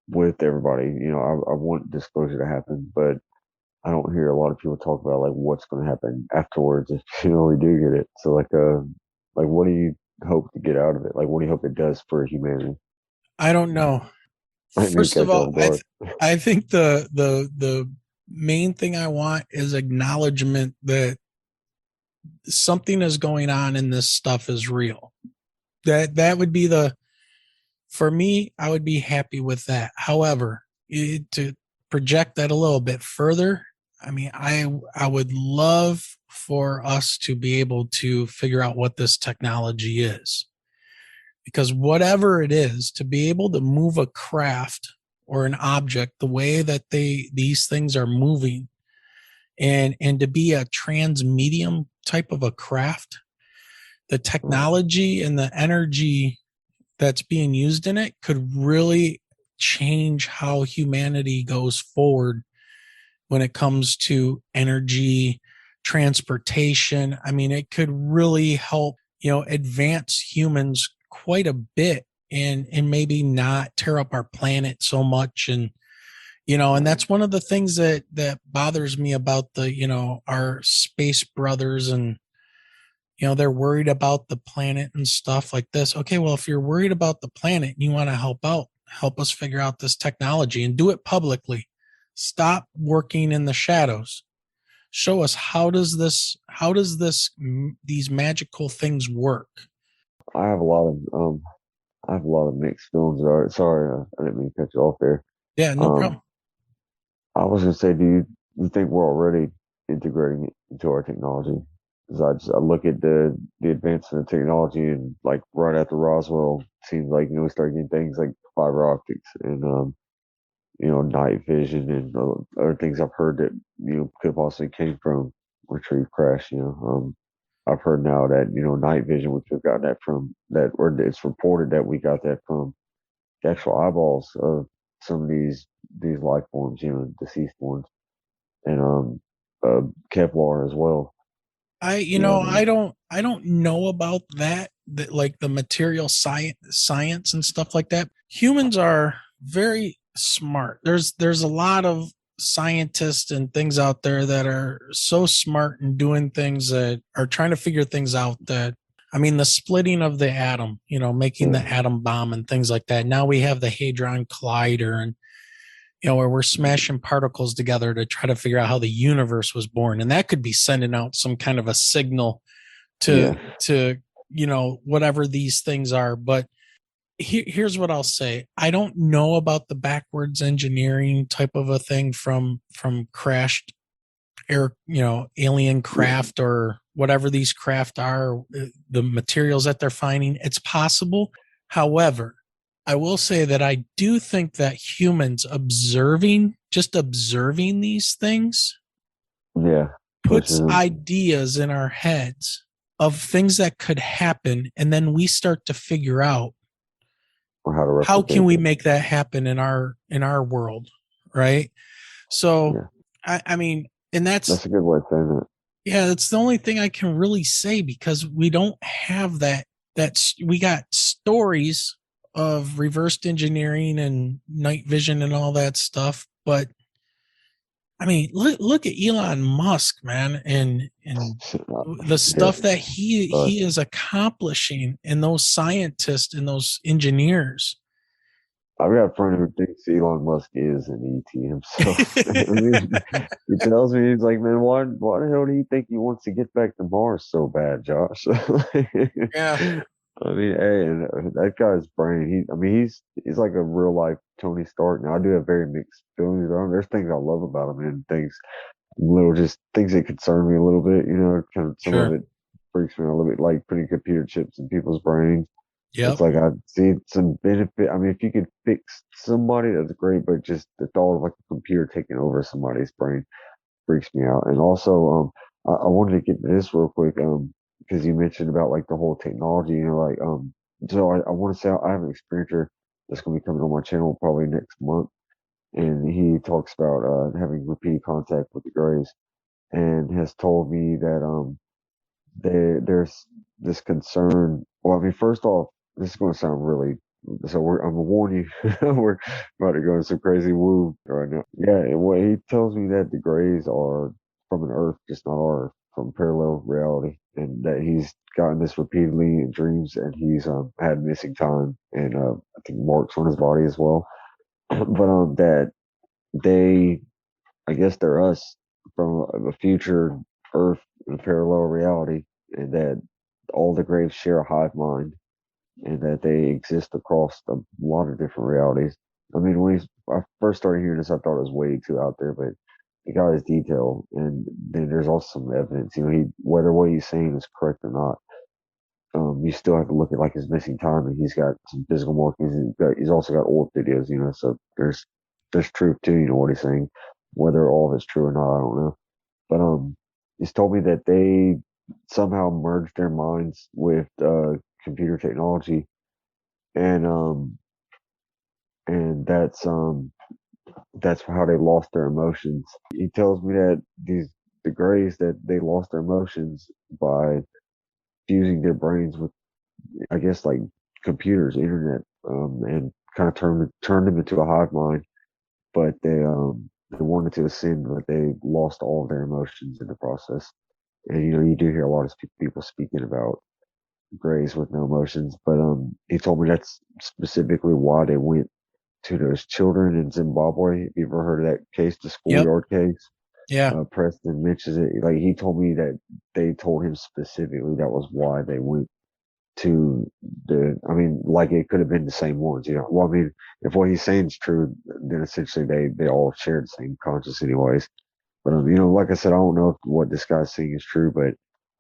with everybody. I want disclosure to happen, but I don't hear a lot of people talk about like what's going to happen afterwards if we do get it. So like what do you hope to get out of it? Like, what do you hope it does for humanity? I don't know. First of all, I think the main thing I want is acknowledgement that something is going on and this stuff is real. That would be for me, I would be happy with that. However, to project that a little bit further, I mean, I would love for us to be able to figure out what this technology is. Because whatever it is, to be able to move a craft or an object the way that these things are moving, and to be a transmedium type of a craft, the technology and the energy that's being used in it could really change how humanity goes forward when it comes to energy, transportation. I mean, it could really help, advance humans quite a bit and maybe not tear up our planet so much. And, and that's one of the things that bothers me about our space brothers, and, they're worried about the planet and stuff like this. Okay, well, if you're worried about the planet and you want to help us figure out this technology and do it publicly. Stop working in the shadows. Show us how does these magical things work? I have a lot of mixed feelings. Sorry, I didn't mean to cut you off there. Yeah, no problem. I was gonna say, do you think we're already integrating it into our technology? Because I look at the advancement of technology, and like right after Roswell, it seems like we started getting things like fiber optics and night vision and other things I've heard that could possibly came from retrieve crash. I've heard now that night vision we could have gotten that from that, or it's reported that we got that from the actual eyeballs of some of these life forms, deceased ones, and Kevlar as well. I don't know about that like the material science and stuff like that. Humans are very smart. There's a lot of scientists and things out there that are so smart and doing things that are trying to figure things out that, I mean, the splitting of the atom, making the atom bomb and things like that. Now we have the Hadron Collider and, where we're smashing particles together to try to figure out how the universe was born. And that could be sending out some kind of a signal to whatever these things are. But here's what I'll say. I don't know about the backwards engineering type of a thing from crashed air, alien craft or whatever these craft are, the materials that they're finding. It's possible. However, I will say that I do think that humans observing these things puts ideas in our heads of things that could happen. And then we start to figure out how can we make that happen in our world. Right. So, I mean, and that's a good way of saying it. Yeah. That's the only thing I can really say, because we don't have that we got stories of reversed engineering and night vision and all that stuff. But I mean, look at Elon Musk, man, and the stuff that he is accomplishing, and those scientists and those engineers. I've got a friend who thinks Elon Musk is an ET himself. I mean, he tells me, he's like, man, why the hell do you think he wants to get back to Mars so bad, Josh? Yeah. I mean, hey, and that guy's brain. He's like a real life Tony Stark. Now, I do have very mixed feelings about him. There's things I love about him, and things that concern me a little bit. Kind of some of it freaks me out a little bit, like putting computer chips in people's brains. Yeah, it's like I see some benefit. I mean, if you could fix somebody, that's great. But just the thought of like a computer taking over somebody's brain freaks me out. And also, I wanted to get to this real quick. Because you mentioned about like the whole technology, so I want to say I have an experiencer that's going to be coming on my channel probably next month, and he talks about having repeated contact with the Greys, and has told me that there's this concern. Well, I mean, first off, this is going to sound really. So I'm gonna warn you, we're about to go into some crazy woo right now. Yeah, well, he tells me that the Greys are from an Earth, just not our from parallel reality, and that he's gotten this repeatedly in dreams, and he's had missing time, and I think marks on his body as well. But that they, I guess they're us from a future Earth in a parallel reality, and that all the Greys share a hive mind, and that they exist across a lot of different realities. I mean, when I first started hearing this, I thought it was way too out there, but the guy is detailed, and then there's also some evidence. Whether what he's saying is correct or not, you still have to look at like his missing time, and he's got some physical markings. He's also got old videos, So there's truth to what he's saying. Whether all of it's true or not, I don't know. But he's told me that they somehow merged their minds with computer technology, and that's how they lost their emotions. He tells me that the Greys, that they lost their emotions by fusing their brains with, I guess, like computers, internet, and kind of turned them into a hive mind. But they wanted to ascend, but they lost all of their emotions in the process. And you do hear a lot of people speaking about Greys with no emotions, but he told me that's specifically why they went to those children in Zimbabwe. Have you ever heard of that case, the schoolyard case? Yeah. Preston mentions it. Like, he told me that they told him specifically that was why they went to like it could have been the same ones, Well, I mean, if what he's saying is true, then essentially they all share the same conscious anyways. But, like I said, I don't know if what this guy's saying is true, but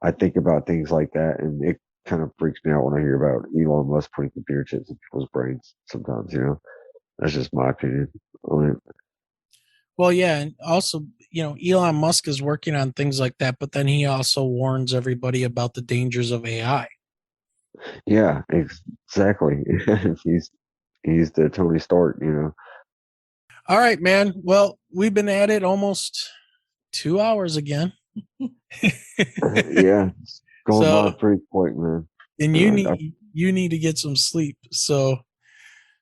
I think about things like that, and it kind of freaks me out when I hear about Elon Musk putting computer chips in people's brains sometimes, That's just my opinion on it. Well, yeah, and also, Elon Musk is working on things like that, but then he also warns everybody about the dangers of AI. Yeah, exactly. he's the Tony Stark, All right, man. Well, we've been at it almost 2 hours again. Yeah, it's going by pretty quick, man. And you need to get some sleep. So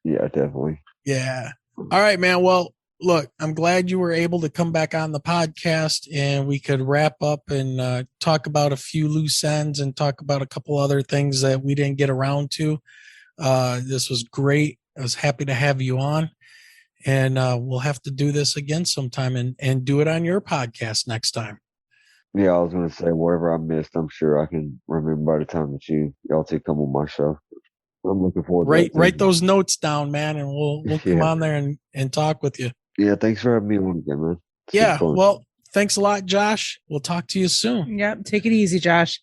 yeah, definitely. Yeah. All right, man. Well, look, I'm glad you were able to come back on the podcast and we could wrap up and talk about a few loose ends and talk about a couple other things that we didn't get around to. This was great. I was happy to have you on. And we'll have to do this again sometime and do it on your podcast next time. Yeah, I was going to say, whatever I missed, I'm sure I can remember by the time that y'all two come on my show. I'm looking forward to it. Write those notes down, man, and we'll come on there and talk with you. Yeah, thanks for having me on again, man. Yeah, well, thanks a lot, Josh. We'll talk to you soon. Yep, take it easy, Josh.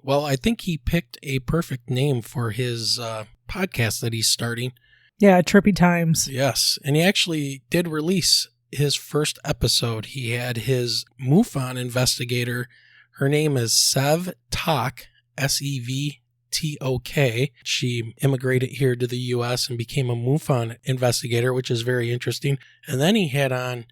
Well, I think he picked a perfect name for his podcast that he's starting. Yeah, Trippy Times. Yes, and he actually did release his first episode. He had his MUFON investigator. Her name is Sev Tok, SEVTOK. She immigrated here to the U.S. and became a MUFON investigator, which is very interesting. And then he had on,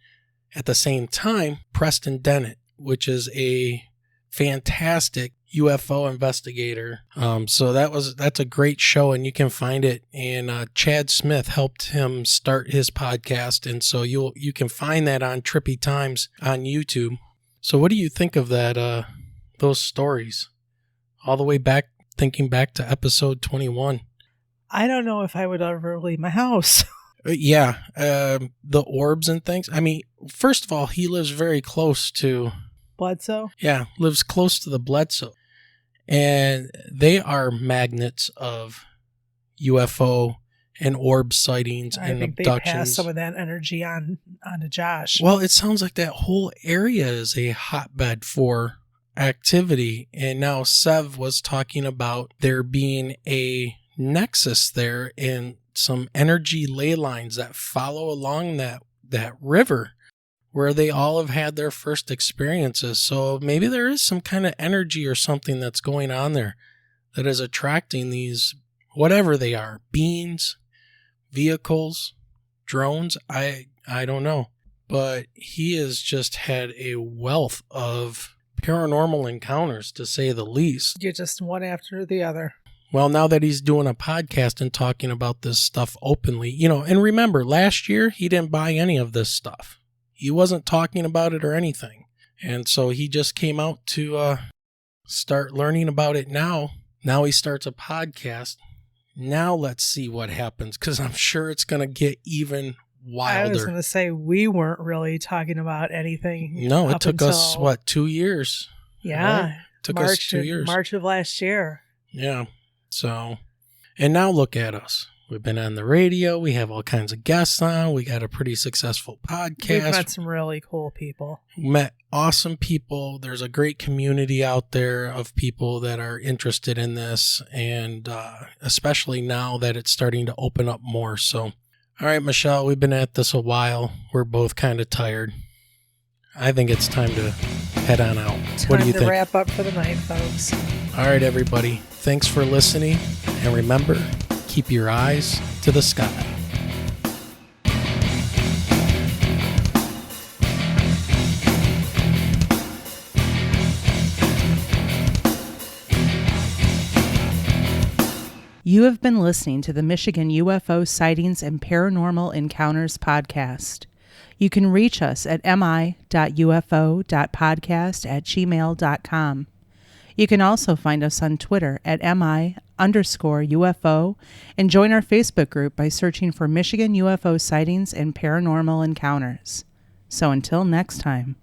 at the same time, Preston Dennett, which is a fantastic UFO investigator. So that's a great show, and you can find it. And Chad Smith helped him start his podcast, and so you can find that on Trippy Times on YouTube. So what do you think of that? Those stories, all the way back, thinking back to episode 21. I don't know if I would ever leave my house. Yeah, the orbs and things. I mean, first of all, he lives very close to Bledsoe. Yeah, lives close to the Bledsoe. And they are magnets of UFO and orb sightings and I think abductions. they pass some of that energy on to Josh. Well, it sounds like that whole area is a hotbed for activity. And now Sev was talking about there being a nexus there and some energy ley lines that follow along that river where they all have had their first experiences. So maybe there is some kind of energy or something that's going on there that is attracting these, whatever they are, beings, vehicles, drones. I don't know. But he has just had a wealth of paranormal encounters, to say the least. You're just one after the other. Well, now that he's doing a podcast and talking about this stuff openly, and remember, last year he didn't buy any of this stuff. He wasn't talking about it or anything. And so he just came out to start learning about it now. Now he starts a podcast. Now let's see what happens, because I'm sure it's going to get even wilder. I was going to say, we weren't really talking about anything. No, it took us, 2 years? Yeah. Right? Took us 2 years. March of last year. Yeah. So, and now look at us. We've been on the radio. We have all kinds of guests on. We got a pretty successful podcast. We've met some really cool people. Met awesome people. There's a great community out there of people that are interested in this, and especially now that it's starting to open up more. So, all right, Michelle, we've been at this a while. We're both kind of tired. I think it's time to head on out. What do you think? Time to wrap up for the night, folks. All right, everybody. Thanks for listening. And remember, keep your eyes to the sky. You have been listening to the Michigan UFO Sightings and Paranormal Encounters podcast. You can reach us at mi.ufo.podcast@gmail.com. You can also find us on Twitter at mi_UFO and join our Facebook group by searching for Michigan UFO Sightings and Paranormal Encounters. So until next time.